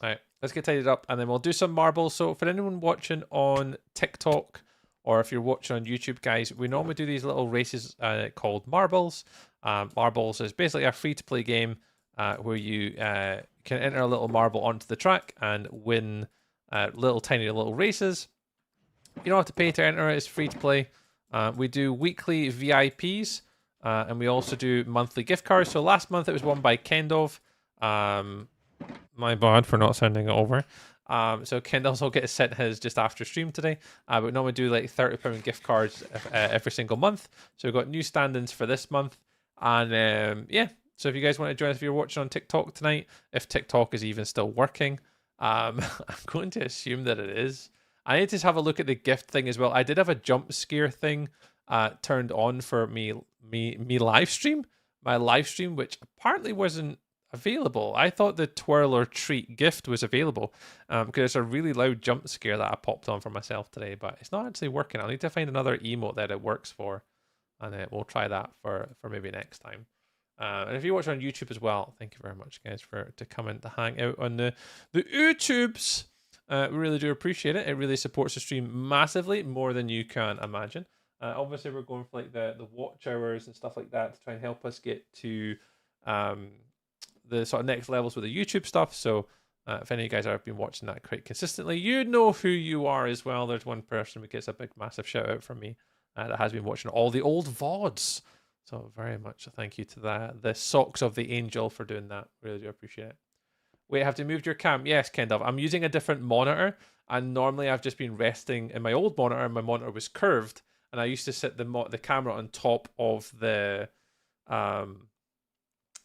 Speaker 1: Alright, let's get tidied up and then we'll do some marbles. So for anyone watching on TikTok, or if you're watching on YouTube, guys, we normally do these little races called marbles. Marbles is basically a free-to-play game where you can enter a little marble onto the track and win tiny little races. You don't have to pay to enter it. It's free to play. We do weekly VIPs, and we also do monthly gift cards. So last month it was won by Kendov. My bad for not sending it over. So Kendall's will get sent his just after stream today. But we normally do like £30 gift cards every single month. So we've got new stand-ins for this month. And yeah, so if you guys want to join us, if you're watching on TikTok tonight, if TikTok is even still working, I'm going to assume that it is. I need to have a look at the gift thing as well. I did have a jump scare thing turned on for me live stream. My live stream, which apparently wasn't available. I thought the twirl or treat gift was available because it's a really loud jump scare that I popped on for myself today, but it's not actually working. I'll need to find another emote that it works for, and we'll try that for maybe next time. And if you watch on YouTube as well, thank you very much, guys, to come in to hang out on the YouTubes. We really do appreciate it. It really supports the stream massively, more than you can imagine. Obviously, we're going for like the watch hours and stuff like that to try and help us get to the sort of next levels with the YouTube stuff. So if any of you guys have been watching that quite consistently, you know who you are as well. There's one person who gets a big massive shout out from me that has been watching all the old VODs. So very much a thank you to the Socks of the Angel for doing that. Really do appreciate it. Wait, have you moved your cam? Yes, Kendall. I'm using a different monitor, and normally I've just been resting in my old monitor, and my monitor was curved, and I used to sit the camera on top of the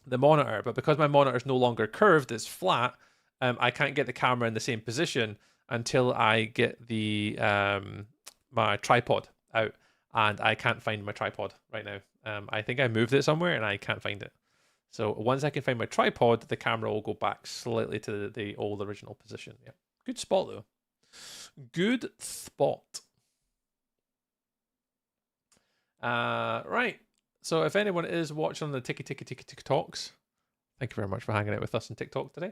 Speaker 1: monitor, but because my monitor is no longer curved, it's flat. I can't get the camera in the same position until I get the my tripod out, and I can't find my tripod right now. I think I moved it somewhere, and I can't find it. So once I can find my tripod, the camera will go back slightly to the old original position. Yeah, good spot though. Good spot. Right. So if anyone is watching on the TikToks, thank you very much for hanging out with us on TikTok today.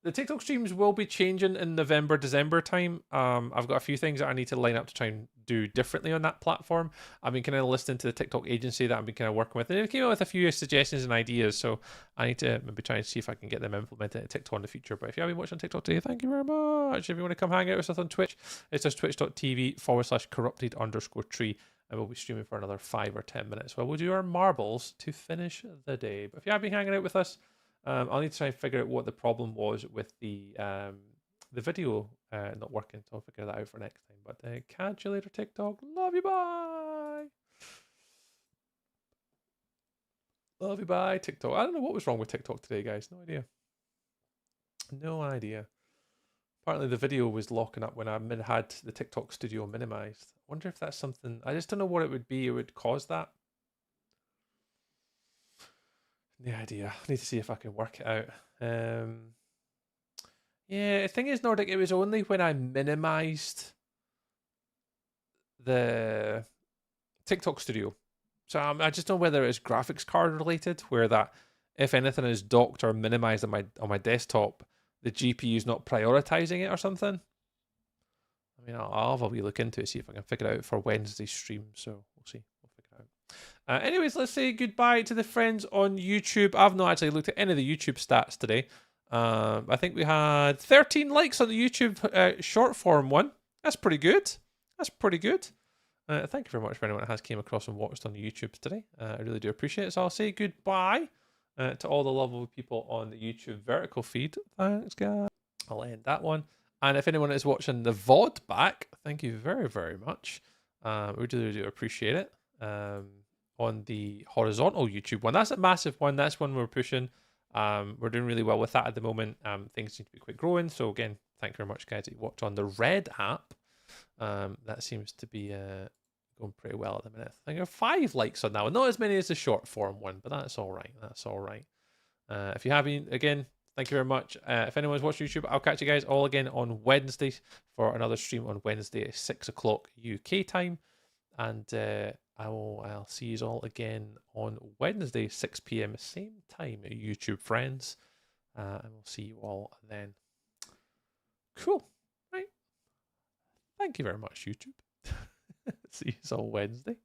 Speaker 1: the TikTok streams will be changing in November, December time. I've got a few things that I need to line up to try and do differently on that platform. I've been kind of listening to the TikTok agency that I've been kind of working with, and they came up with a few suggestions and ideas. So I need to maybe try and see if I can get them implemented at TikTok in the future. But if you have been watching TikTok today, thank you very much. If you want to come hang out with us on Twitch, it's just twitch.tv/corrupted_tree. And we'll be streaming for another 5 or 10 minutes while we'll do our marbles to finish the day. But if you have been hanging out with us, I'll need to try and figure out what the problem was with the video not working. So I'll figure that out for next time. But catch you later, TikTok. Love you, bye. Love you, bye, TikTok. I don't know what was wrong with TikTok today, guys. No idea. No idea. Apparently the video was locking up when I had the TikTok studio minimized. I wonder if that's something. I just don't know what it would be. It would cause that. No idea. I need to see if I can work it out. Yeah, the thing is, Nordic, it was only when I minimized the TikTok studio. So I just don't know whether it's graphics card related, where that if anything is docked or minimized on my desktop, the GPU is not prioritizing it or something. I mean, I'll have a wee look into it, see if I can figure it out for Wednesday's stream. So we'll see. We'll figure it out. Anyways, let's say goodbye to the friends on YouTube. I've not actually looked at any of the YouTube stats today. I think we had 13 likes on the YouTube short form one. That's pretty good. That's pretty good. Thank you very much for anyone that has came across and watched on the YouTube today. I really do appreciate it. So I'll say goodbye to all the lovely people on the YouTube vertical feed. Thanks, guys. I'll end that one. And if anyone is watching the VOD back, thank you very, very much. We really do appreciate it. On the horizontal YouTube one, that's a massive one. That's one we're pushing. We're doing really well with that at the moment. Things seem to be quite growing. So again, thank you very much, guys, that you watch on the Red app. That seems to be going pretty well at the minute. I think I have 5 likes on that one. Not as many as the short form one, but that's all right. That's all right. If you haven't, again, thank you very much. If anyone's watching YouTube, I'll catch you guys all again on Wednesday for another stream on Wednesday at 6 o'clock UK time. And I'll see you all again on Wednesday, 6 p.m. same time, YouTube friends. And we'll see you all then. Cool. Right. Thank you very much, YouTube. See you all Wednesday.